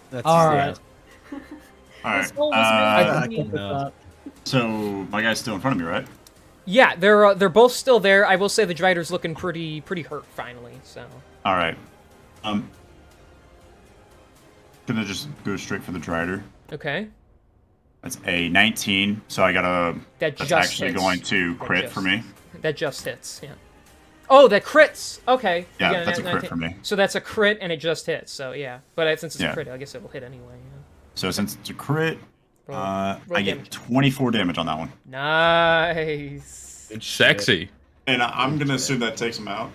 That's all right. All right. So my guy's still in front of me, right? Yeah, they're both still there. I will say the Drider's looking pretty hurt finally. So. All right. Gonna just go straight for the Drider. Okay. That's a 19. So I got a. That That's just actually hits. going to crit for me. That just hits. Yeah. Oh, that crits. Okay. You Yeah, got a that's a crit 19. for me. So that's a crit and it just hits. So yeah, but since it's a Yeah. crit, I guess it'll hit anyway. Yeah. So since it's a crit, Roll I damage. get 24 damage on that one. Nice. Sexy. And I'm gonna assume that takes him out.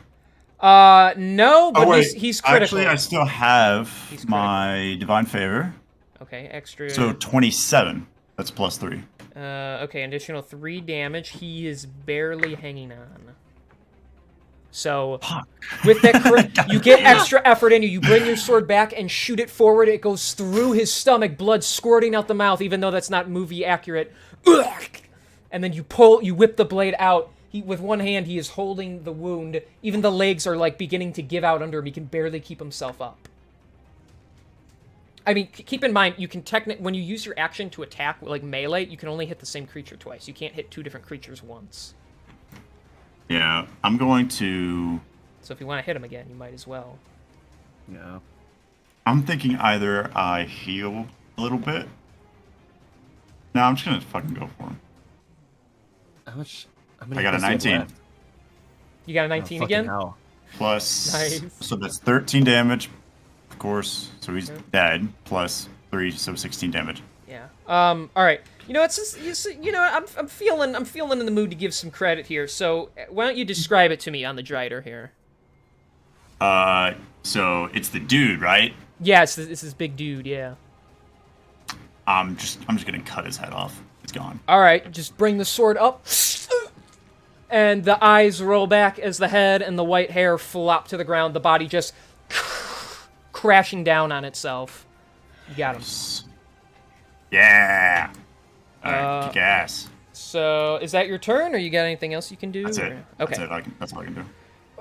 No, but he's critical. Actually, I still have He's my divine favor. Okay, extra. So 27. That's +3. Okay, additional 3 damage. He is barely hanging on. So, with that crit, you get extra effort in you. You bring your sword back and shoot it forward. It goes through his stomach, blood squirting out the mouth, even though that's not movie accurate. And then you whip the blade out. With one hand, he is holding the wound. Even the legs are like beginning to give out under him. He can barely keep himself up. I mean, keep in mind, you can when you use your action to attack, like melee, you can only hit the same creature twice. You can't hit 2 different creatures once. Yeah, I'm going to. So if you want to hit him again, you might as well. Yeah. I'm thinking either I heal a little bit. No, I'm just gonna fucking go for him. How much? I got a 19. You got a 19 again? Hell. Plus. Nice. So that's 13 damage, of course. So he's dead. Plus 3, so 16 damage. Yeah. All right. You know, I'm feeling in the mood to give some credit here. So why don't you describe it to me on the Drider here? So it's the dude, right? Yeah, it's this big dude. Yeah. I'm just gonna cut his head off. It's gone. All right. Just bring the sword up. And the eyes roll back as the head and the white hair flop to the ground. The body just crashing down on itself. You got him. Yeah. All right, kick ass. So, is that your turn, or you got anything else you can do? That's it. Okay. That's it. That's all I can do.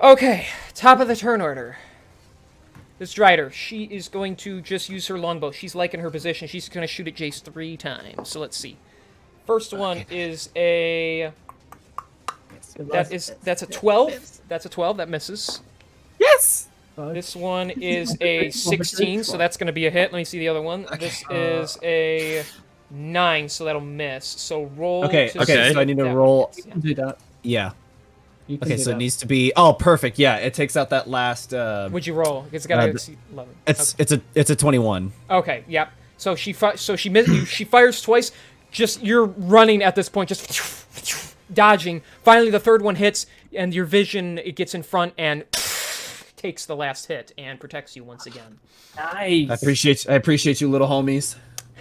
Okay, top of the turn order. This Drider, she is going to just use her longbow. She's liking her position. She's going to shoot at Jace 3 times. So let's see. First one is a... That's a 12. That's a 12. That misses. Yes! This one is a 16, so that's going to be a hit. Let me see the other one. This is a 9, so that'll miss. So roll. Okay, to okay, see so I need to if that roll. hits. Do that. Yeah. You can Okay, do so that. it needs to be. Oh, perfect. Yeah, it takes out that last. Would you roll? It's got to exceed 11. It's a 21. Okay, yep. So she fires twice. Just you're running at this point, just dodging. Finally, the third one hits, and your vision it gets in front and takes the last hit and protects you once again. Nice. I appreciate you, little homies.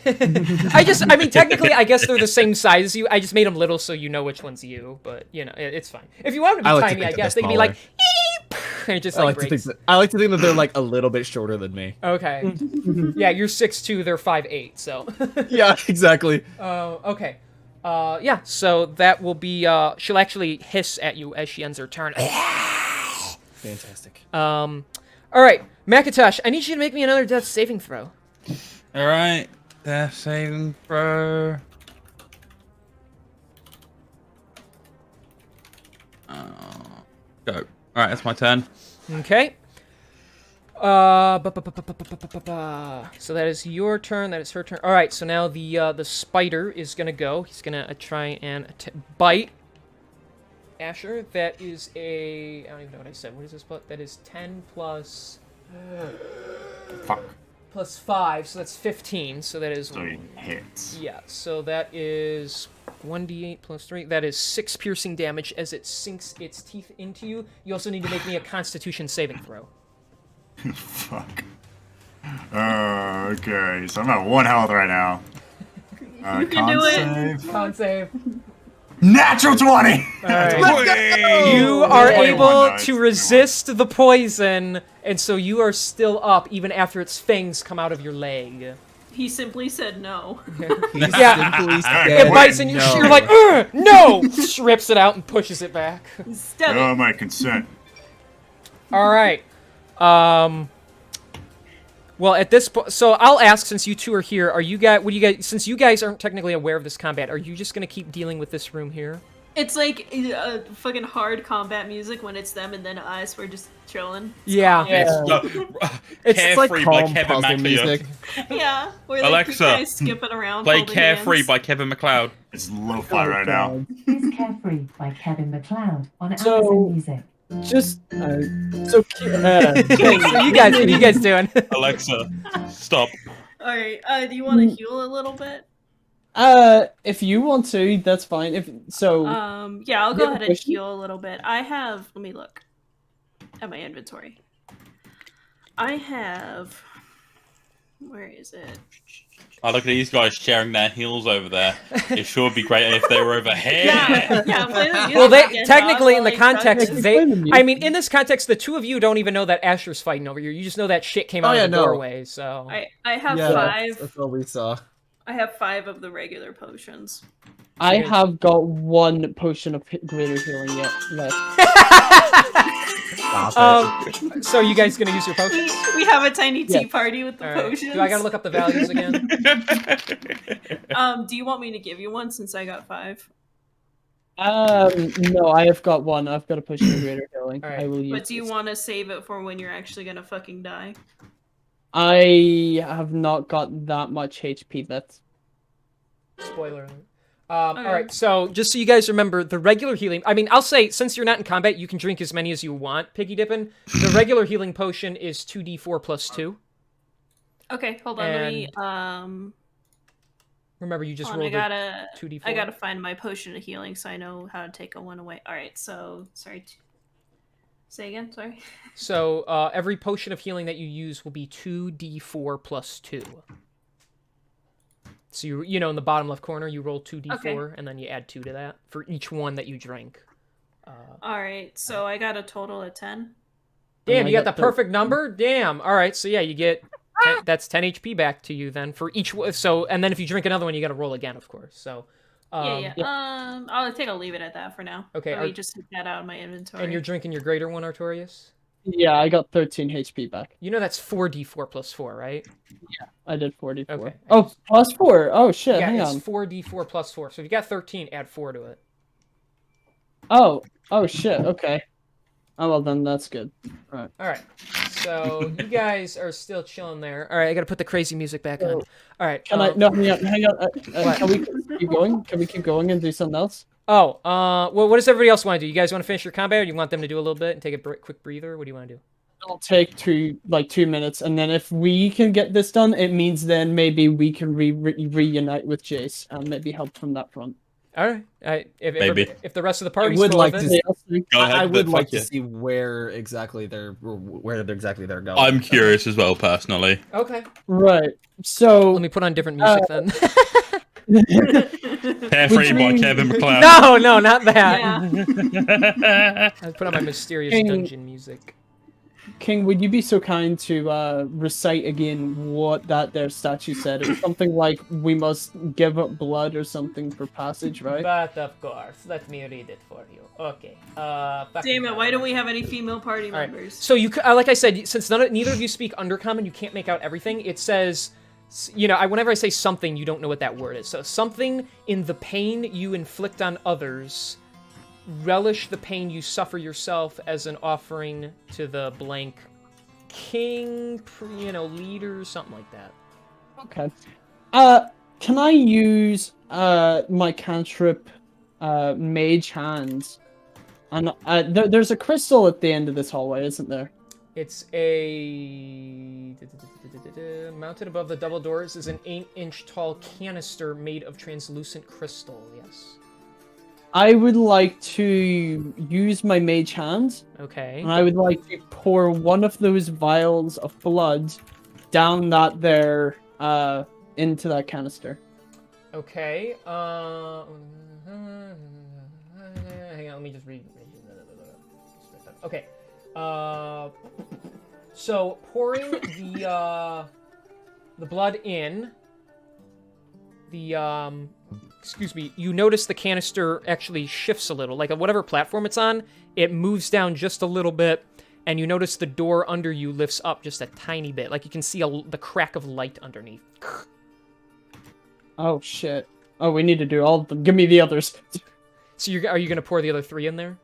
I mean, technically, I guess they're the same size as you. I just made them little so you know which one's you. But you know, it's fine. If you want them to be tiny, I guess they can be like, and it just I like like breaks. I like to think that they're like a little bit shorter than me. Okay. Yeah, you're 6'2", they're 5'8", so. Yeah, exactly. Okay. Yeah, so that will be, she'll actually hiss at you as she ends her turn. Fantastic. Alright, Macintosh, I need you to make me another death saving throw. Alright. Death saving throw. Go. Alright, that's my turn. Okay. So that is your turn. That is her turn. All right. So now the spider is gonna go. He's gonna try and bite Asher. That is a. I don't even know what I said. What is this? That is 10 plus. Fuck. Plus 5. So that's 15. So that is. So he hits. Yeah. So that is 1d8 plus 3. That is 6 piercing damage as it sinks its teeth into you. You also need to make me a Constitution saving throw. Fuck. Okay, so I'm at 1 health right now. You can do it. Save. Con save. Natural 20! Alright. You are 21 able dice, to 21. resist the poison, and so you are still up even after its fangs come out of your leg. He simply said no. Yeah, Simply it said bites and no. you're like, "Ugh, no! Rips it out and pushes it back. Stab Oh, it. my consent. Alright. Well, at this point, so I'll ask, since you two are here, since you guys aren't technically aware of this combat, are you just gonna keep dealing with this room here? It's like fucking hard combat music when it's them and then us. We're just chilling. Yeah. It's Carefree by calm Kevin puzzle MacLeod. music. Yeah, we're like Alexa, you guys skipping around. Play holding Carefree hands. by Kevin MacLeod. It's lo-fi right now. Is Carefree by Kevin MacLeod on So- Amazon Music. Just So you guys, what are you guys doing? Alexa, stop. All right. Do you want to heal a little bit? if you want to, that's fine. If so, Yeah, I'll you go have a ahead and question? heal a little bit. I have. Let me look at my inventory. I have. Where is it? I look at these guys sharing their heels over there. It sure would be great if they were over here. Yeah, play the music Well, they again, technically dog, in the like, context, fucking they. play the music. I mean, in this context, the two of you don't even know that Asher's fighting over you. You just know that shit came out of the doorway. So I have Yeah, five. that's all we saw. I have 5 of the regular potions. I have got one potion of greater healing yet left. Stop it. so you guys gonna use your We, potions? we have a tiny tea Yeah. party with the All right. potions. Do I gotta look up the values again? Do you want me to give you one since I got 5? No, I have got one. I've got a potion of greater healing. Alright. I will use. But do you this. want to save it for when you're actually gonna fucking die? I have not got that much HP left. Spoiler alert. Okay. All right, so just so you guys remember, the regular healing. I mean, I'll say since you're not in combat, you can drink as many as you want. Piggy dipping. The regular healing potion is 2d4 plus 2. Okay, hold on. Let me. Remember, you just Hold on, rolled a 2d4. I gotta find my potion of healing so I know how to take a one away. All right, so sorry. Say again. Sorry. So every potion of healing that you use will be 2d4 plus 2. So you know in the bottom left corner you roll 2d4 Okay. and then you add 2 to that for each one that you drink. All right, so I got a total of 10. Damn, I you got got the perfect number? Damn. All right, so yeah, you get that's 10 HP back to you then for each so and then if you drink another one you got to roll again, of course. So Yeah. I think I'll leave it at that for now. Okay, Let me just take that out of my inventory. and you're drinking your greater one, Artorias? Yeah, I got 13 HP back. You know that's 4d4 plus 4, right? I did 44. Okay. Oh, plus 4. Oh shit, Yeah, hang it's on. 4d4 plus 4. So if you got 13, add 4 to it. Oh shit. Okay. Oh well, then that's good. All right. So you guys are still chilling there. All right, I got to put the crazy music back on. All right. Can I? No, hang on. Can we keep going? Can we keep going and do something else? Oh, well, what does everybody else want to do? You guys want to finish your combat, or do you want them to do a little bit and take a quick breather? What do you want to do? It'll take 2 minutes, and then if we can get this done, it means then maybe we can reunite with Jace and maybe help from that front. All right. Maybe. If the rest of the I party's would cool like with to. it. Go ahead, I would but like fuck to you. see where exactly they're going. I'm curious as well, personally. Okay. Right. So Let me put on different music then. Carefree by Kevin MacLeod. No, not that. Yeah. I put on my mysterious King- dungeon music. King, would you be so kind to recite again what that there statue said? It was something like we must give up blood or something for passage, right? But of course, let me read it for you. Okay. Damn it! Why don't we have any female party All right. members? So you, like I said, since neither of you speak Undercommon, you can't make out everything. It says, whenever I say something, you don't know what that word is. So something in the pain you inflict on others, relish the pain you suffer yourself as an offering to the blank king, leader, something like that. Okay. Can I use my cantrip, Mage Hands? And there's a crystal at the end of this hallway, isn't there? It's a mounted above the double doors is an 8-inch tall canister made of translucent crystal. Yes. I would like to use my Mage Hands, Okay. and I would like to pour one of those vials of blood down that there into that canister. Okay. Hang on. Let me just read. Okay. So pouring the blood in, you notice the canister actually shifts a little. Like whatever platform it's on, it moves down just a little bit, and you notice the door under you lifts up just a tiny bit. Like you can see the crack of light underneath. Oh shit. Oh, we need to do all of them. Give me the others. So are you gonna pour the other 3 in there?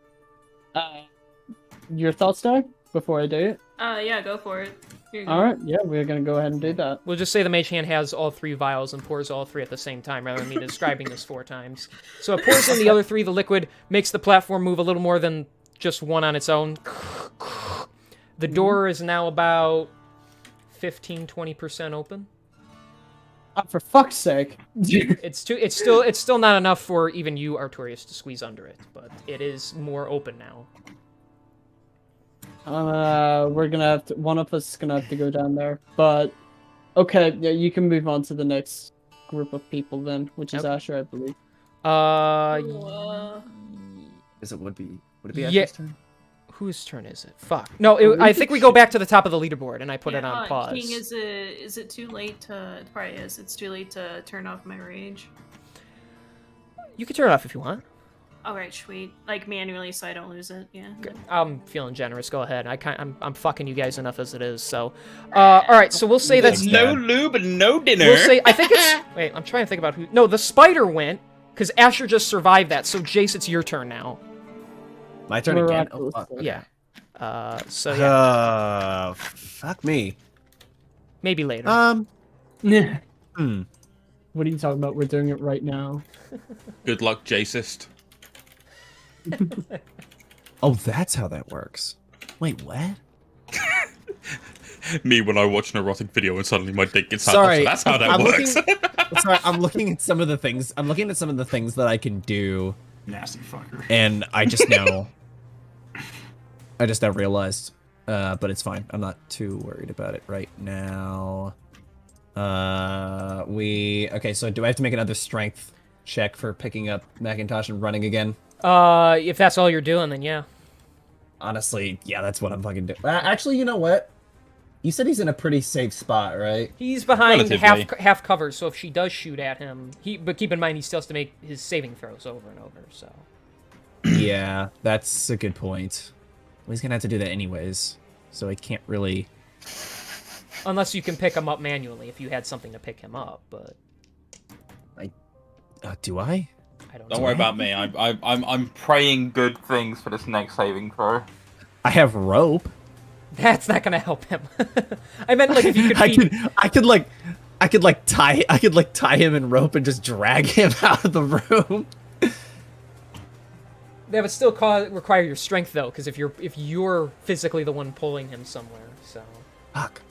Your thoughts, Doug, before I do it? Yeah, go for it. Here you go. All right, yeah, we're gonna go ahead and do that. We'll just say the mage hand has all 3 vials and pours all 3 at the same time, rather than me describing this 4 times. So it pours in the other 3. The liquid makes the platform move a little more than just one on its own. The door is now about 15-20% open. For fuck's sake! It's still not enough for even you, Artorius, to squeeze under it, but it is more open now. We're gonna have to. One of us is gonna have to go down there. But okay, yeah, you can move on to the next group of people then, which is Asher, I believe. Would it be yeah. Asher's turn? Whose turn is it? Fuck. No, I think we go back to the top of the leaderboard, and I put it on pause. King, is it too late to... It probably is. It's too late to turn off my rage. You can turn it off if you want. Alright, sweet. Like, manually, so I don't lose it, yeah. Good. I'm feeling generous. Go ahead. I'm fucking you guys enough as it is, so... Alright, so we'll say that's... No lube and no dinner. We'll say... I think it's... Wait, I'm trying to think about who... No, the spider went, because Asher just survived that, so Jace, it's your turn now. My turn again? Oh, fuck. Okay. Yeah. So yeah. Fuck me. Maybe later. Yeah. What are you talking about? We're doing it right now. Good luck, Jacist. Oh, that's how that works. Wait, what? Me when I watch an erotic video and suddenly my dick gets out. Sorry, So that's how that works. Sorry, I'm looking at some of the things. I'm looking at some of the things that I can do. Nasty fucker. And I just now... I just now realized. But it's fine. I'm not too worried about it right now. Okay, so do I have to make another strength check for picking up Macintosh and running again? If that's all you're doing, then yeah. Honestly, yeah, that's what I'm fucking doing. Actually, you know what? You said he's in a pretty safe spot, right? He's behind Relatively. half cover, so if she does shoot at him, but keep in mind he still has to make his saving throws over and over. So. Yeah, that's a good point. Well, he's gonna have to do that anyways, so I can't really. Unless you can pick him up manually, if you had something to pick him up, but. Do I? I don't. Don't worry about me. I'm praying good things for this next saving throw. I have rope. That's not gonna help him. I meant like if you could. I could tie him in rope and just drag him out of the room. That would still require your strength though, because if you're physically the one pulling him somewhere, so. Fuck.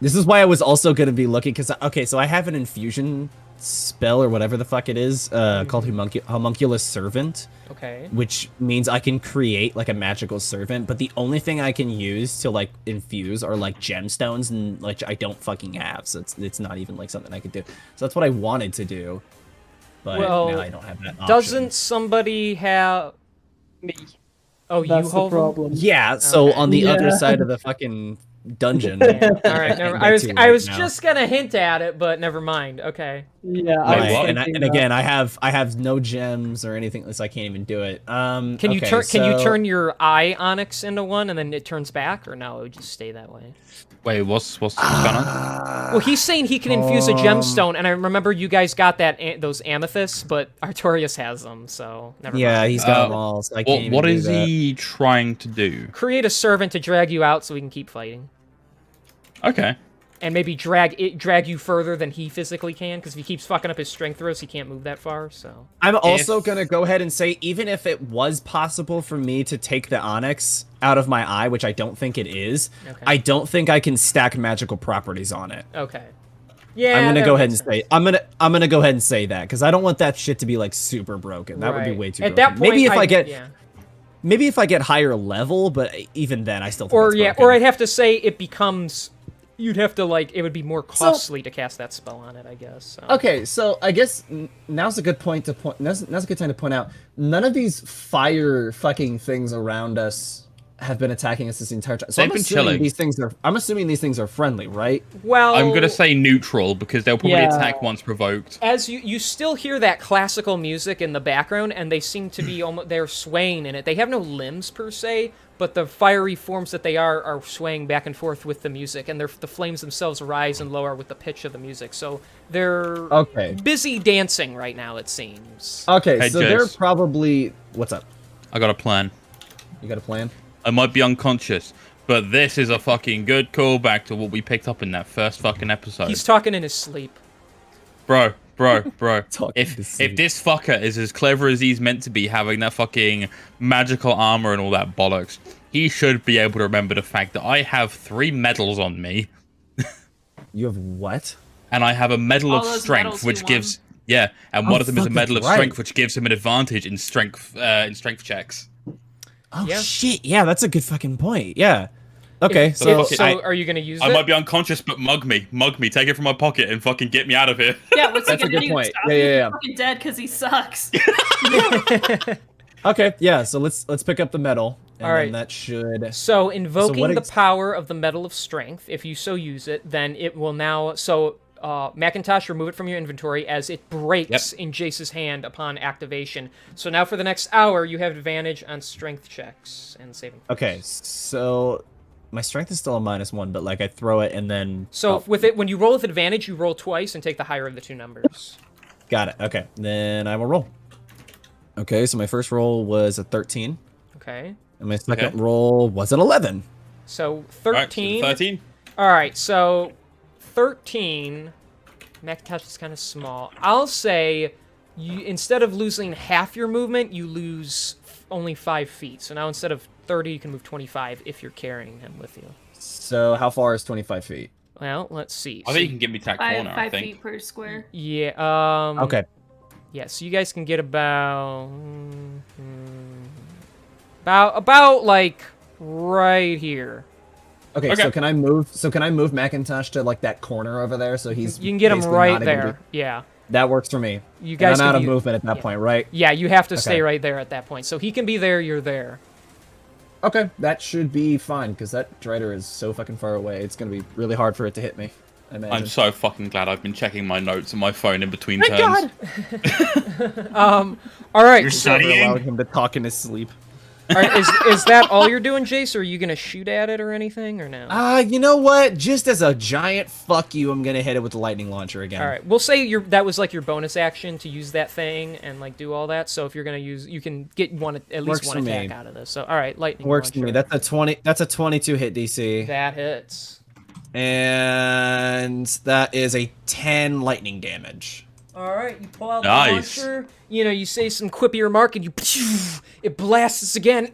This is why I was also gonna be looking, because okay, so I have an infusion spell or whatever the fuck it is, called Homunculus Servant. Okay. Which means I can create like a magical servant, but the only thing I can use to like infuse are like gemstones, and like I don't fucking have, so it's not even like something I could do. So that's what I wanted to do, but now I don't have that option. Doesn't somebody have Me. Oh, That's you the hold him? problem. Yeah, so Okay. on the other side of the fucking dungeon. All right, I was now. just gonna hint at it, but never mind. Okay. Yeah, Right, and again, I have no gems or anything, so I can't even do it. Can you turn your eye onyx into one and then it turns back, or no? It would just stay that way. Wait, what's going on? Well, he's saying he can infuse a gemstone, and I remember you guys got those amethysts, but Artorius has them, so never mind. Yeah, he's got them all. So I can't even What do is that. he trying to do? Create a servant to drag you out so we can keep fighting. Okay. And maybe drag you further than he physically can, because if he keeps fucking up his strength throws, he can't move that far, so... I'm also gonna go ahead and say, even if it was possible for me to take the onyx out of my eye, which I don't think it is, Okay. I don't think I can stack magical properties on it. Okay. Yeah, I'm gonna that go ahead and makes sense. say I'm gonna go ahead and say that, because I don't want that shit to be like super broken. That would be Right. way too At broken. that point, Maybe if I get higher level, but even then I still think that's broken. Or I'd have to say it becomes... You'd have to, like, it would be more costly to cast that spell on it, I guess. So. Okay, so I guess now's a good point to point. Now's a good time to point out. None of these fire fucking things around us have been attacking us this entire time. So They've been chilling. I'm assuming these things are friendly, right? Well, I'm gonna say neutral because they'll probably Yeah. attack once provoked. as you still hear that classical music in the background, and they seem to be almost they're swaying in it. They have no limbs per se, but the fiery forms that they are swaying back and forth with the music, and the flames themselves rise and lower with the pitch of the music. So they're busy dancing right now, it seems. Okay, Hey, so they're probably... What's up? I got a plan. You got a plan? I might be unconscious, but this is a fucking good callback to what we picked up in that first fucking episode. He's talking in his sleep. Bro. If sleep. this fucker is as clever as he's meant to be, having that fucking magical armor and all that bollocks, he should be able to remember the fact that I have 3 medals on me. You have what? And I have a medal All of those strength, medals which you gives and one of them is a fuck, medal that's of strength, right. which gives him an advantage in strength checks. Oh Yeah. shit! Yeah, that's a good fucking point. Yeah. Okay, So So are you gonna use I it? might be unconscious, but mug me, take it from my pocket and fucking get me out of here. Yeah, what's he That's a gonna good do? point. Stop Yeah, me? yeah, yeah. He's fucking dead because he sucks. Okay, yeah. So let's pick up the medal, and All right. then that should. So invoking what the ex- power of the Medal of Strength, if you so use it, then it will now... So, Macintosh, remove it from your inventory as it breaks in Jace's hand upon activation. So now for the next hour, you have advantage on strength checks and saving throws. Okay, so my strength is still a -1, but like I throw it and then. So with it, when you roll with advantage, you roll twice and take the higher of the 2 numbers. Got it. Okay, then I will roll. Okay, so my first roll was a 13, Okay. and my second roll was an 11. So Alright, 13. 13. All right, so 13. Macintosh is kind of small. I'll say you instead of losing half your movement, you lose only 5 feet. So now instead of 30, you can move 25 if you're carrying him with you. So how far is 25 feet? Well, let's see. I So think you can get me to that corner. I 5 think. feet per square. yeah. Okay. Yeah. So you guys can get about like right here. Okay. Okay. So can I move? So can I move Macintosh to like that corner over there? So he's. You can get him basically right not even there. be- Yeah. That works for me. You guys And I'm can out of be- movement at that yeah. point, right? Yeah. You have to stay Okay. right there at that point. So he can be there. You're there. Okay, that should be fine because that Drider is so fucking far away. It's gonna be really hard for it to hit me. I imagine. I'm so fucking glad I've been checking my notes on my phone in between turns. All right. You're so- Never studying? allowed him to talk in his sleep. All right, is that all you're doing, Jace, or are you gonna shoot at it or anything, or no? You know what? Just as a giant fuck you, I'm gonna hit it with the lightning launcher again. All right, we'll say that was like your bonus action to use that thing and like do all that. So if you're gonna use, you can get at least Works one for me. attack out of this. So all right, lightning Works for launcher. me. That's a 20. That's a 22 hit DC, That hits. and that is a 10 lightning damage. All right, you pull out Nice. the launcher. You know, you say some quippy remark, and it blasts again.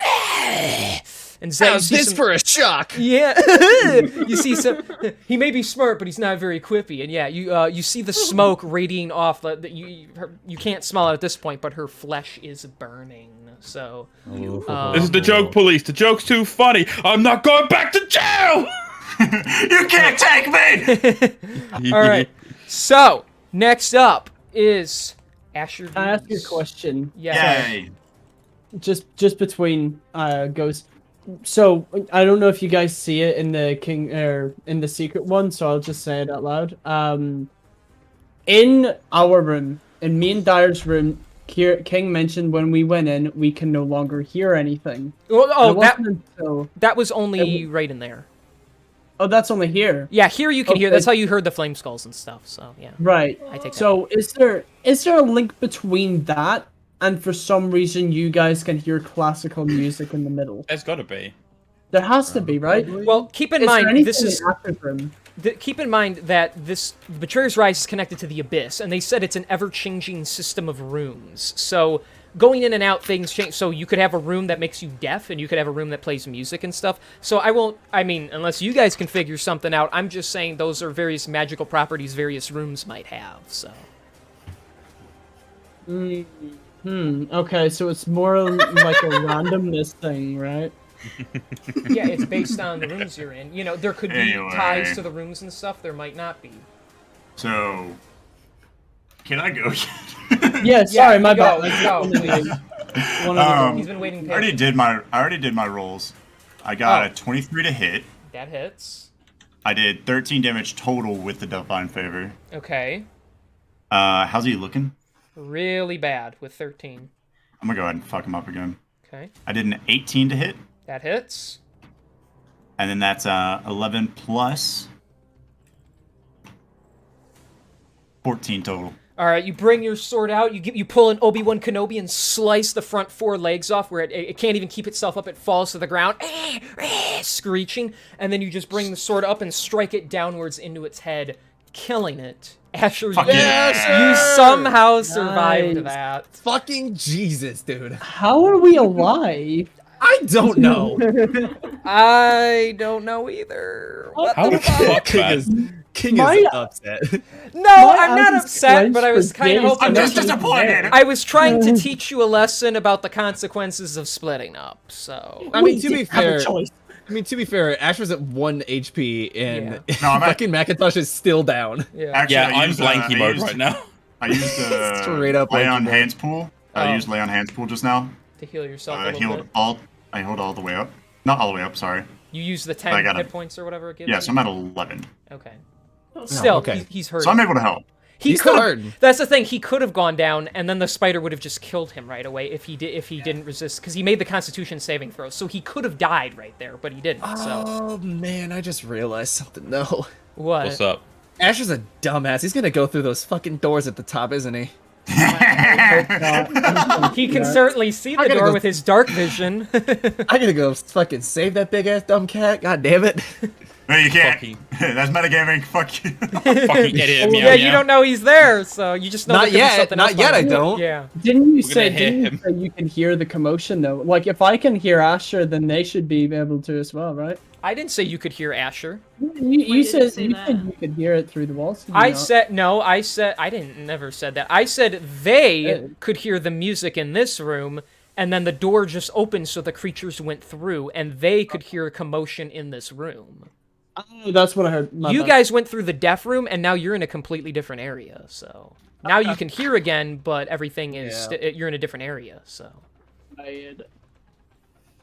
And Zach, you see some, for a shock? Yeah, you see some. He may be smart, but he's not very quippy. And yeah, you see the smoke radiating off. That you can't smell it at this point, but her flesh is burning. So This is the joke police. The joke's too funny. I'm not going back to jail. You can't take me! all right. So next up is Asher. Can I ask you a question? Yeah. Yay. Just between ghosts. So I don't know if you guys see it in the in the secret one, so I'll just say it out loud. In our room, in me and Dyer's room, King mentioned when we went in, we can no longer hear anything. Oh, So that was only right in there. oh, that's only here. Yeah, here you can hear. Okay. That's how you heard the flame skulls and stuff. So yeah. Right. I take that. So is there a link between that and for some reason you guys can hear classical music in the middle? There's got to be. There has to be, right? Well, keep in Is there mind anything this is. in Asher's room? Keep in mind that this Betrayer's Rise is connected to the Abyss, and they said it's an ever-changing system of rooms. So going in and out, things change. So you could have a room that makes you deaf, and you could have a room that plays music and stuff. So I mean, unless you guys can figure something out, I'm just saying those are various magical properties various rooms might have. So. Okay, so it's more like a randomness thing, right? Yeah, it's based on the rooms you're in. You know, there could be Anyway. ties to the rooms and stuff. There might not be. So, can I go? Yeah, sorry, my go, bad. go, please. One of He's been waiting. I already did my rolls. I got a 23 to hit. That hits. I did 13 damage total with the Divine Favor. Okay. How's he looking? Really bad with 13. I'm gonna go ahead and fuck him up again. Okay. I did an 18 to hit. That hits. And then that's 11 plus 14 total. All right, you bring your sword out. You pull an Obi-Wan Kenobi and slice the front 4 legs off, where it can't even keep itself up. It falls to the ground, screeching. And then you just bring the sword up and strike it downwards into its head, killing it. Asher, you somehow survived that. Fucking Jesus, dude. How are we alive? I don't know. I don't know either. What How the the fuck, man? King My- is upset. No, My I'm not eyes upset, but I clenched was for kind of days. hoping I'm that just disappointed. I was trying to teach you a lesson about the consequences of splitting up. So I mean, We to be didn't have a fair, choice. Asher's at 1 HP, and Yeah. No, I'm at- fucking Macintosh is still down. yeah. Actually, Yeah, I I'm used, blanky I mode used- right now. I used Straight up lay blanky on mode. hands pool. Oh. I used lay on hands pool just now. To heal yourself a little bit. I healed all the way up. Not all the way up, sorry. You use the I 10 got hit it. points or whatever it gives Yes, you? I'm at 11. Okay. Still, okay. he's hurt. So I'm able to help. He He's still could. hurting. That's the thing. He could have gone down, and then the spider would have just killed him right away if he didn't resist, because he made the Constitution saving throw. So he could have died right there, but he didn't. So Oh man, I just realized something. No, what? What's up? Asher's a dumbass. He's gonna go through those fucking doors at the top, isn't he? He can certainly see the gotta door go- with his dark vision. I gotta go fucking save that big ass dumb cat. God damn it. No, you can't. Fucking- That's metagaming. Fuck you. Fucking idiot. Meow, Yeah, you meow. don't know he's there, so you just know Not there could be yet, something not else yet, behind I it. don't. Yeah. Didn't you We're gonna hit say him. you can hear the commotion though? Like if I can hear Asher, then they should be able to as well, right? I didn't say you could hear Asher. You did you said say you that? said you could hear it through the walls. did you I not? said no. I never said that. I said they Yeah. could hear the music in this room, and then the door just opened so the creatures went through, and they could hear a commotion in this room. Oh, that's what I heard. My You bad. guys went through the deaf room, and now you're in a completely different area. So now you can hear again, but everything is you're in a different area. So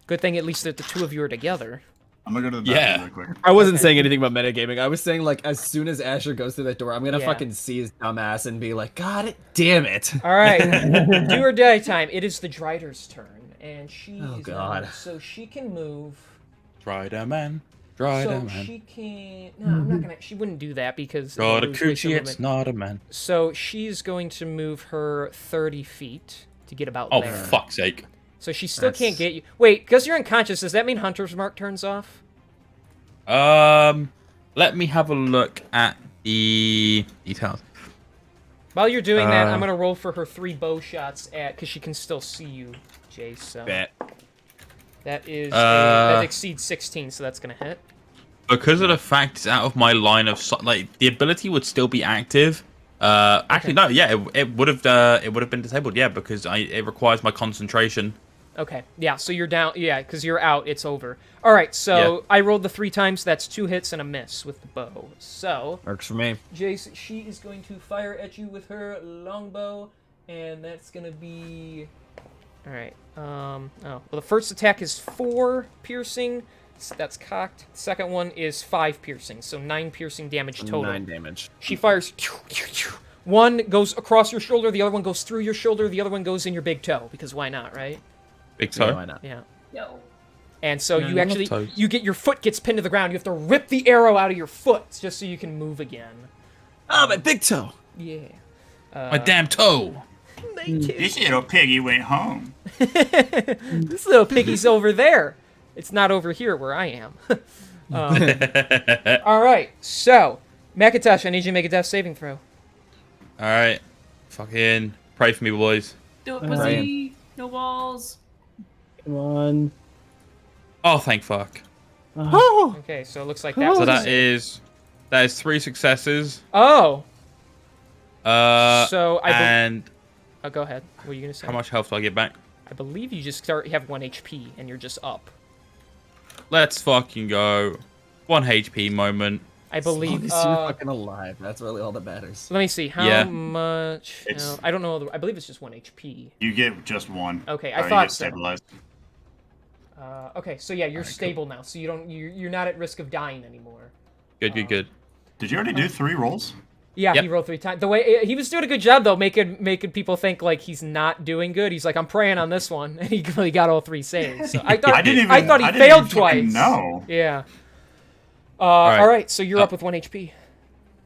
good thing at least that the two of you are together. I'm gonna go to the Yeah. bathroom really quick. I wasn't saying anything about metagaming. I was saying like as soon as Asher goes through that door, I'm gonna Yeah. fucking see his dumb ass and be like, God damn it. All right, do or die time. It is the Drider's turn, and she Oh, is God. so she can move. Drider man. Drider So man. she can. No, I'm not gonna. She wouldn't do that because. it Got a would lose waste of coochie, it's movement. not a man. So she's going to move her 30 feet to get about Oh, there. fuck's sake. So she still That's- can't get you. Wait, because you're unconscious, does that mean Hunter's Mark turns off? Let me have a look at the details. While you're doing that, Uh. I'm gonna roll for her 3 bow shots at, because she can still see you, Jace. So Bet. that is Uh. that exceeds 16, so that's gonna hit. Because of the fact it's out of my line of sight, like the ability would still be active. Actually, no, yeah, it would have been disabled, yeah, because it requires my concentration. Okay, yeah, so you're down, yeah, because you're out, it's over. All right, so I rolled the 3 times, that's 2 hits and a miss with the bow. So, Works for me. Jace, she is going to fire at you with her longbow, and that's gonna be... All right, oh, well, the first attack is 4 piercing, so that's cocked. The second one is 5 piercing, so 9 piercing damage total. 9 damage. She fires. One goes across your shoulder, the other one goes through your shoulder, the other one goes in your big toe, because why not, right? Big Yeah, toe. why not? Yeah. Yo. And so Yeah, I you love actually, toes. you get your foot gets pinned to the ground. You have to rip the arrow out of your foot just so you can move again. Oh, my big toe. Yeah. My damn toe. This little piggy went home. This little piggy's over there. It's not over here where I am. All right, so Macintosh, I need you to make a death saving throw. All right, fucking pray for me, boys. Do it, Alright. pussy. No walls. Come on. Oh, thank fuck. Oh! Okay, so it looks like that. So was that it. is 3 successes. Oh. So So I. and Oh, go ahead. What are you gonna say? how much health do I get back? I believe you just have 1 HP and you're just up. Let's fucking go. 1 HP moment. I As long believe. as you're fucking alive. That's really all that matters. Let me see how Yeah. much. It's- No, I don't know. I believe it's just 1 HP. You get just 1. Okay, I you thought get so. stabilized. Okay, so yeah, you're stable now, so you're not at risk of dying anymore. Good, good, good. Did you already do 3 rolls? Yeah, Yep. he rolled 3 times. The way he was doing a good job though, making people think like he's not doing good. He's like, I'm praying on this one, and he got all 3 saves. So I thought I didn't even. I thought he didn't even failed fucking twice. know. Yeah. right. All right, so you're up with 1 HP.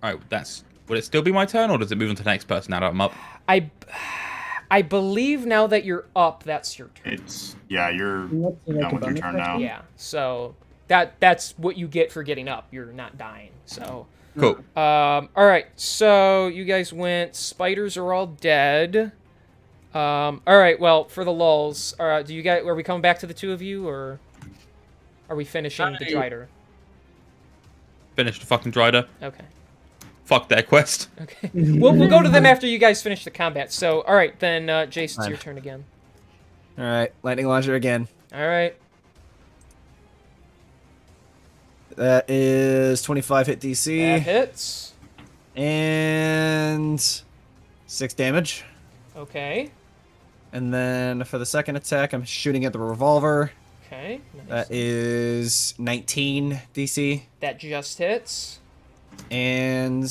All right, would it still be my turn, or does it move on to the next person now that I'm up? I believe now that you're up, that's your turn. You're What's the, done with your turn now. Yeah. So that's what you get for getting up. You're not dying. So. Cool. All right. So you guys went. Spiders are all dead. All right. Well, for the lulls, are we coming back to the 2 of you, or are we finishing the Drider? Finish the fucking Drider. Okay. Fuck their quest. Okay. We'll go to them after you guys finish the combat. So, all right, then, Jace, it's your turn again. All right, lightning launcher again. All right. That is 25 hit DC. That hits. And 6 damage. Okay. And then for the second attack, I'm shooting at the revolver. Okay. Nice. That is 19 DC. That just hits. And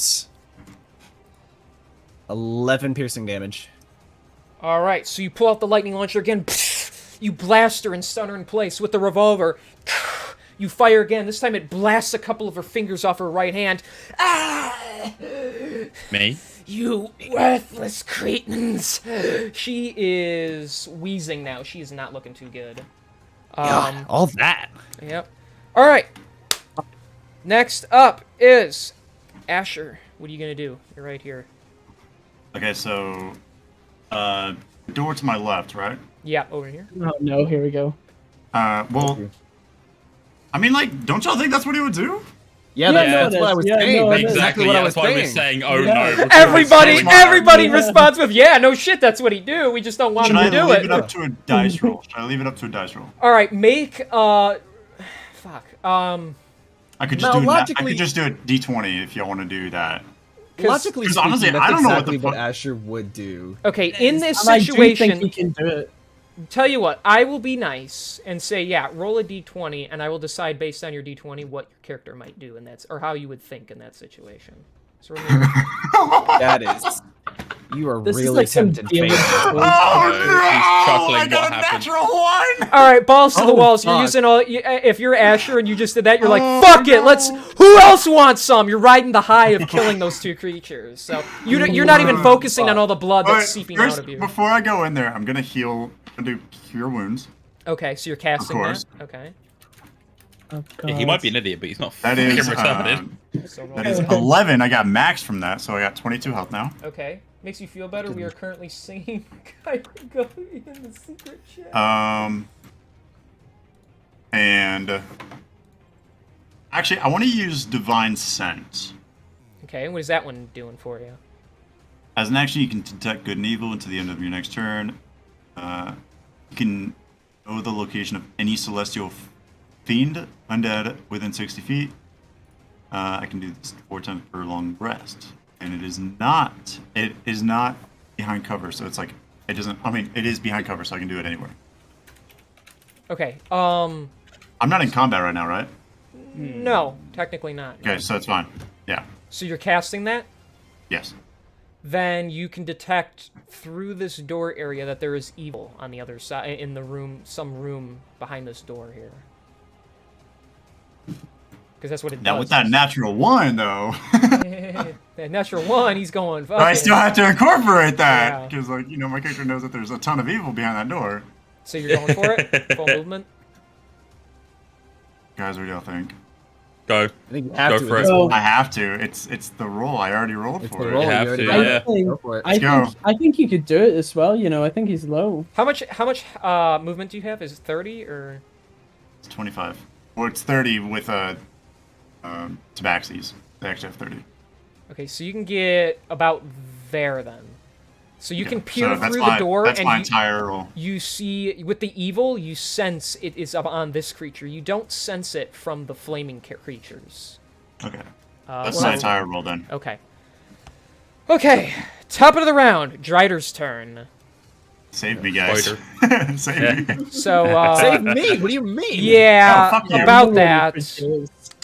11 piercing damage. All right, so you pull out the lightning launcher again. You blast her and stun her in place with the revolver. You fire again. This time it blasts a couple of her fingers off her right hand. Ah! Me? You worthless cretins. She is wheezing now. She is not looking too good. God, all that. Yep. All right. Next up is Asher. What are you going to do? You're right here. Okay, so door to my left, right? Yeah, over here. Oh no, here we go. Well, I mean, like, don't y'all think that's what he would do? Yeah, that's what I was saying. That's exactly what I was That's why we're saying. saying, oh no. Everybody responds with, yeah, no shit, that's what he do. We just don't want Should him I to do leave it. it up to a dice roll? Should I leave it up to a dice roll? All right, make I could just No, do logically- I could just do a d20 if y'all want to do do Logically Because speaking, honestly, that's I don't know what exactly the what fuck- Asher would do. Okay, in this And I do situation, think he can do it. tell you what, I will be nice and say, yeah, roll a d20, and I will decide based on your d20 what your character might do, and or how you would think in that situation. So remember, That is. You are This is really like some tempted deal fate. with Oh no! He's chuckling, I got what a happened? natural one. all right, balls to the Oh, walls. You're fuck. using all. If you're Asher and you just did that, you're like, fuck it. Who else wants some? You're riding the high of killing those 2 creatures. So you're not even focusing on all the blood that's seeping out of you. Before I go in there, I'm gonna heal. I'm gonna do cure wounds. Okay, so you're casting course. that. Okay. Oh, Yeah, he might be an idiot, but he's not That fucking is retarded. So roll that is that. 11. I got max from that, so I got 22 health now. Okay. Makes you feel better. We are currently singing Go in the secret chat. And actually, I want to use divine sense. Okay, what is that one doing for you? As an action, you can detect good and evil until the end of your next turn. You can know the location of any celestial fiend, undead, within 60 feet. I can do this 4 times per long rest. And it is not behind cover, so it's like, it doesn't, I mean, it is behind cover, so I can do it anywhere. Okay, I'm not in combat right now, right? no, technically not. Okay, so it's fine. Yeah. So you're casting that? Yes. Then you can detect through this door area that there is evil on the other side, in the room, some room behind this door here. Because that's what it Now does. with that natural 1, though, That natural 1, he's going, fuck I it. still have to incorporate that. Yeah. Because, like, you know, my character knows that there's a ton of evil behind that door. So you're going for it? Full movement? Guys, what do y'all think? Go. I think you have Go to. for at it. this So- point. I have to. It's the roll. I already rolled It's for the it. roll. You have already to, did it. yeah. Go for it. I go. think you could do it as well. You know, I think he's low. How much movement do you have? Is it 30 or? It's 25. Well, it's 30 with tabaxis. They actually have 30. Okay, so you can get about there then. So you Okay, can peer so that's through my, the door That's and my you, entire roll. you see, with the evil, you sense it is up on this creature. You don't sense it from the flaming creatures. Okay. That's so- my entire roll then. Okay. Okay, top of the round, Drider's turn. Save me, guys. Spider. Save me. So, Save me? What do you mean? yeah, Oh, fuck you. about I'm that. really confused.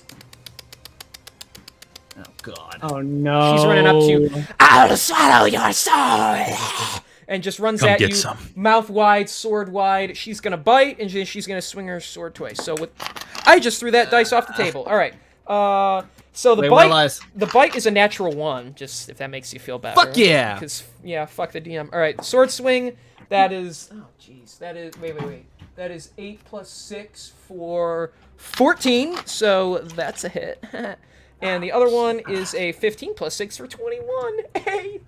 Oh, God. Oh no. She's running up to you. I'll swallow your sword! And just runs Come at get you, some. mouth wide, sword wide. She's gonna bite, and she's gonna swing her sword twice. So I just threw that dice off the table. All right. So the Wait, bite, is a natural 1. Just if that makes you feel better. Fuck yeah! Because fuck the DM. All right, sword swing. That is. Oh jeez. That is. Wait. That is 8 plus 6 for 14. So that's a hit. And the other one is a 15 plus 6 for 21. Hey.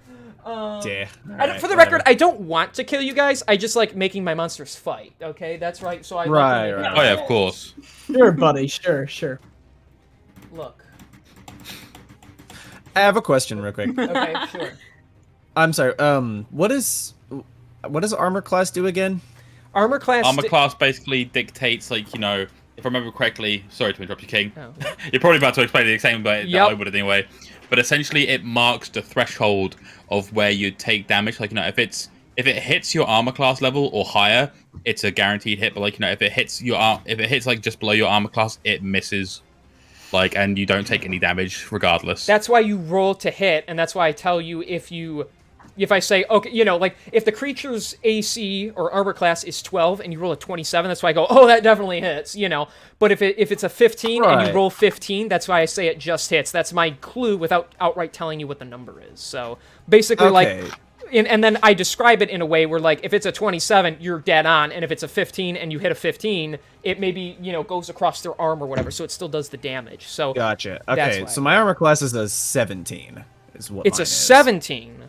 For the record, I don't want to kill you guys. I just like making my monsters fight. Okay, that's right. So I Right. Oh yeah, of course. Sure, buddy. Sure. Look. I have a question, real quick. Okay, sure. I'm sorry. What does armor class do again? Armor class Basically dictates, like, you know, if I remember correctly. Sorry to interrupt you, King. Oh. You're probably about to explain the same way that Yep. I would have anyway. But essentially, it marks the threshold of where you take damage. Like, you know, if it hits your armor class level or higher, it's a guaranteed hit. But like, you know, if it hits like just below your armor class, it misses. Like, and you don't take any damage regardless. That's why you roll to hit, and that's why I tell you if I say, okay, you know, like, if the creature's AC or armor class is 12 and you roll a 27, that's why I go, oh, that definitely hits, you know. But if it's a 15 and you roll 15, that's why I say it just hits. That's my clue without outright telling you what the number is. So basically, and then I describe it in a way where, like, if it's a 27, you're dead on, and if it's a 15 and you hit a 15, it maybe, you know, goes across their arm or whatever, so it still does the damage. So Gotcha. Okay, so my armor class is a 17. Is what it's mine a is. 17.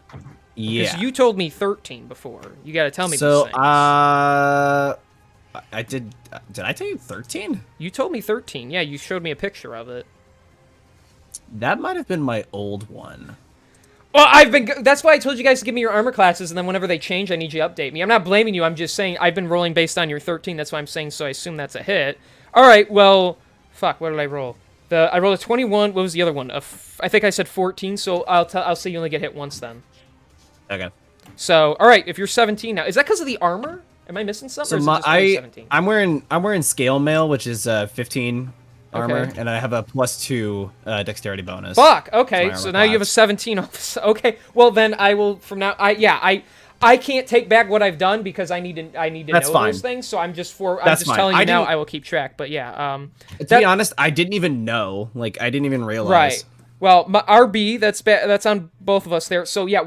Yeah. Because you told me 13 before. You got to tell me. So, these things. I did. Did I tell you 13? You told me 13. Yeah, you showed me a picture of it. That might have been my old one. Well, that's why I told you guys to give me your armor classes, and then whenever they change, I need you to update me. I'm not blaming you. I'm just saying I've been rolling based on your 13. That's why I'm saying. So I assume that's a hit. All right. Well, fuck. What did I roll? I rolled a 21. What was the other one? I think I said 14. So I'll say you only get hit once then. Okay. So, all right, if you're 17 now, is that because of the armor? Am I missing something? So or is it just 17? I'm wearing scale mail, which is 15 armor, Okay. and I have a +2 dexterity bonus. Fuck. Okay, That's my so armor now you have a class. 17. Okay. Well, then I will from now. I can't take back what I've done because I need to That's know fine. those things. So I'm just That's fine. telling you I now. didn't- I will keep track. But yeah. To be honest, I didn't even know. Like, I didn't even realize. Right. Well, my RB, that's on both of us there. So yeah,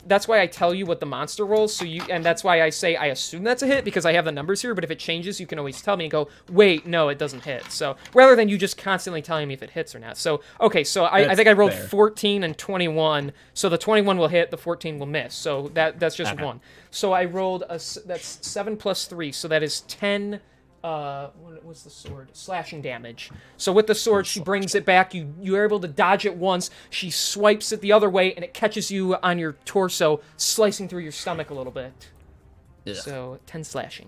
that's why I tell you what the monster rolls. So and that's why I say I assume that's a hit because I have the numbers here. But if it changes, you can always tell me and go, wait, no, it doesn't hit. So rather than you just constantly telling me if it hits or not. So okay, so I think I rolled fair. 14 and 21. So the 21 will hit, the 14 will miss. So that's just Okay. one. So I rolled that's 7 plus 3. So that is 10. What was the sword? Slashing damage. So with the sword, she brings it back. You're able to dodge it once. She swipes it the other way, and it catches you on your torso, slicing through your stomach a little bit. Ugh. So 10 slashing.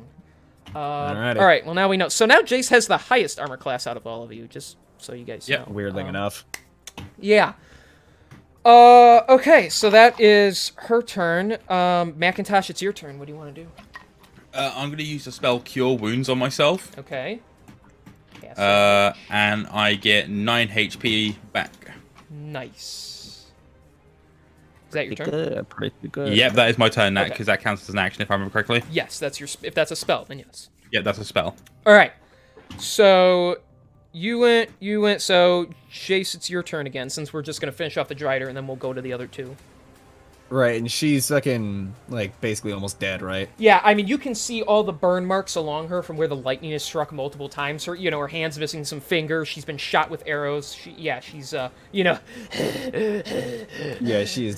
Alrighty. All right. Well, now we know. So now Jace has the highest armor class out of all of you. Just so you guys know. Weirdly enough. Yeah. Okay. So that is her turn. Macintosh, it's your turn. What do you want to do? I'm going to use the spell Cure Wounds on myself. Okay. And I get 9 HP back. Nice. Is that your turn? Pretty good. Yep, that is my turn now, Okay. because that counts as an action if I remember correctly. Yes, that's if that's a spell, then yes. Yep, that's a spell. All right. So you went. So Jace, it's your turn again. Since we're just gonna finish off the Drider, and then we'll go to the other two. Right, and she's fucking, like, basically almost dead, right? Yeah, I mean, you can see all the burn marks along her from where the lightning has struck multiple times. Her, her hand's missing some fingers. She's been shot with arrows. She's, Yeah, she's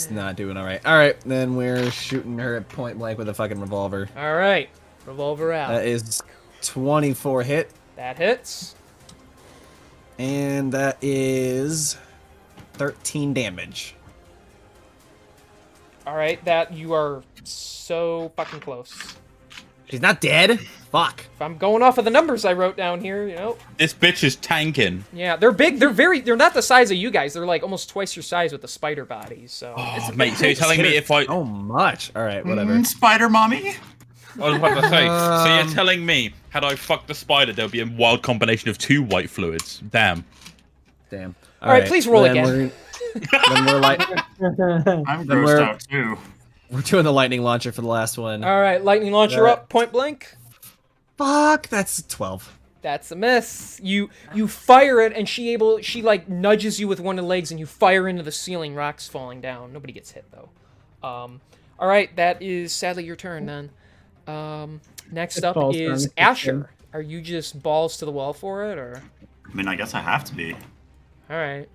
not doing all right. All right, then we're shooting her at point blank with a fucking revolver. All right, revolver out. That is 24 hit, That hits. and that is 13 damage. All right, that you are so fucking close. She's not dead? Fuck. If I'm going off of the numbers I wrote down here, This bitch is tanking. Yeah, they're big. They're not the size of you guys. They're like almost twice your size with the spider bodies. So. Oh, mate, so you're telling me if I... Oh, much. All right, whatever. Spider mommy. I was about to say, so you're telling me, had I fucked the spider, there'll be a wild combination of 2 white fluids. Damn. Damn. All right, please roll then again. Then we're like, I'm Then grossed we're- out too. we're doing the lightning launcher for the last one. All right, lightning launcher up, point blank. Fuck, that's 12. That's a miss. You fire it, and she like nudges you with one of the legs, and you fire into the ceiling. Rocks falling down. Nobody gets hit though. All right, that is sadly your turn then. Next It up falls is down. Asher. Are you just balls to the wall for it, or? I mean, I guess I have to be. All right.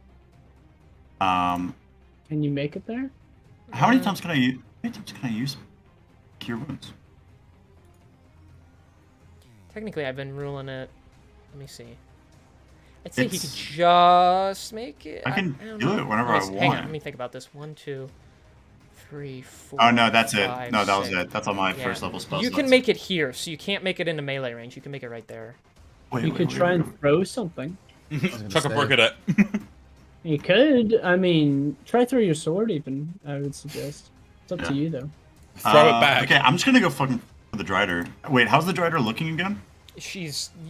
Can you make it there? How many times can I use? How many times can I use Cure Wounds? Technically, I've been ruling it. Let me see. I'd say he It's- could just make it. I can don't do know. it whenever Let me- I Hang on, want. let me think about this. 1, 2, 3, 4. Oh no, that's it. 5, No, that was 6. it. That's on my Yeah. first level spell. You can make it here, so you can't make it into melee range. You can make it right there. You could try and throw something. Chuck a brick at it. You could. I mean, try throw your sword even, I would suggest. It's up to Yeah. you, though. Throw it back. Okay, I'm just gonna go fucking for the Drider. Wait, how's the Drider looking again?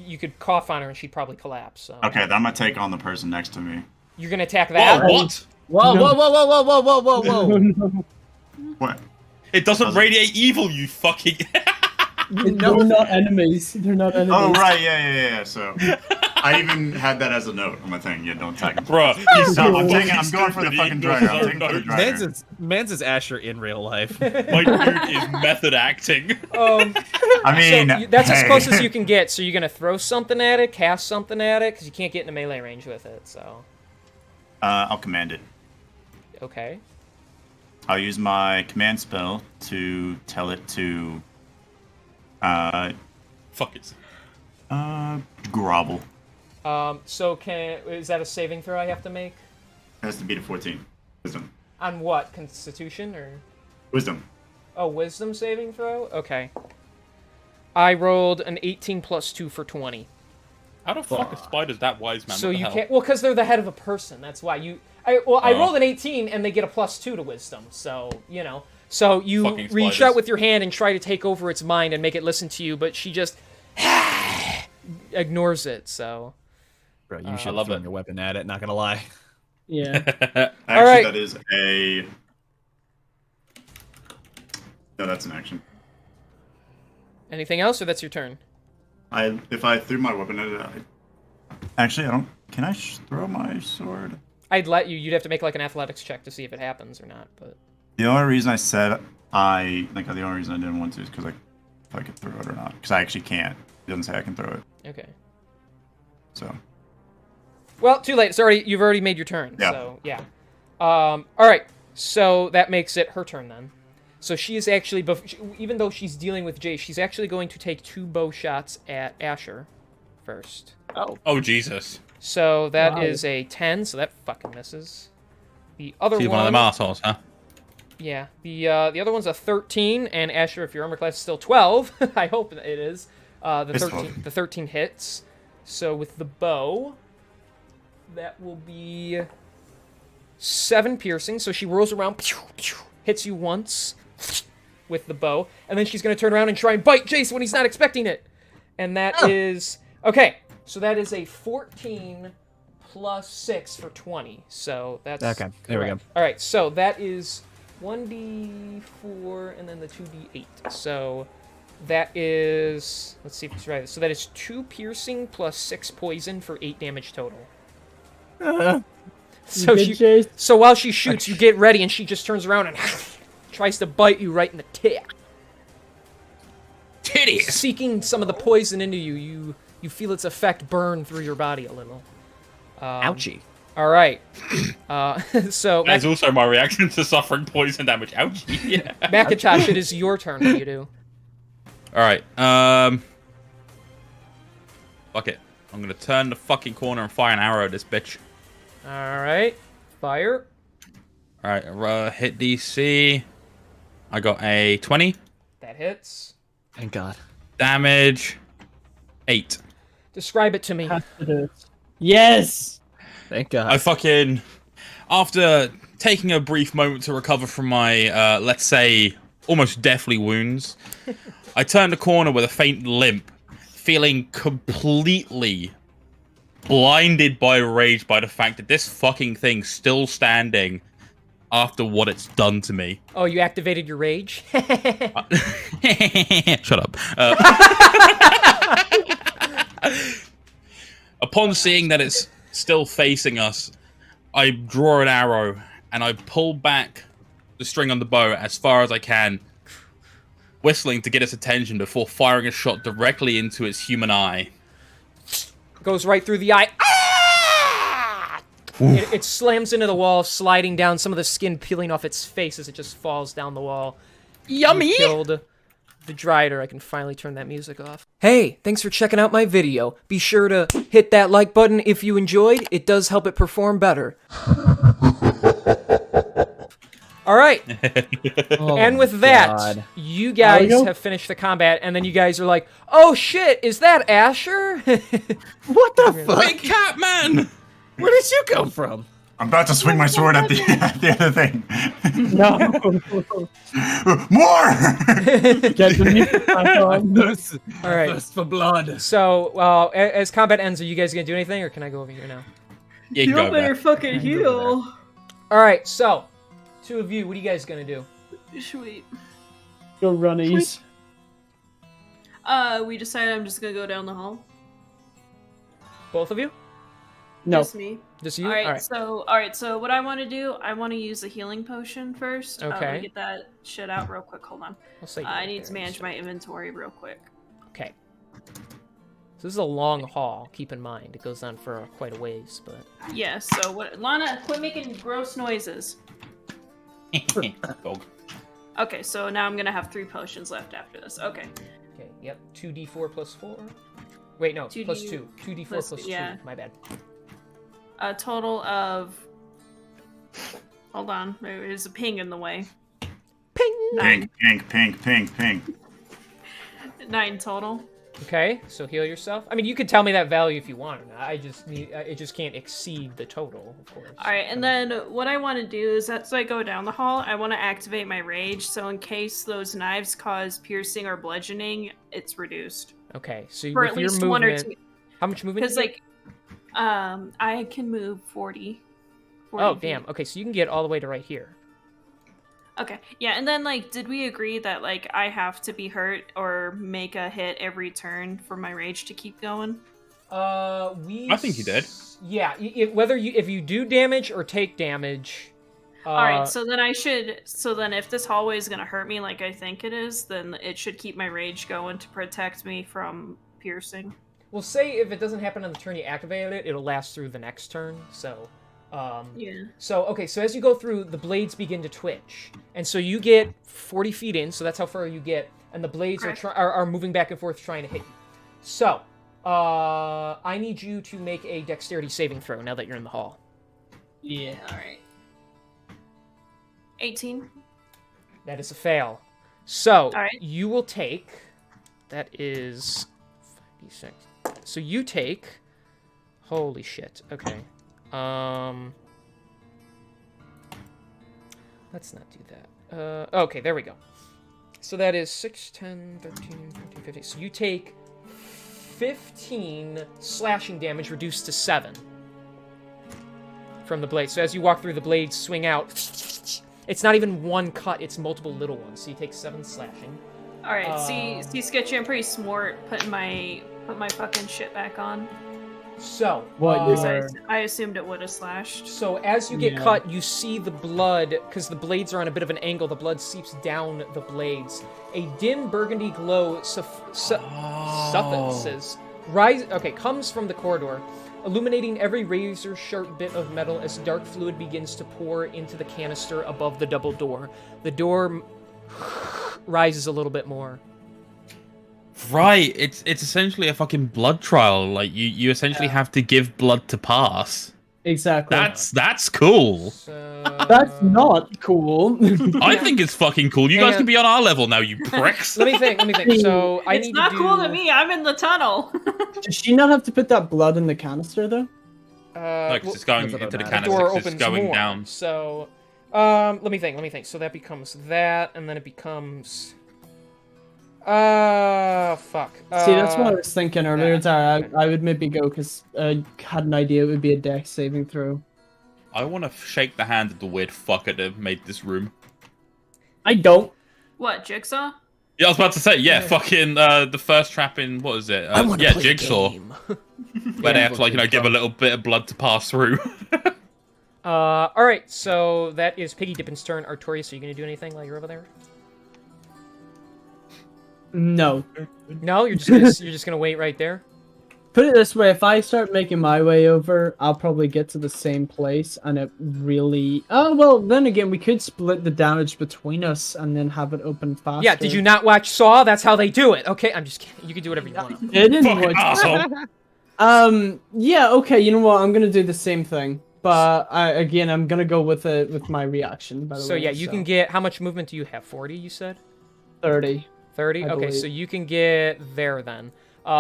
You could cough on her and she'd probably collapse. So. Okay, then I'm gonna take on the person next to me. You're gonna attack that? Whoa, what? Whoa, No. whoa, whoa, whoa, whoa, whoa, whoa, whoa, whoa. No. What? It doesn't radiate evil, you fucking. They're not enemies. They're not enemies. Oh right, yeah. So I even had that as a note on my thing. Yeah, don't attack him. Bruh, No, I'm going for the fucking Drider. I'm taking for the Drider. Mans is Asher in real life. My dude is method acting. I mean, That's as hey. close as you can get. So you're gonna throw something at it, cast something at it, because you can't get into melee range with it. So. I'll command it. Okay. I'll use my command spell to tell it to Fuck it. grovel. So is that a saving throw I have to make? It has to beat a 14. Wisdom. On what? Constitution or? Wisdom. Oh, wisdom saving throw? Okay. I rolled an 18 plus 2 for 20. How the fuck are spiders that wise, man? So What the you hell? can't. Well, because they're the head of a person. That's why you. I rolled an 18 and they get a plus 2 to wisdom. So you know. So you Fucking reach spiders. out with your hand and try to take over its mind and make it listen to you, but she just ignores it. So. Bro, you should love throw it. your weapon at it, not gonna lie. Yeah. Actually, right. that is a. No, that's an action. Anything else, or that's your turn? If I threw my weapon at it, actually, I don't. Can I throw my sword? I'd let you. You'd have to make like an athletics check to see if it happens or not. But The only reason I said the only reason I didn't want to is because if I could throw it or not. Because I actually can't. It doesn't say I can throw it. okay. So. Well, too late. You've already made your turn. Yeah. So yeah. All right. So that makes it her turn then. So she is actually, even though she's dealing with Jay, she's actually going to take 2 bow shots at Asher first. Oh, Jesus. So that is Wow. a 10. So that fucking misses. The other See one. one of them assholes, huh? Yeah. The other one's a 13, and Asher, if your armor class is still 12, I hope it is. It's 12. The 13 hits. So with the bow, that will be 7 piercing. So she rolls around, hits you once with the bow, and then she's going to turn around and try and bite Jace when he's not expecting it. And that is okay. So that is a 14 plus 6 for 20. So that's Okay, there we go. correct. All right. So that is 1d4 and then the 2d8. So that is, let's see if it's right. So that is 2 piercing plus 6 poison for 8 damage total. So good, Jace? so while she shoots, you get ready, and she just turns around and tries to bite you right in the tit. Titties! Seeking some of the poison into you, you feel its effect burn through your body a little. Ouchie. All right. So That's also my reaction to suffering poison damage. Ouchie. Yeah. Macintosh, it is your turn. What do you do? Alright, fuck it. I'm gonna turn the fucking corner and fire an arrow at this bitch. All right. Fire. Alright, hit DC. I got a 20. That hits. Thank God. Damage. 8. Describe it to me. Have to do it. Yes! Thank God. I fucking... After taking a brief moment to recover from my, let's say, almost deathly wounds, I turned the corner with a faint limp, feeling completely blinded by rage by the fact that this fucking thing's still standing after what it's done to me. Oh, you activated your rage? Shut up. Upon seeing that it's still facing us, I draw an arrow and I pull back the string on the bow as far as I can, whistling to get its attention before firing a shot directly into its human eye. Goes right through the eye. Ah! It slams into the wall, sliding down, some of the skin peeling off its face as it just falls down the wall. Yummy! You killed the Drider. I can finally turn that music off. Hey, thanks for checking out my video. Be sure to hit that like button if you enjoyed. It does help it perform better. All right. And with that, you guys have finished the combat, and then you guys are like, oh shit, is that Asher? What the fuck? Big cat man! Where did you come from? I'm about to swing my sword at the other thing. No. More! Get the music back on. All right. Thirst for blood. So, as combat ends, are you guys gonna do anything, or can I go over here now? Yeah, You go better back. fucking heal. All right. So, two of you, what are you guys gonna do? Sweet. Go runnies. We decided I'm just gonna go down the hall. Both of you? No. Just me. Just you? All right, All right. So what I want to do, I want to use a healing potion first. Let Okay. me get that shit out real quick. Hold on. I'll say I need to manage my inventory real quick. Okay. So this is a long haul. Keep in mind, it goes on for quite a ways, but. Yeah. So what? Lana, quit making gross noises. Dog. Okay. So now I'm gonna have 3 potions left after this. Okay. Okay. Yep. 2d4 plus 4. Wait, no. 2d plus 2. 2d4 plus 2. yeah. My bad. A total of. Hold on. There's a ping in the way. Ping. 9. Pink. 9 total. Okay. So heal yourself. I mean, you could tell me that value if you want or not. I just need. It just can't exceed the total, of course. All right, and then what I want to do is as I go down the hall, I want to activate my rage. So in case those knives cause piercing or bludgeoning, it's reduced Okay. So for with at your least movement, 1 or 2. how much movement? Because do you like, I can move 40. 40 Oh feet. damn. Okay, so you can get all the way to right here. Okay, yeah, and then like, did we agree that like I have to be hurt or make a hit every turn for my rage to keep going? I think you did. Yeah. If you do damage or take damage. All right, so then I should. So then, if this hallway is gonna hurt me like I think it is, then it should keep my rage going to protect me from piercing. We'll say if it doesn't happen on the turn you activated it, it'll last through the next turn. So, Yeah. So okay, so as you go through, the blades begin to twitch, and so you get 40 feet in. So that's how far you get, and the blades are moving back and forth trying to hit you. So, I need you to make a dexterity saving throw now that you're in the hall. Yeah. All right. 18. That is a fail. So right. you will take. That is 5d6. So you take. Holy shit. Okay. Let's not do that. Okay, there we go. So that is 6, 10, 13, 14, 15. So you take 15 slashing damage reduced to 7 from the blade. So as you walk through, the blades swing out. It's not even one cut, it's multiple little ones. So you take 7 slashing. All right. See, Sketchy. I'm pretty smart putting my fucking shit back on. So, I assumed it would have slashed. So as you get cut, you see the blood, because the blades are on a bit of an angle, the blood seeps down the blades. A dim burgundy glow comes from the corridor, illuminating every razor-sharp bit of metal as dark fluid begins to pour into the canister above the double door. The door rises a little bit more. Right, it's essentially a fucking blood trial. Like you essentially have to give blood to pass. Exactly. That's cool. So... That's not cool. I think it's fucking cool. You guys can be on our level now, you pricks. Let me think. So I it's need not to cool to me. I'm in the tunnel. Does she not have to put that blood in the canister though? No, 'cause it's going into the the canister. door 'cause opens it's going more. down. So, let me think. So that becomes that, and then it becomes. Fuck. See, that's what I was thinking earlier. nah. Sorry, I would maybe go because I had an idea it would be a dex saving throw. I want to shake the hand of the weird fucker that made this room. I don't. What, Jigsaw? Yeah, I was about to say, yeah, fucking the first trap in, what is it? I want to yeah, play Jigsaw. a game. Where they have to, like, give a little bit of blood to pass through. All right, so that is Piggy Dippin's turn. Artorias, are you gonna do anything while you're over there? No. No, you're just gonna wait right there. Put it this way: if I start making my way over, I'll probably get to the same place, and it really. Oh well, then again, we could split the damage between us and then have it open faster. Yeah, did you not watch Saw? That's how they do it. Okay, I'm just kidding. You can do whatever you want. It didn't Fucking watch. asshole. Yeah. Okay. You know what? I'm gonna do the same thing, but I'm gonna go with it with my reaction. By the So way, yeah, you can get how much movement do you have? 40, you said. 30. 30. I Okay, believe. so you can get there then.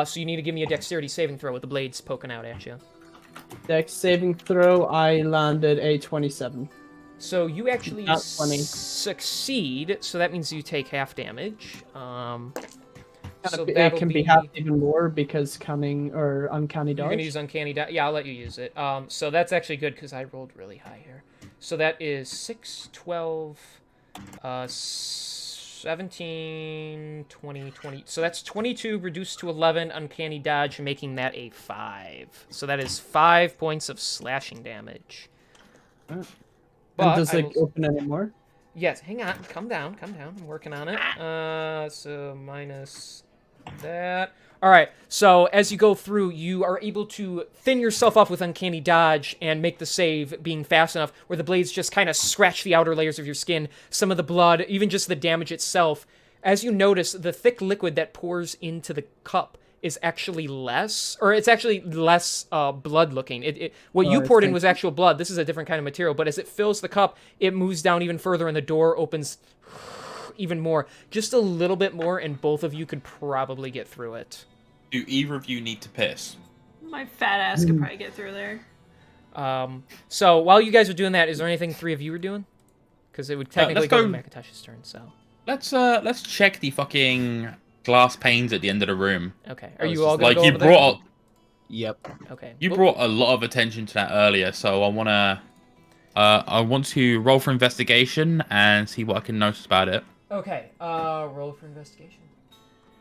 So you need to give me a dexterity saving throw with the blades poking out at you. Dex saving throw. I landed a 27. So you actually Not 20. succeed. So that means you take half damage. So It that'll can be half even more because cunning or uncanny dodge. You're gonna use uncanny dodge. Yeah, I'll let you use it. So that's actually good because I rolled really high here. So that is 6, 12, 17, 20, 20. So that's 22 reduced to 11 uncanny dodge, making that a 5. So that is 5 points of slashing damage. And But does I it will- open anymore? Yes, hang on. Calm down. I'm working on it. So minus that. All right. So as you go through, you are able to thin yourself off with uncanny dodge and make the save being fast enough where the blades just kind of scratch the outer layers of your skin, some of the blood, even just the damage itself. As you notice, the thick liquid that pours into the cup is actually less, or it's actually less blood looking. What you I poured in see. was actual blood. This is a different kind of material, but as it fills the cup, it moves down even further and the door opens even more. Just a little bit more and both of you could probably get through it. Do either of you need to piss? My fat ass could probably get through there. So while you guys are doing that, is there anything three of you are doing? Because it would technically let's go to go- Macintosh's turn, so. Let's check the fucking glass panes at the end of the room. Okay. Are was you all just gonna Like go you over there? brought Yep. Okay. you Well, brought a lot of attention to that earlier, so I want to roll for investigation and see what I can notice about it. Okay. Roll for investigation.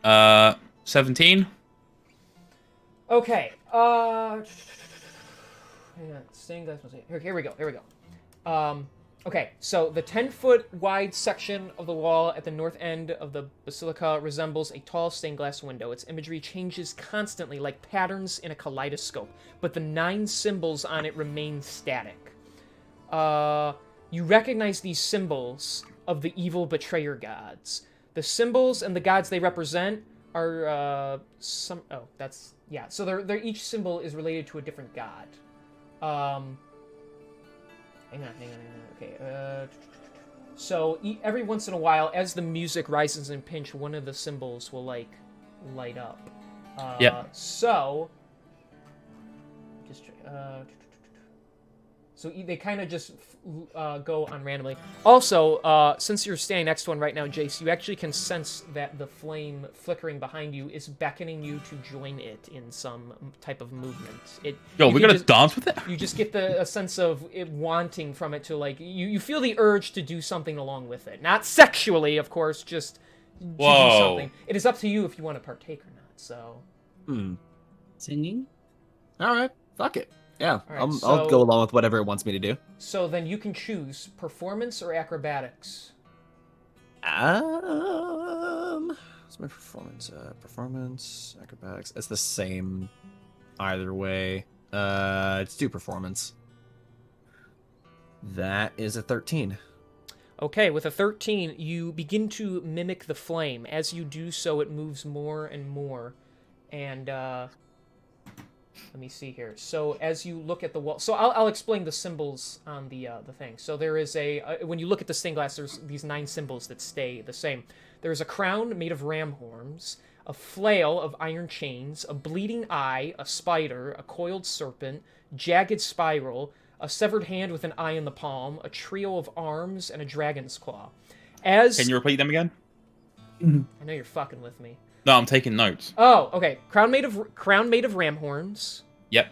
17. Okay. Hang on. Stained glass. Here we go. Okay. So the 10-foot wide section of the wall at the north end of the basilica resembles a tall stained glass window. Its imagery changes constantly, like patterns in a kaleidoscope, but the 9 symbols on it remain static. You recognize these symbols of the evil betrayer gods. The symbols and the gods they represent are So they're each symbol is related to a different god. Hang on. Okay. So every once in a while, as the music rises in pitch, one of the symbols will like light up. Yep. So just so they kind of just go on randomly. Also, since you're standing next to one right now, Jace, you actually can sense that the flame flickering behind you is beckoning you to join it in some type of movement. Yo, you we're can gonna just- dance with it? You just get a sense of it wanting from it to like you feel the urge to do something along with it, not sexually, of course, just to do Whoa. something. It is up to you if you want to partake or not. So. Singing? All right. Fuck it. Yeah. right, I'll so- go along with whatever it wants me to do. So then you can choose performance or acrobatics. What's my performance? Performance, acrobatics. It's the same either way. Let's do performance. That is a 13. Okay, with a 13, you begin to mimic the flame. As you do so, it moves more and more. And, let me see here. So as you look at the wall... So I'll explain the symbols on the thing. So there is when you look at the stained glass, there's these 9 symbols that stay the same. There's a crown made of ram horns, a flail of iron chains, a bleeding eye, a spider, a coiled serpent, jagged spiral, a severed hand with an eye in the palm, a trio of arms, and a dragon's claw. Can you repeat them again? I know you're fucking with me. No, I'm taking notes. Oh, okay. Crown made of ram horns. Yep.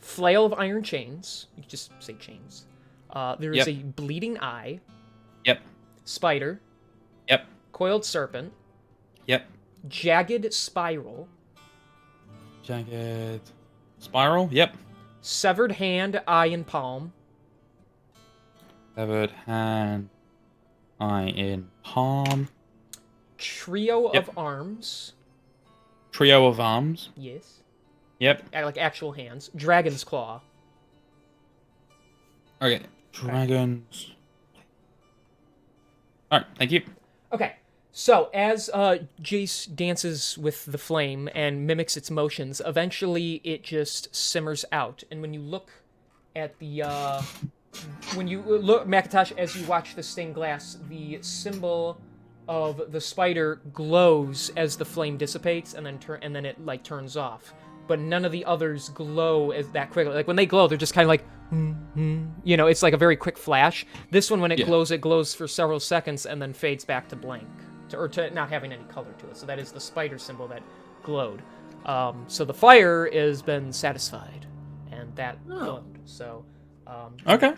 Flail of iron chains. You could just say chains. There is Yep. a bleeding eye. Yep. Spider. Yep. Coiled serpent. Yep. Jagged spiral. Jagged spiral. Yep. Severed hand, eye, and palm. Severed hand, eye in palm. Trio Yep. of arms. Trio of arms. Yes. Yep. Like actual hands. Dragon's claw. Okay. Dragons. All right. Thank you. Okay. So, as Jace dances with the flame and mimics its motions, eventually it just simmers out. And when you look at the... when you look, Macintosh, as you watch the stained glass, the symbol of the spider glows as the flame dissipates, and then it, like, turns off. But none of the others glow as that quickly. Like, when they glow, they're just kind of like... You know, it's like a very quick flash. This one, when it glows for several seconds and then fades back to blank. To not having any color to it. So that is the spider symbol that glowed. So the fire has been satisfied, and that glowed. So, Okay.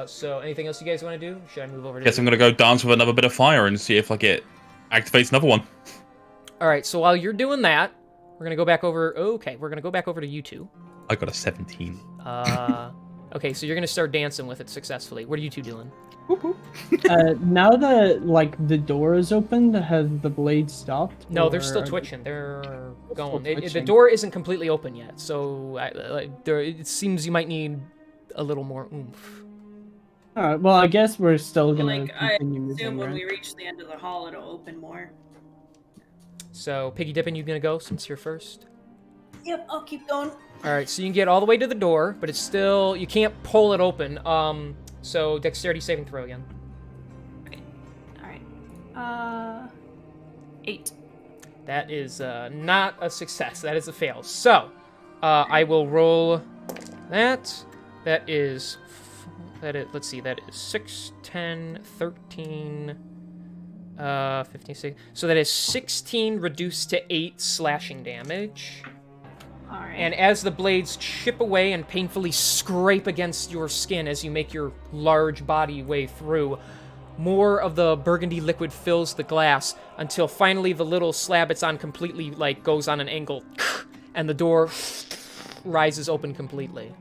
So anything else you guys want to do? Should I move over to? Guess I'm gonna go dance with another bit of fire and see if like it activates another one. All right. So while you're doing that, we're gonna go back over. Okay, we're gonna go back over to you two. I got a 17. Okay, so you're gonna start dancing with it successfully. What are you two doing? Now that like the door is opened, has the blade stopped? No, they're still or- twitching. They're going. The twitching. door isn't completely open yet, so it seems you might need a little more oomph. Alright, well, I guess we're still gonna Like, I continue assume moving, when right? we reach the end of the hall, it'll open more. So, Piggy Dippin', you gonna go since you're first? Yep, I'll keep going. Alright, so you can get all the way to the door, but it's still... You can't pull it open. So dexterity saving throw again. Alright. 8. That is not a success. That is a fail. So, I will roll that. That is... let's see, that is 6, 10, 13... 15, 16. So that is 16 reduced to 8 slashing damage. Alright. And as the blades chip away and painfully scrape against your skin as you make your large body way through, more of the burgundy liquid fills the glass until finally the little slab it's on completely, like, goes on an angle, and the door rises open completely.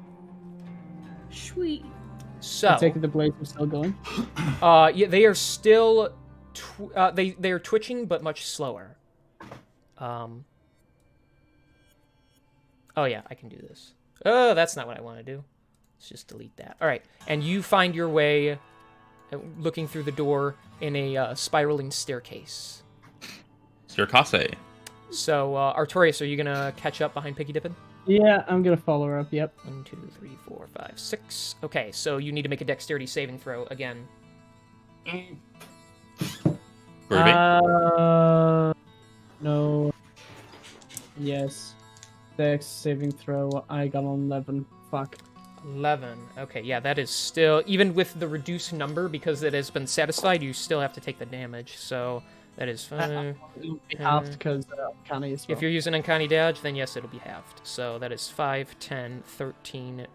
Sweet. So, I take it the blades are still going. yeah, they are still, they are twitching, but much slower. Oh yeah, I can do this. Oh, that's not what I want to do. Let's just delete that. All right, and you find your way, looking through the door in a spiraling staircase. Staircase. So, Artorias, are you gonna catch up behind Piggy Dippin'? Yeah, I'm gonna follow her up, yep. 1, 2, 3, 4, 5, 6. Okay, so you need to make a dexterity saving throw again. Groovy. No. Yes. Dex saving throw, I got an 11. Fuck. 11. Okay, yeah, that is still... Even with the reduced number, because it has been satisfied, you still have to take the damage. So, that is 5... It'll be halved because Uncanny as well. If you're using Uncanny Dodge, then yes, it'll be halved. So that is 5, 10, 13...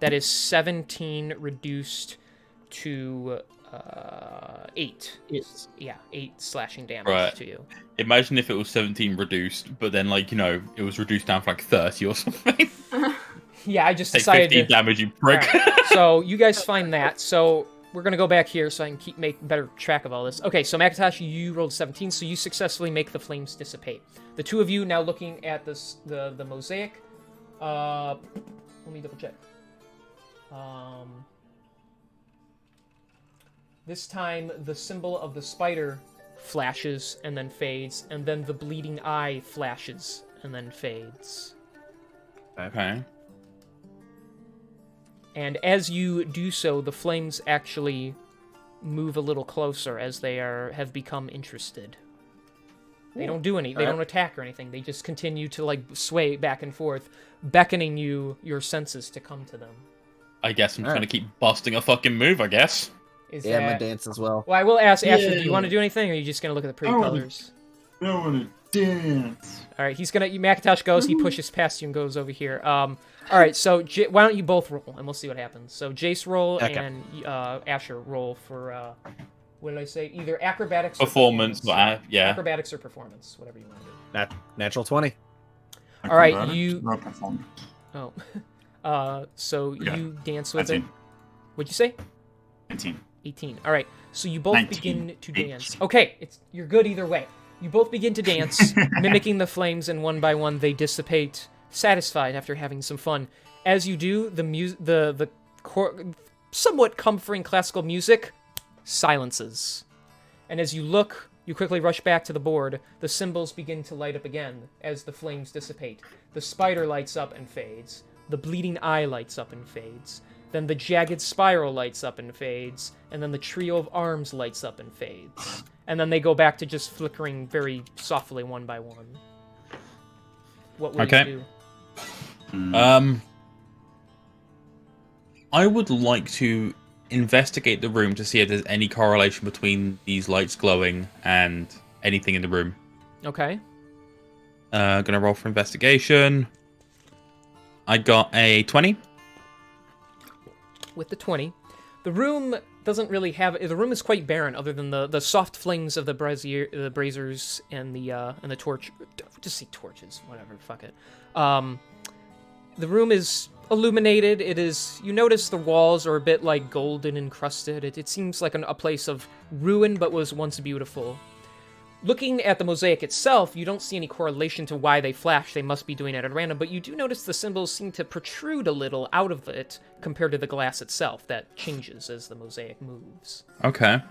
That is 17 reduced to 8. Yes. Yeah, 8 slashing damage Right. to you. Imagine if it was 17 reduced, but then like, you know, it was reduced down for like 30 or something. Yeah, I just Take decided 15 to... damage, you prick. Alright, so you guys find that. So we're gonna go back here so I can make better track of all this. Okay, so Macintosh, you rolled 17, so you successfully make the flames dissipate. The two of you now looking at this the mosaic. Let me double check. This time the symbol of the spider flashes and then fades, and then the bleeding eye flashes and then fades. Okay. And as you do so, the flames actually move a little closer as they have become interested. They don't do they don't attack or anything. They just continue to like sway back and forth, beckoning your senses to come to them. I guess I'm trying to keep busting a fucking move, I guess. Is Yeah, I'm that... gonna dance as well. Well, I will ask Asher, do you Yeah. want to do anything, or are you just going to look at the pretty I wanna- colors? I want to dance. All right, he's going to... Macintosh goes, he pushes past you and goes over here. All right, so why don't you both roll, and we'll see what happens. So Jace roll Okay. and Asher roll for... what did I say? Either acrobatics Performance, or performance. yeah. Acrobatics or performance, whatever you want to do. Natural 20. All right, Acrobatics, you- not performance. Oh. So Okay. you dance with it. 19. What'd you say? 19. 18. All right. So you both 19. begin to dance. Okay, you're good either way. You both begin to dance, mimicking the flames, and one by one they dissipate, satisfied after having some fun. As you do, the somewhat comforting classical music silences. And as you look, you quickly rush back to the board. The symbols begin to light up again as the flames dissipate. The spider lights up and fades. The bleeding eye lights up and fades. Then the jagged spiral lights up and fades. And then the trio of arms lights up and fades. And then they go back to just flickering very softly one by one. What will Okay. you I would like to investigate the room to see if there's any correlation between these lights glowing and anything in the room. do? Okay. Gonna roll for investigation. I got a 20. With the 20. The room doesn't really have... The room is quite barren, other than the soft flames of the braziers and the torch... Just say torches, whatever, fuck it. The room is illuminated. It is... You notice the walls are a bit, like, golden encrusted. It seems like a place of ruin, but was once beautiful. Looking at the mosaic itself, you don't see any correlation to why they flash. They must be doing it at random, but you do notice the symbols seem to protrude a little out of it compared to the glass itself that changes as the mosaic moves. Okay.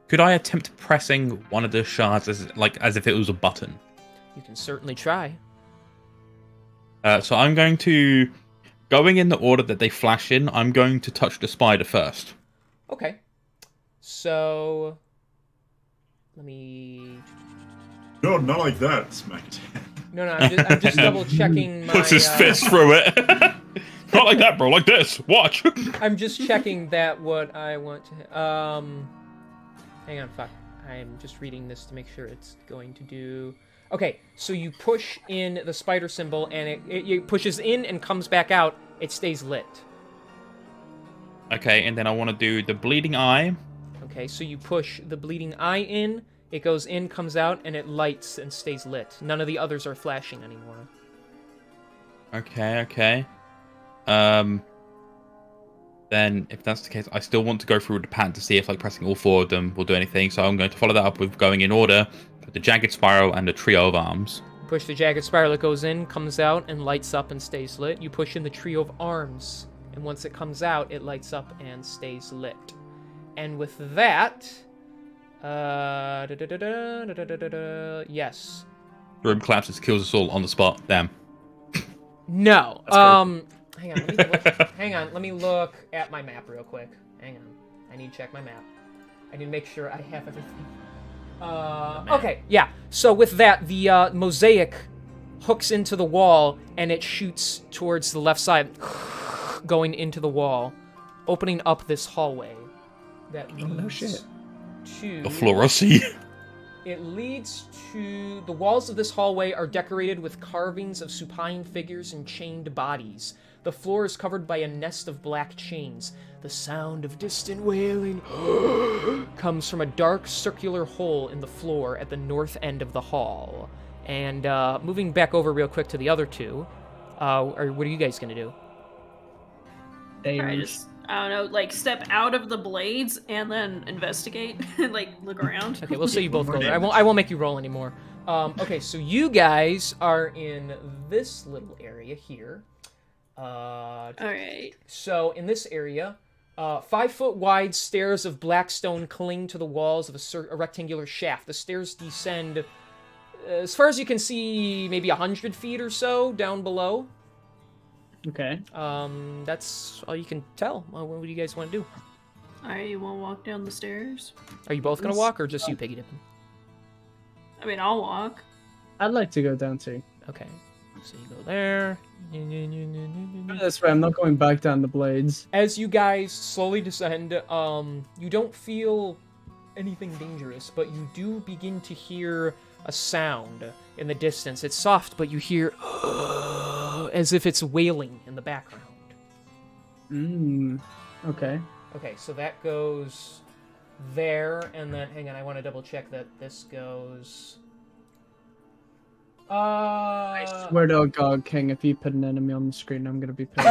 Could I attempt pressing one of the shards as if it was a button? You can certainly try. So I'm going to... Going in the order that they flash in, I'm going to touch the spider first. Okay. So... Let me... No, not like that, smack it. No, I'm just double checking my... Puts his fist through it. Not like that, bro. Like this. Watch. I'm just checking that what I want to... Hang on, fuck. I'm just reading this to make sure it's going to do... Okay, so you push in the spider symbol, and it pushes in and comes back out. It stays lit. Okay, and then I want to do the bleeding eye. Okay, so you push the bleeding eye in, it goes in, comes out, and it lights and stays lit. None of the others are flashing anymore. Okay. Then, if that's the case, I still want to go through the pattern to see if, like, pressing all four of them will do anything. So I'm going to follow that up with going in order with the jagged spiral and the trio of arms. Push the jagged spiral, it goes in, comes out, and lights up and stays lit. You push in the trio of arms, and once it comes out, it lights up and stays lit. And with that, yes. The room collapses, kills us all on the spot. Damn. No. Hang on. Let me look at my map real quick. Hang on. I need to check my map. I need to make sure I have everything. Okay, yeah. So with that, the mosaic hooks into the wall, and it shoots towards the left side, going into the wall, opening up this hallway. That leads to... The fluorescy. It leads to... The walls of this hallway are decorated with carvings of supine figures and chained bodies. The floor is covered by a nest of black chains. The sound of distant wailing comes from a dark circular hole in the floor at the north end of the hall. And moving back over real quick to the other two, what are you guys gonna do? I just, I don't know, like step out of the blades and then investigate, like look around. Okay, we'll say you both go there. I won't make you roll anymore. Okay, so you guys are in this little area here. All right. So in this area, 5 foot wide stairs of black stone cling to the walls of a rectangular shaft. The stairs descend, as far as you can see, maybe 100 feet or so down below. Okay. That's all you can tell. What do you guys want to do? All right, you want to walk down the stairs? Are you both gonna walk, or just you piggy dipping? I mean, I'll walk. I'd like to go down too. Okay. So you go there. That's right. I'm not going back down the blades. As you guys slowly descend, you don't feel anything dangerous, but you do begin to hear a sound in the distance. It's soft, but you hear as if it's wailing in the background. Okay. Okay, so that goes there, and then hang on, I want to double check that this goes. I swear to God, King, if you put an enemy on the screen, I'm gonna be pissed.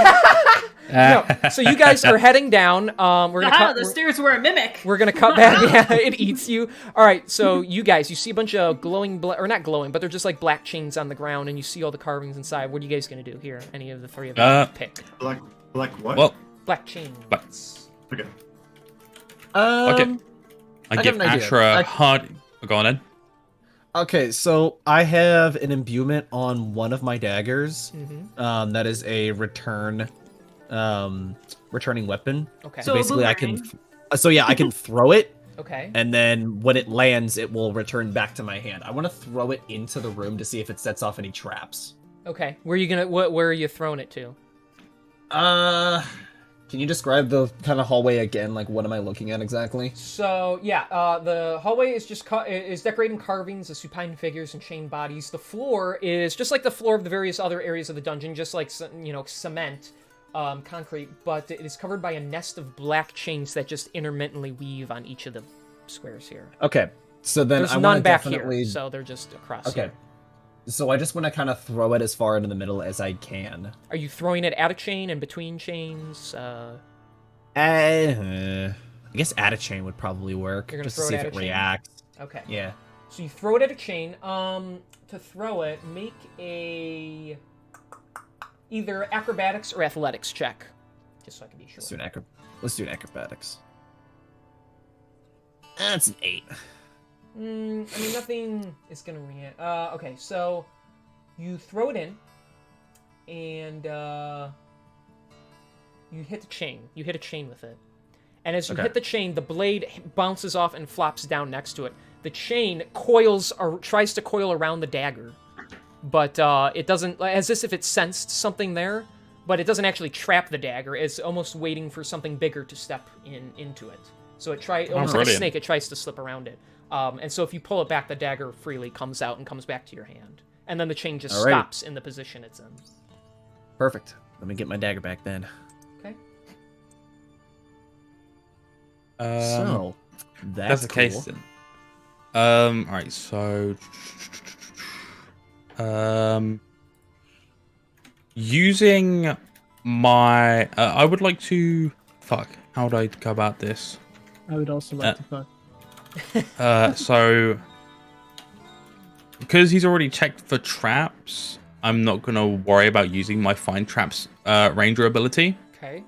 No, so you guys are heading down. We're gonna cut. The stairs were a mimic. We're gonna cut back. Yeah, it eats you. All right, so you guys, you see a bunch of glowing, or not glowing, but they're just like black chains on the ground, and you see all the carvings inside. What are you guys gonna do here? Any of the three of you pick? Black what? Well, Black chains. Okay. okay. I got give an idea. Ashra hard. Go on then. Okay, so I have an imbuement on one of my daggers. That is a returning weapon. Okay. So basically, I can. So yeah, I can throw it. Okay. And then when it lands, it will return back to my hand. I want to throw it into the room to see if it sets off any traps. Okay. Where are you gonna? Where are you throwing it to? Can you describe the kind of hallway again? Like, what am I looking at exactly? So yeah, the hallway is just is decorated in carvings of supine figures and chained bodies. The floor is just like the floor of the various other areas of the dungeon, just like cement, concrete, but it is covered by a nest of black chains that just intermittently weave on each of the squares here. Okay, so then There's I none want to back definitely. here, so they're just across. Okay. Here. So I just want to kind of throw it as far into the middle as I can. Are you throwing it at a chain and between chains? I guess add a chain would probably work, You're gonna just to throw see it if at it a chain? reacts. Okay. Yeah. So you throw it at a chain. To throw it, make a either acrobatics or athletics check, just so I can be sure. Let's do an acrobatics. That's an 8. I mean, nothing is gonna react. Okay, so you throw it in, and you hit the chain. You hit a chain with it, and as you hit the chain, the blade bounces off and flops down next to it. The chain coils or tries to coil around the dagger, but it doesn't. As if it sensed something there, but it doesn't actually trap the dagger. It's almost waiting for something bigger to step into it. So it almost like a snake. It tries to slip around it. And so if you pull it back, the dagger freely comes out and comes back to your hand. And then the chain just stops in the position it's in. Perfect. Let me get my dagger back then. Okay. So, that's the cool. case then. Alright, so... using my... I would like to... Fuck, how would I go about this? I would also like to fuck. So because he's already checked for traps, I'm not gonna worry about using my find traps ranger ability. Okay.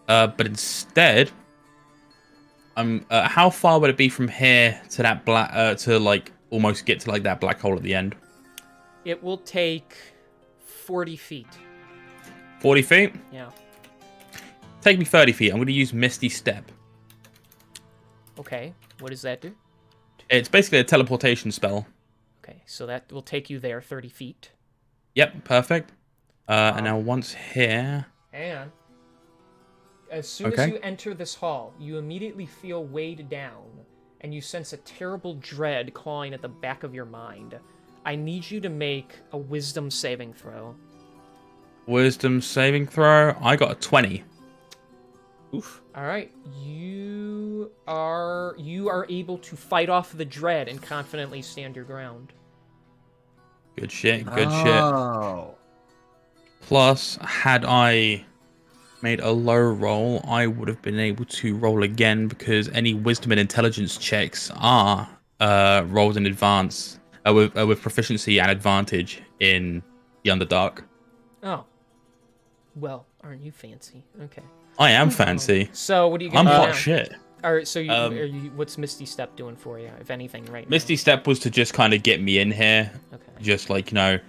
But instead, I'm how far would it be from here to that black to like almost get to like that black hole at the end? It will take 40 feet. 40 feet? Yeah. Take me 30 feet. I'm gonna use Misty Step. Okay. What does that do? It's basically a teleportation spell. Okay, so that will take you there 30 feet. Yep, perfect. And now once here... And as soon as you enter this hall, you immediately feel weighed down, and you sense a terrible dread clawing at the back of your mind. I need you to make a wisdom saving throw. Wisdom saving throw? I got a 20. Oof. All right, you are able to fight off the dread and confidently stand your ground. Good shit, good shit. Plus, had I made a low roll, I would have been able to roll again because any wisdom and intelligence checks are rolled in advance with proficiency and advantage in the Underdark. Oh, well, aren't you fancy? Okay. I am fancy. So what are you I'm gonna do hot now? shit. All right, so what's Misty Step doing for you, if anything, right now? Misty Step was to just kind of get me in here. Okay. Just like, you know,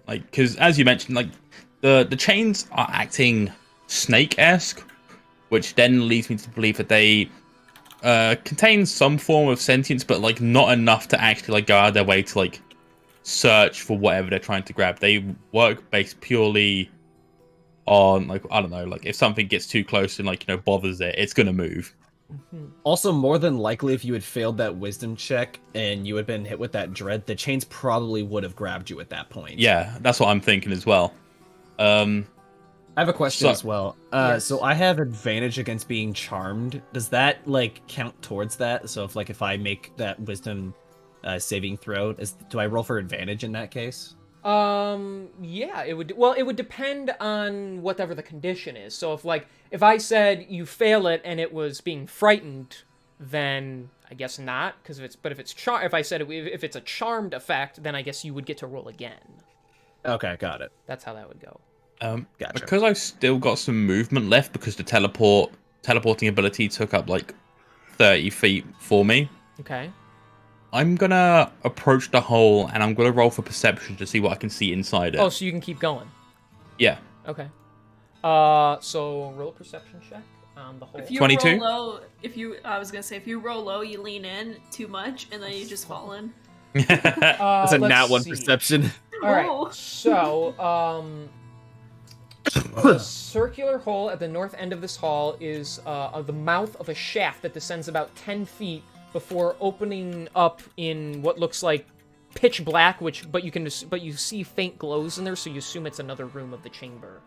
like, because as you mentioned, like, the chains are acting snake-esque, which then leads me to believe that they contain some form of sentience, but, like, not enough to actually, like, go out of their way to, like, search for whatever they're trying to grab. They work based purely on, like, I don't know, like if something gets too close and, like, bothers it, it's gonna move. Also, more than likely, if you had failed that wisdom check and you had been hit with that dread, the chains probably would have grabbed you at that point. Yeah, that's what I'm thinking as well. I have a question So- as well. Yes. So I have advantage against being charmed. Does that like count towards that? So if I make that wisdom saving throw, do I roll for advantage in that case? Yeah, it would. Well, it would depend on whatever the condition is. So if I said you fail it and it was being frightened, then I guess not. Because if it's a charmed effect, then I guess you would get to roll again. Okay, got it. That's how that would go. Gotcha. Because I've still got some movement left, because the teleporting ability took up like 30 feet for me. Okay. I'm gonna approach the hole and I'm gonna roll for perception to see what I can see inside it. Oh, so you can keep going. Yeah. Okay. So roll a perception check on the hole. If you 22? roll low, I was gonna say, if you roll low, you lean in too much, and then you just fall in. That's a let's nat 1 see. perception. All right. Whoa. So, the circular hole at the north end of this hall is the mouth of a shaft that descends about 10 feet before opening up in what looks like pitch black, but you see faint glows in there, so you assume it's another room of the chamber.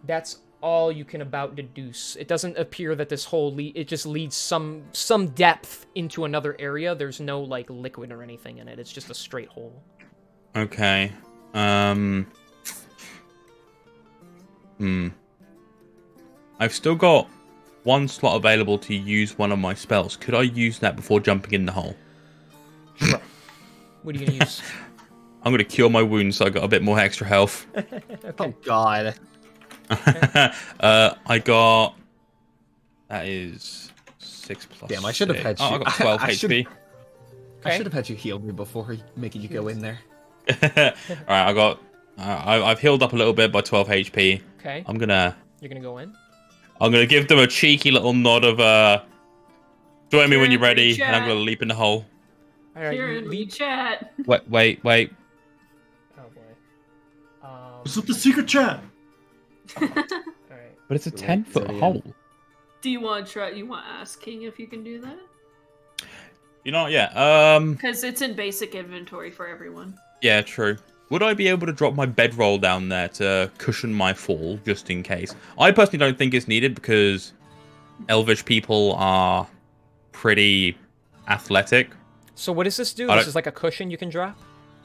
That's all you can about deduce. It doesn't appear that this hole it just leads some depth into another area. There's no like liquid or anything in it. It's just a straight hole. Okay. I've still got one slot available to use one of my spells. Could I use that before jumping in the hole? Sure. What are you gonna use? I'm gonna cure my wounds so I got a bit more extra health. Oh god. I got... That is 6 plus Damn, I should have had 6. Oh, I you- got 12 I should- HP. I should have had you heal me before making you go in there. Alright, I've healed up a little bit by 12 HP. Okay. I'm gonna Go in. I'm gonna give them a cheeky little nod of join me when you're ready, Chat. and I'm gonna leap in the hole. All right. Here You in leap. chat. Wait. Oh boy. What's up the secret chat? All right. But it's a Wait, 10-foot so, yeah. hole. Do you want to try? You want to ask King if you can do that? You know, yeah. Because it's in basic inventory for everyone. Yeah, true. Would I be able to drop my bedroll down there to cushion my fall, just in case? I personally don't think it's needed because Elvish people are pretty athletic. So what does this do? I This don't- is like a cushion you can drop.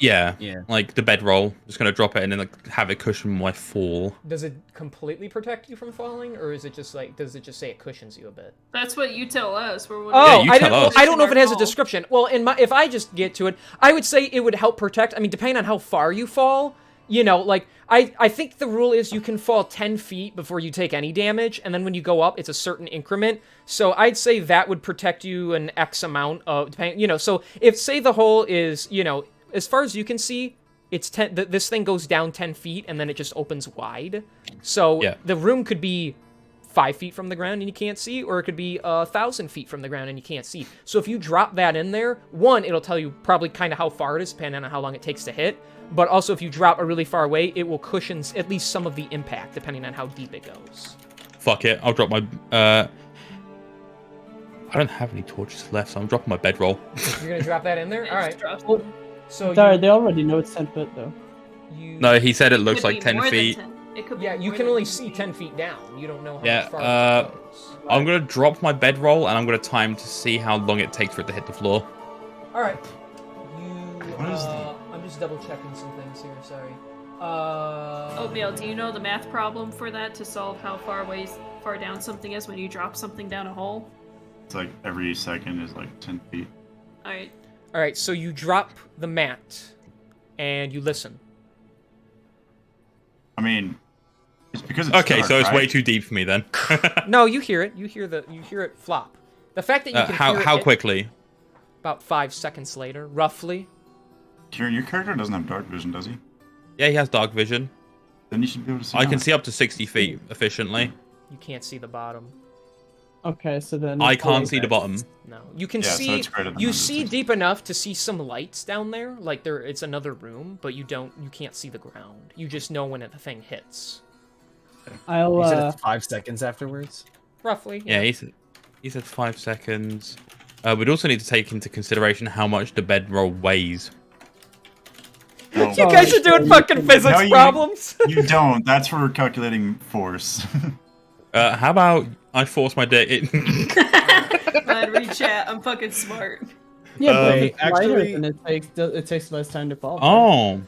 Yeah, Yeah. like the bedroll. Just gonna drop it and then like have it cushion my fall. Does it completely protect you from falling, or is it just like does it just say it cushions you a bit? That's what you tell us. We're Oh, you I tell don't. us. I don't know if it has a Fall. description. Well, if I just get to it, I would say it would help protect. I mean, depending on how far you fall, like I think the rule is you can fall 10 feet before you take any damage, and then when you go up, it's a certain increment. So I'd say that would protect you an X amount of depending. So if say the hole is as far as you can see, it's 10. This thing goes down 10 feet and then it just opens wide. So Yeah. the room could be 5 feet from the ground and you can't see, or it could be 1,000 feet from the ground and you can't see. So if you drop that in there, one, it'll tell you probably kind of how far it is, depending on how long it takes to hit. But also, if you drop a really far away, it will cushion at least some of the impact, depending on how deep it goes. Fuck it, I'll drop my. I don't have any torches left, so I'm dropping my bedroll. You're gonna drop that in there? All right. Well, So Sorry, they already know it's 10 foot though. you. No, he said it Could looks be like 10 more than feet. 10. It could be Yeah, you more can than only 10 see feet. 10 feet down. You don't know how Yeah, much farther it goes. I'm gonna drop my bedroll and I'm gonna time to see how long it takes for it to hit the floor. All right. What is I'm just double checking some things here. Sorry. Oatmeal, do you know the math problem for that to solve how far down something is when you drop something down a hole? It's like every second is like 10 feet. Alright. All right. So you drop the mat, and you listen. I mean, it's because it's Okay, dark, so it's right? way too deep for me then. No, you hear it. You hear it flop. The fact that you can hear how it quickly? about 5 seconds later, roughly. Kieran, your character doesn't have dark vision, does he? Yeah, he has dark vision. Then you should be able to see. I can that. see up to 60 feet efficiently. You can't see the bottom. Okay, so then I can't see the bottom. No, you can Yeah, so see. it's greater than You see 160. deep enough to see some lights down there. Like it's another room, but you can't see the ground. You just know when the thing hits. I'll You said it's 5 seconds afterwards. Roughly. Yeah, he said 5 seconds. We'd also need to take into consideration how much the bedroll weighs. No. You guys are doing fucking physics No, problems. You don't. That's for calculating force. How about I force my dick? I'd read chat. I'm fucking smart. Yeah, but if Wait, it's lighter, actually- then it takes less time to fall. Oh,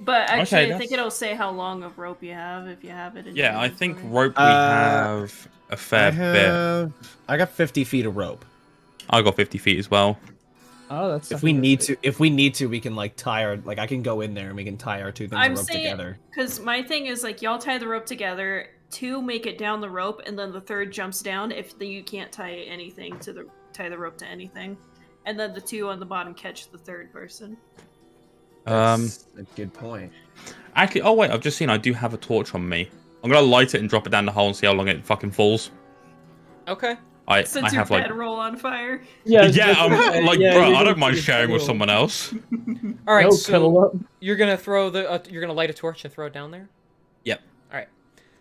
But actually, Okay, I think that's- it'll say how long of rope you have if you have it. In yeah. your I think inventory. rope we have a fair bit. I got 50 feet of rope. I got 50 feet as well. Oh, that's If we need to, we can like tie our I can go in there and we can tie our two things I'm of rope saying together. because my thing is like y'all tie the rope together, 2 make it down the rope, and then the 3rd jumps down if you can't tie anything to tie the rope to anything, and then the 2 on the bottom catch the 3rd person. That's a good point. Actually, oh wait, I've just seen I do have a torch on me. I'm gonna light it and drop it down the hole and see how long it fucking falls. Okay. I Since have your like bedroll on fire. Yeah, yeah, I'm like yeah, bro, you're I don't gonna mind put sharing with your someone else. All right. No, So cuddle up. you're gonna throw the. You're gonna light a torch and throw it down there. Yep. All right.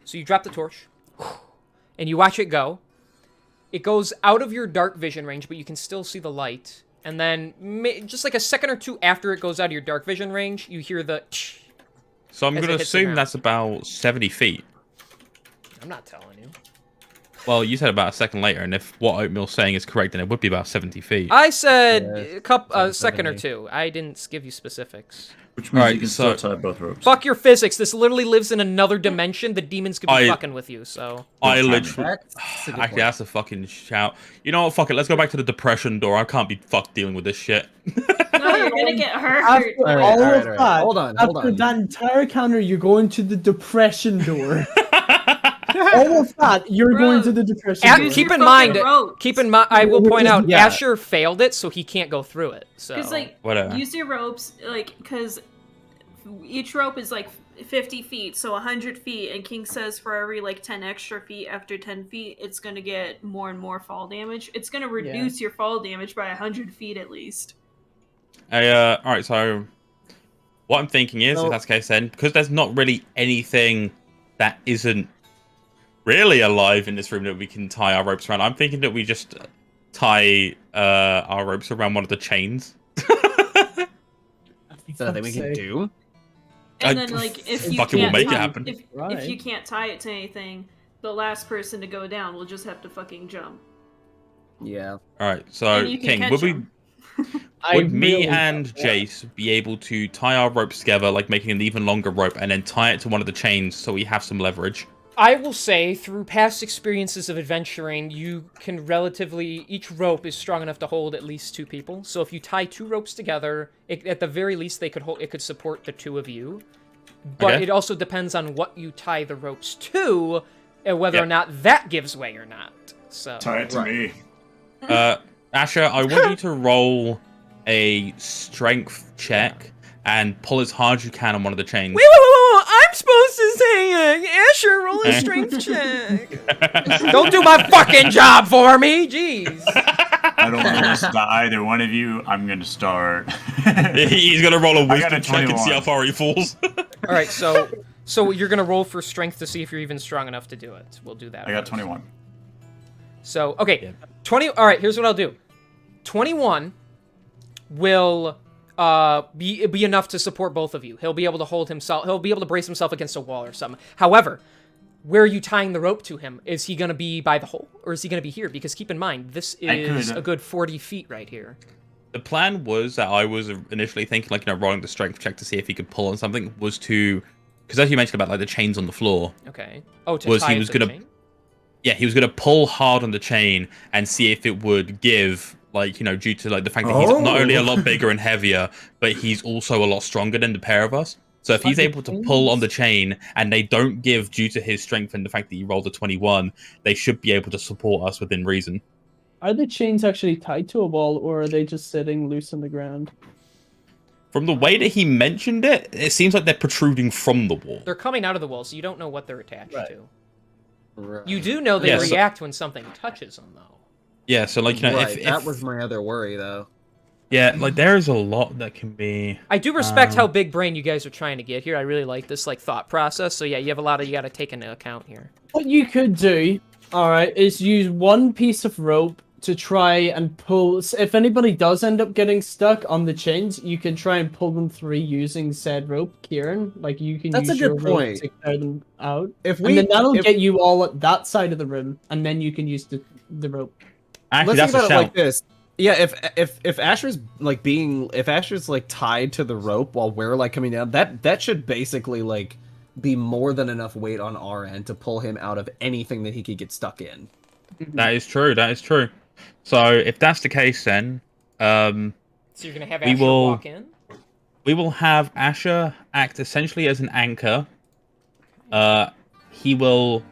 So you drop the torch, and you watch it go. It goes out of your dark vision range, but you can still see the light. And then, just like a second or two after it goes out of your dark vision range, you hear the. So I'm As gonna it hits the assume ground. that's about 70 feet. I'm not telling you. Well, you said about a second later, and if what Oatmeal's saying is correct, then it would be about 70 feet. I said Yeah, a second or 70. two. I didn't give you specifics. Which means Alright, you can so- still tie both ropes. Fuck your physics. This literally lives in another dimension. The demons could be I- fucking with you. So I Don't time it. literally. That's a good Actually, point. that's a fucking shout. You know what? Fuck it. Let's go back to the depression door. I can't be fucked dealing with this shit. No, you're gonna get hurt. After Alright, all alright, of alright. that, Hold on. after that entire counter, you're going to the depression door. All of that, you're Bro, going to the depression At- door. Use keep your in mind. fucking ropes. Keep in mind. I will point out. Yeah. Asher failed it, so he can't go through it. So Because like Whatever. use your ropes, like because each rope is like 50 feet, so 100 feet. And King says for every like 10 extra feet after 10 feet, it's gonna get more and more fall damage. It's gonna reduce your fall damage by 100 feet at least. All right. So, what I'm thinking is, So- if that's the case, then because there's not really anything that isn't really alive in this room that we can tie our ropes around, I'm thinking that we just tie our ropes around one of the chains. Is that a thing we can do? And I- then like if you fucking will can't make it tie- happen. if Right. you can't tie it to anything, the last person to go down will just have to fucking jump. Yeah. All right. So, And you can King, catch would we? them. Would me really and don't know. Jace be able to tie our ropes together, like making an even longer rope, and then tie it to one of the chains so we have some leverage? I will say, through past experiences of adventuring, you can relatively... Each rope is strong enough to hold at least 2 people. So if you tie 2 ropes together, at the very least, they could hold. It could support the 2 of you. But Okay. it also depends on what you tie the ropes to, and whether or Yep. not that gives way or not. So Tie it to me. Asher, I want you to roll a strength check and pull as hard as you can on one of the chains. Wait, I'm supposed to say, Asher, roll a strength check. Don't do my fucking job for me, jeez. I don't notice that either one of you. I'm gonna start. He's gonna roll a I got a wisdom check and see 21. how far he falls. All right, so you're gonna roll for strength to see if you're even strong enough to do it. We'll do that. I got first. 21. So okay, Yeah. 20. All right, here's what I'll do. 21 will be enough to support both of you. He'll be able to hold himself. He'll be able to brace himself against a wall or something. However, where are you tying the rope to him? Is he gonna be by the hole, or is he gonna be here? Because keep in mind, this is a good 40 feet right here. The plan was that I was initially thinking, like, rolling the strength check to see if he could pull on something, was to, because as you mentioned about like the chains on the floor, Okay. Oh, to Was tie he it was to the gonna- chain? yeah, he was gonna pull hard on the chain and see if it would give, like, due to like the fact that he's not only a lot bigger and heavier, but he's also a lot stronger than the pair of us. So if he's Like the able to pull on chains? the chain and they don't give due to his strength and the fact that he rolled a 21, they should be able to support us within reason. Are the chains actually tied to a wall, or are they just sitting loose on the ground? From the way that he mentioned it, it seems like they're protruding from the wall. They're coming out of the wall, so you don't know what they're attached Right. to. Right. You do know they react when something touches them, though. Yeah, so like, you know, Right, if that was my other worry, though. Yeah, like there is a lot that can be. I do respect how big brain you guys are trying to get here. I really like this like thought process. So yeah, you have a lot of you got to take into account here. What you could do, all right, is use one piece of rope to try and pull. If anybody does end up getting stuck on the chains, you can try and pull them through using said rope, Kieran. Like you can use your rope to clear them out. And then that'll get you all at that side of the room, and then you can use the rope. Actually, Let's that's think a about it shout. like this. Yeah, if Asher's like if Asher's like tied to the rope while we're like coming down, that should basically like be more than enough weight on our end to pull him out of anything that he could get stuck in. That is true. That is true. So if that's the case, then so you're gonna have Asher walk in. We will have Asher act essentially as an anchor. He will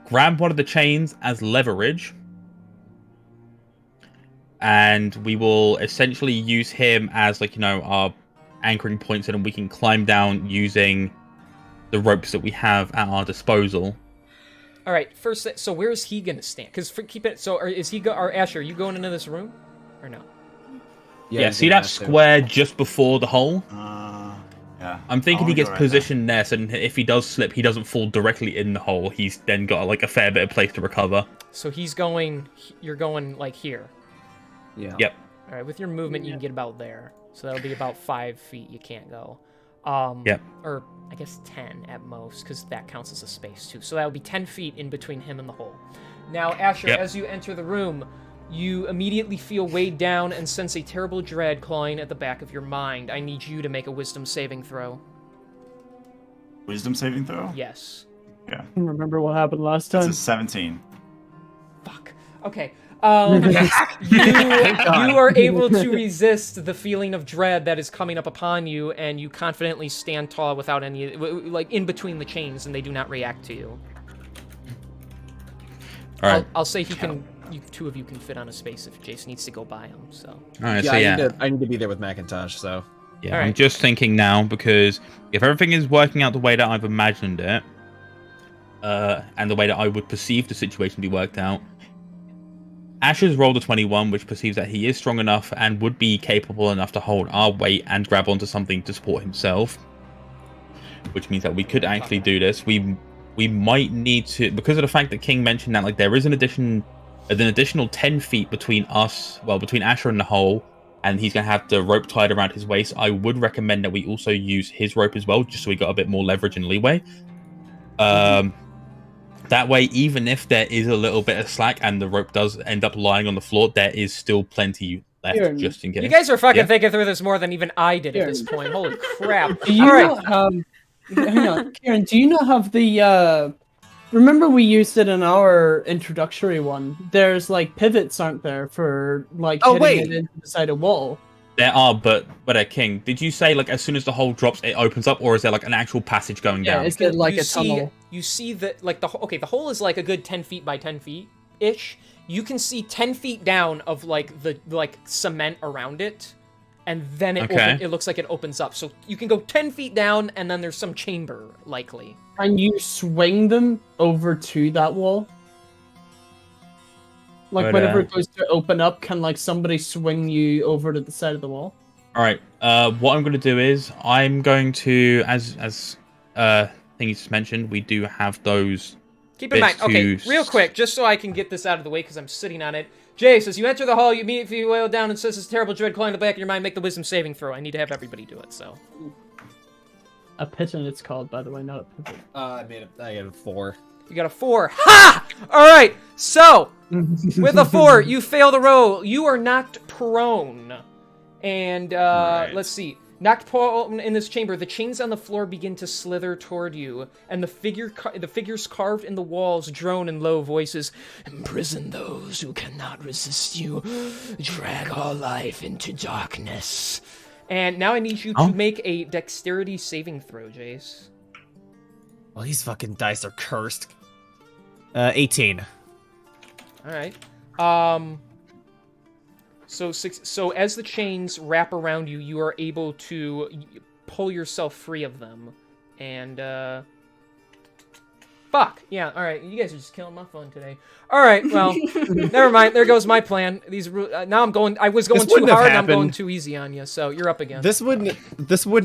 grab one of the chains as leverage. And we will essentially use him as, like, you know, our anchoring point so that we can climb down using the ropes that we have at our disposal. All right, first, so where is he going to stand? Because keep it, so is he, or Asher, are you going into this room? Or no? Yeah, see that square just before the hole? Yeah. I'm thinking he gets positioned there, so if he does slip, he doesn't fall directly in the hole. He's then got, like, a fair bit of place to recover. So he's going, you're going, like, here. Yeah. Yep. All right, with your movement, you can get about there. So that'll be about 5 feet you can't go. Yep. Or I guess 10 at most, because that counts as a space too. So that would be 10 feet in between him and the hole. Now, Asher, as you enter the room, you immediately feel weighed down and sense a terrible dread clawing at the back of your mind. I need you to make a wisdom saving throw. Wisdom saving throw? Yes. Yeah. Remember what happened last time? It's a 17. Fuck. Okay. You are able to resist the feeling of dread that is coming up upon you, and you confidently stand tall without any, like, in between the chains, and they do not react to you. All right. I'll say he can. Two of you can fit on a space if Jason needs to go by him. So. All right. Yeah, So I need to be there with Macintosh. So. Yeah. All right. I'm just thinking now because if everything is working out the way that I've imagined it, and the way that I would perceive the situation to be worked out. Asher's rolled a 21, which perceives that he is strong enough and would be capable enough to hold our weight and grab onto something to support himself. Which means that we could actually do this. We might need to, because of the fact that King mentioned that, like, there is an additional 10 feet between us, well, between Asher and the hole, and he's going to have the rope tied around his waist. I would recommend that we also use his rope as well, just so we got a bit more leverage and leeway. That way, even if there is a little bit of slack and the rope does end up lying on the floor, there is still plenty left, just in case. You guys are fucking thinking through this more than even I did at this point. Holy crap. Do you not have... Hang on, Kieran, do you not have the... Remember we used it in our introductory one? There's, like, pivots, aren't there, for, like, hitting it into the side of wall? There are, but King, did you say, like, as soon as the hole drops, it opens up, or is there, like, an actual passage going down? Yeah, is it like a tunnel? You see that, like, the hole is, like, a good 10 feet by 10 feet-ish. You can see 10 feet down of, like, the, like, cement around it, and then it looks like it opens up. So you can go 10 feet down, and then there's some chamber, likely. Can you swing them over to that wall? Like, whenever it goes to open up, can, like, somebody swing you over to the side of the wall? Alright, what I'm going to do is, I'm going to, as Thingy just mentioned, we do have those. Keep in mind, okay, real quick, just so I can get this out of the way, because I'm sitting on it. Jace, as you enter the hall, you immediately wail down and says this terrible dread clawing the back of your mind, make the wisdom saving throw. I need to have everybody do it, so. A pigeon it's called, by the way, not a pigeon. I got a 4. You got a 4. Ha! Alright, so, with a 4, you fail the roll. You are knocked prone. And, let's see. Knocked prone in this chamber, the chains on the floor begin to slither toward you, and the figures carved in the walls drone in low voices. Imprison those who cannot resist you. Drag all life into darkness. And now I need you to make a dexterity saving throw, Jace. Well, these fucking dice are cursed. 18. All right. So as the chains wrap around you, you are able to pull yourself free of them, and Fuck. Yeah. All right. You guys are just killing my fun today. All right. Well, never mind. There goes my plan. Now I'm going. I was going too hard. And I'm going too easy on you. So you're up again. This wouldn't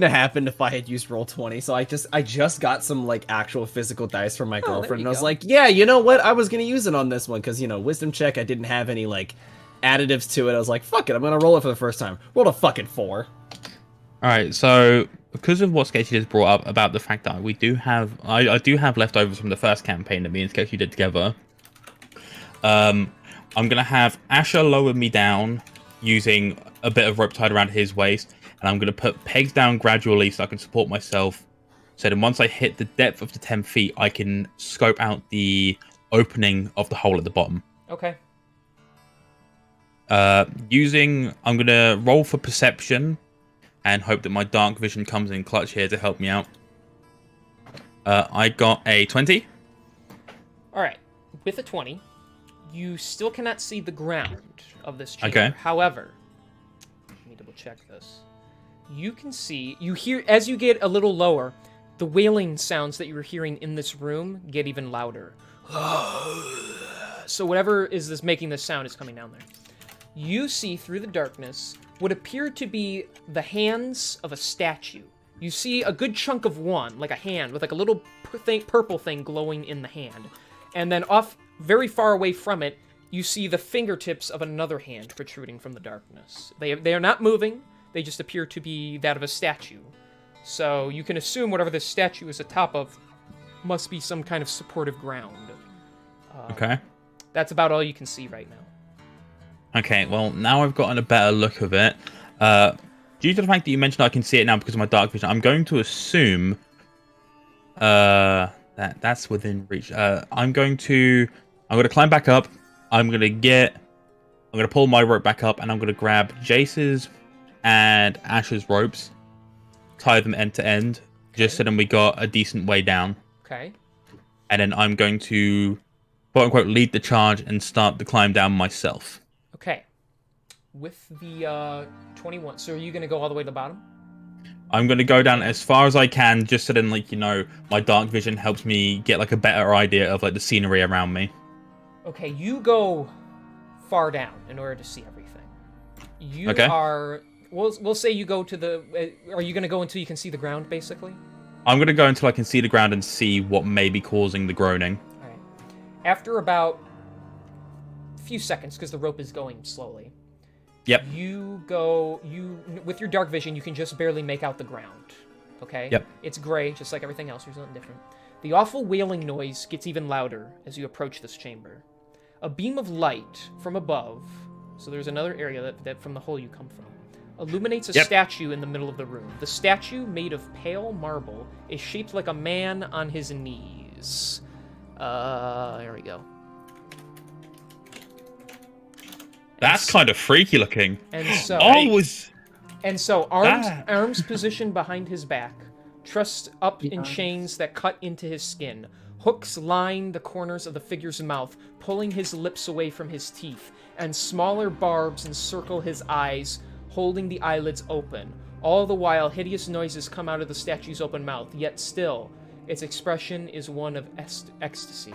have happened if I had used Roll20. So I just got some like actual physical dice from my girlfriend, and I was like, yeah, you know what? I was gonna use it on this one because wisdom check. I didn't have any like additives to it. I was like, fuck it. I'm gonna roll it for the first time. Rolled a fucking 4. All right, so because of what Sketchy just brought up about the fact that we do have, I do have leftovers from the first campaign that me and Sketchy did together. I'm gonna have Asher lower me down using a bit of rope tied around his waist, and I'm gonna put pegs down gradually so I can support myself. So then once I hit the depth of the 10 feet, I can scope out the opening of the hole at the bottom. Okay. I'm gonna roll for perception and hope that my dark vision comes in clutch here to help me out. I got a 20. All right. With a 20, you still cannot see the ground of this chamber. Okay. However, let me double check this. You can see, you hear, as you get a little lower, the wailing sounds that you were hearing in this room get even louder. So whatever is this making this sound is coming down there. You see through the darkness what appear to be the hands of a statue. You see a good chunk of one, like a hand, with like a little purple thing glowing in the hand. And then off, very far away from it, you see the fingertips of another hand protruding from the darkness. They are not moving, they just appear to be that of a statue. So you can assume whatever this statue is atop of must be some kind of supportive ground. Okay. That's about all you can see right now. Okay, well, now I've gotten a better look of it. Due to the fact that you mentioned I can see it now because of my dark vision, I'm going to assume that's within reach. I'm going to climb back up. I'm going to pull my rope back up, and I'm going to grab Jace's and Ash's ropes, tie them end to end, just so then we got a decent way down. Okay. And then I'm going to, quote unquote, lead the charge and start the climb down myself. Okay. With the 21, so are you going to go all the way to the bottom? I'm going to go down as far as I can, just so then, like, my dark vision helps me get, like, a better idea of, like, the scenery around me. Okay, you go far down in order to see everything. You are... We'll say you go to the... Are you going to go until you can see the ground, basically? I'm going to go until I can see the ground and see what may be causing the groaning. All right. After about a few seconds, because the rope is going slowly... Yep. With your dark vision, you can just barely make out the ground. Okay? Yep. It's gray, just like everything else. There's nothing different. The awful wailing noise gets even louder as you approach this chamber. A beam of light from above, so there's another area that from the hole you come from, illuminates a statue in the middle of the room. The statue, made of pale marble, is shaped like a man on his knees. There we go. That's kind of freaky looking. And so, arms positioned behind his back, trussed up in chains that cut into his skin. Hooks line the corners of the figure's mouth, pulling his lips away from his teeth, and smaller barbs encircle his eyes, holding the eyelids open. All the while, hideous noises come out of the statue's open mouth, yet still, its expression is one of ecstasy.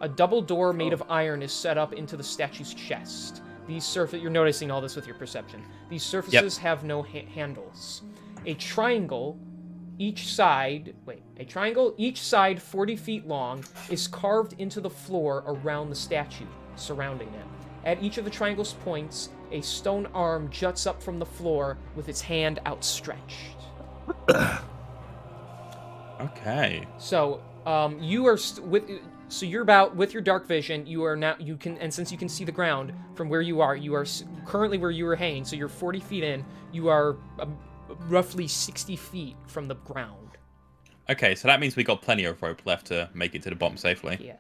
A double door made of iron is set up into the statue's chest. You're noticing all this with your perception. These surfaces have no handles. A triangle, each side 40 feet long, is carved into the floor around the statue, surrounding it. At each of the triangle's points, a stone arm juts up from the floor with its hand outstretched. Okay. So, you are So you're about, with your dark vision, and since you can see the ground from where you are currently where you were hanging, so you're 40 feet in, you are roughly 60 feet from the ground. Okay, so that means we got plenty of rope left to make it to the bottom safely. Yes.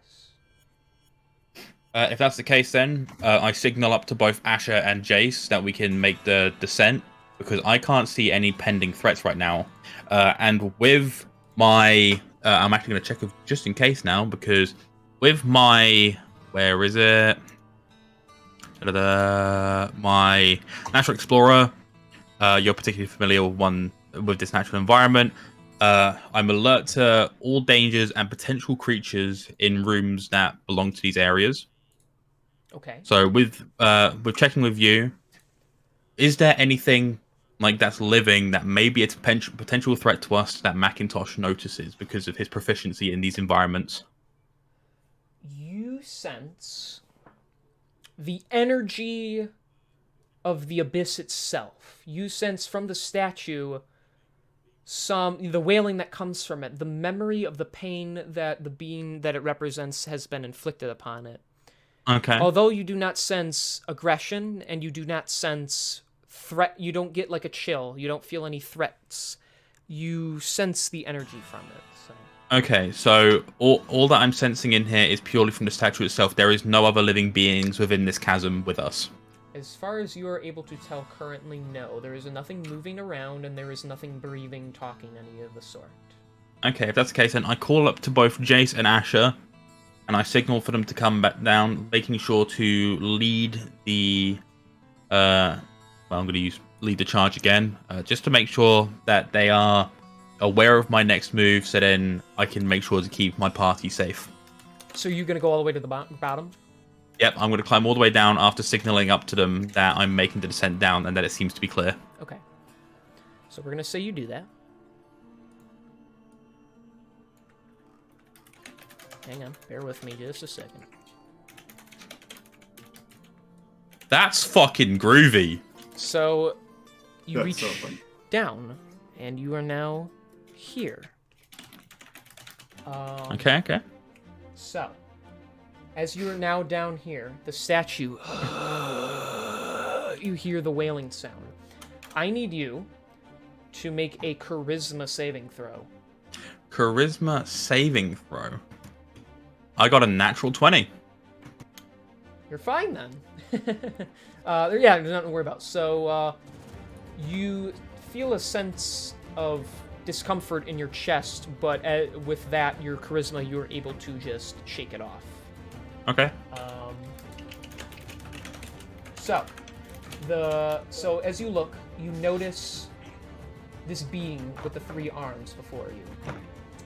If that's the case, then I signal up to both Asher and Jace that we can make the descent, because I can't see any pending threats right now. And with my... I'm actually going to check just in case now, because with my... Where is it? My Natural Explorer, you're particularly familiar with this natural environment. I'm alert to all dangers and potential creatures in rooms that belong to these areas. Okay. So with checking with you, is there anything like that's living that may be a potential threat to us that Macintosh notices because of his proficiency in these environments? You sense the energy of the abyss itself. You sense from the statue the wailing that comes from it, the memory of the pain that the being that it represents has been inflicted upon it. Okay. Although you do not sense aggression and you do not sense threat, you don't get like a chill, you don't feel any threats. You sense the energy from it. So. Okay, so all that I'm sensing in here is purely from the statue itself. There is no other living beings within this chasm with us. As far as you are able to tell currently, no. There is nothing moving around, and there is nothing breathing, talking, any of the sort. Okay, if that's the case, then I call up to both Jace and Asher, and I signal for them to come back down, making sure to lead the... I'm going to lead the charge again, just to make sure that they are aware of my next move, so then I can make sure to keep my party safe. So you're going to go all the way to the bottom? Yep, I'm going to climb all the way down after signaling up to them that I'm making the descent down and that it seems to be clear. Okay. So we're going to say you do that. Hang on, bear with me just a second. That's fucking groovy. So you That's reach so fun. down, and you are now here. Okay. So, as you are now down here, the statue, you hear the wailing sound. I need you to make a charisma saving throw. Charisma saving throw. I got a natural 20. You're fine then. Yeah, there's nothing to worry about. So, you feel a sense of discomfort in your chest, but with that, your charisma, you're able to just shake it off. Okay. So as you look, you notice this being with the 3 arms before you.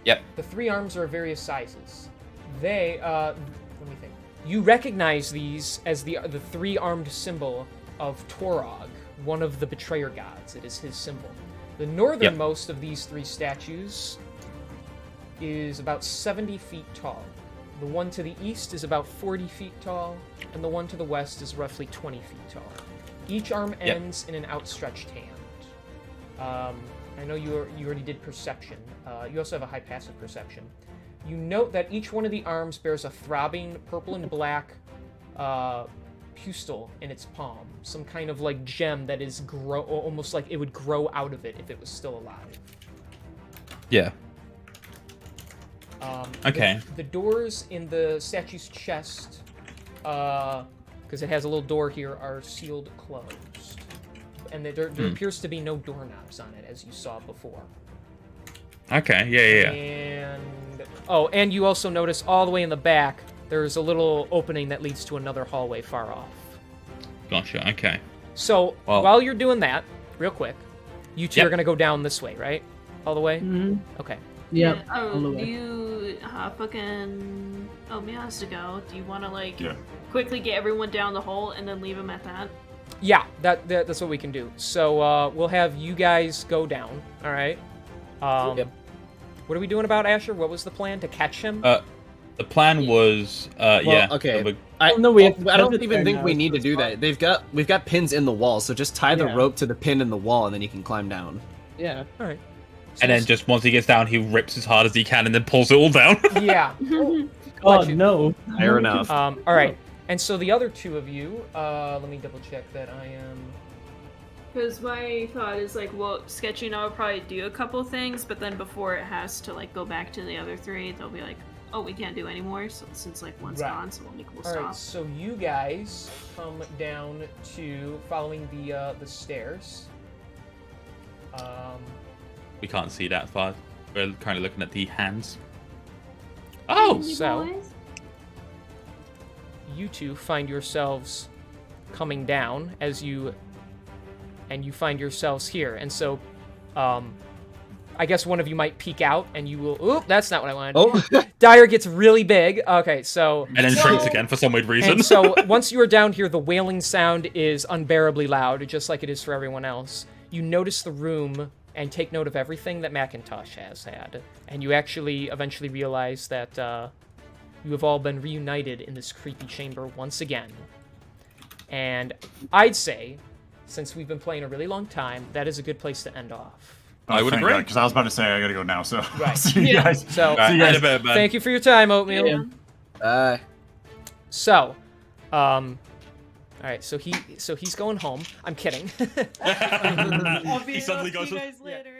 Yep. The 3 arms are of various sizes. They, let me think. You recognize these as the 3-armed symbol of Torog, one of the betrayer gods. It is his symbol. The northernmost of these 3 statues is about 70 feet tall. The one to the east is about 40 feet tall, and the one to the west is roughly 20 feet tall. Each arm ends in an outstretched hand. I know you already did perception. You also have a high passive perception. You note that each one of the arms bears a throbbing purple and black pustel in its palm. Some kind of like gem that is almost like it would grow out of it if it was still alive. Yeah. Okay. The doors in the statue's chest, because it has a little door here, are sealed closed. And there appears to be no doorknobs on it, as you saw before. Okay, yeah. And you also notice all the way in the back, there's a little opening that leads to another hallway far off. Gotcha, okay. So, while you're doing that, real quick, you two are going to go down this way, right? All the way? Mm-hmm. Okay. Yep. Yeah. Oh, do you fucking... Oh, Mia has to go. Do you want to, quickly get everyone down the hole and then leave them at that? Yeah, that's what we can do. So, we'll have you guys go down, all right? What are we doing about Asher? What was the plan? To catch him? The plan was, Okay. I don't even think we need to do that. We've got pins in the wall, so just tie the rope to the pin in the wall, and then you can climb down. Yeah. All right. So and then just once he gets down, he rips as hard as he can and then pulls it all down. Yeah. Oh, no. Fair enough. All right. And so the other 2 of you, let me double check that I am... Because my thought is, Sketchy and I will probably do a couple things, but then before it has to, go back to the other 3, they'll be like, oh, we can't do anymore, so, since, one's gone, so we'll stop. Alright, so you guys come down to following the stairs. We can't see that far. We're kind of looking at the hands. Oh! So, you 2 find yourselves coming down and you find yourselves here. And so, I guess one of you might peek out, and you will. Oop, that's not what I wanted. Oh. Dire gets really big. Okay, so. And then shrinks again for some weird reason. And so once you are down here, the wailing sound is unbearably loud, just like it is for everyone else. You notice the room and take note of everything that Macintosh has had, and you actually eventually realize that you have all been reunited in this creepy chamber once again. And I'd say, since we've been playing a really long time, that is a good place to end off. I would agree. Because I was about to say I gotta go now. So Right. see you guys. So see you guys. In a bit, man. thank you for your time, Oatmeal. Yeah. Bye. So, all right. So he's going home. I'm kidding. I'll be He suddenly I'll goes see you to- guys later.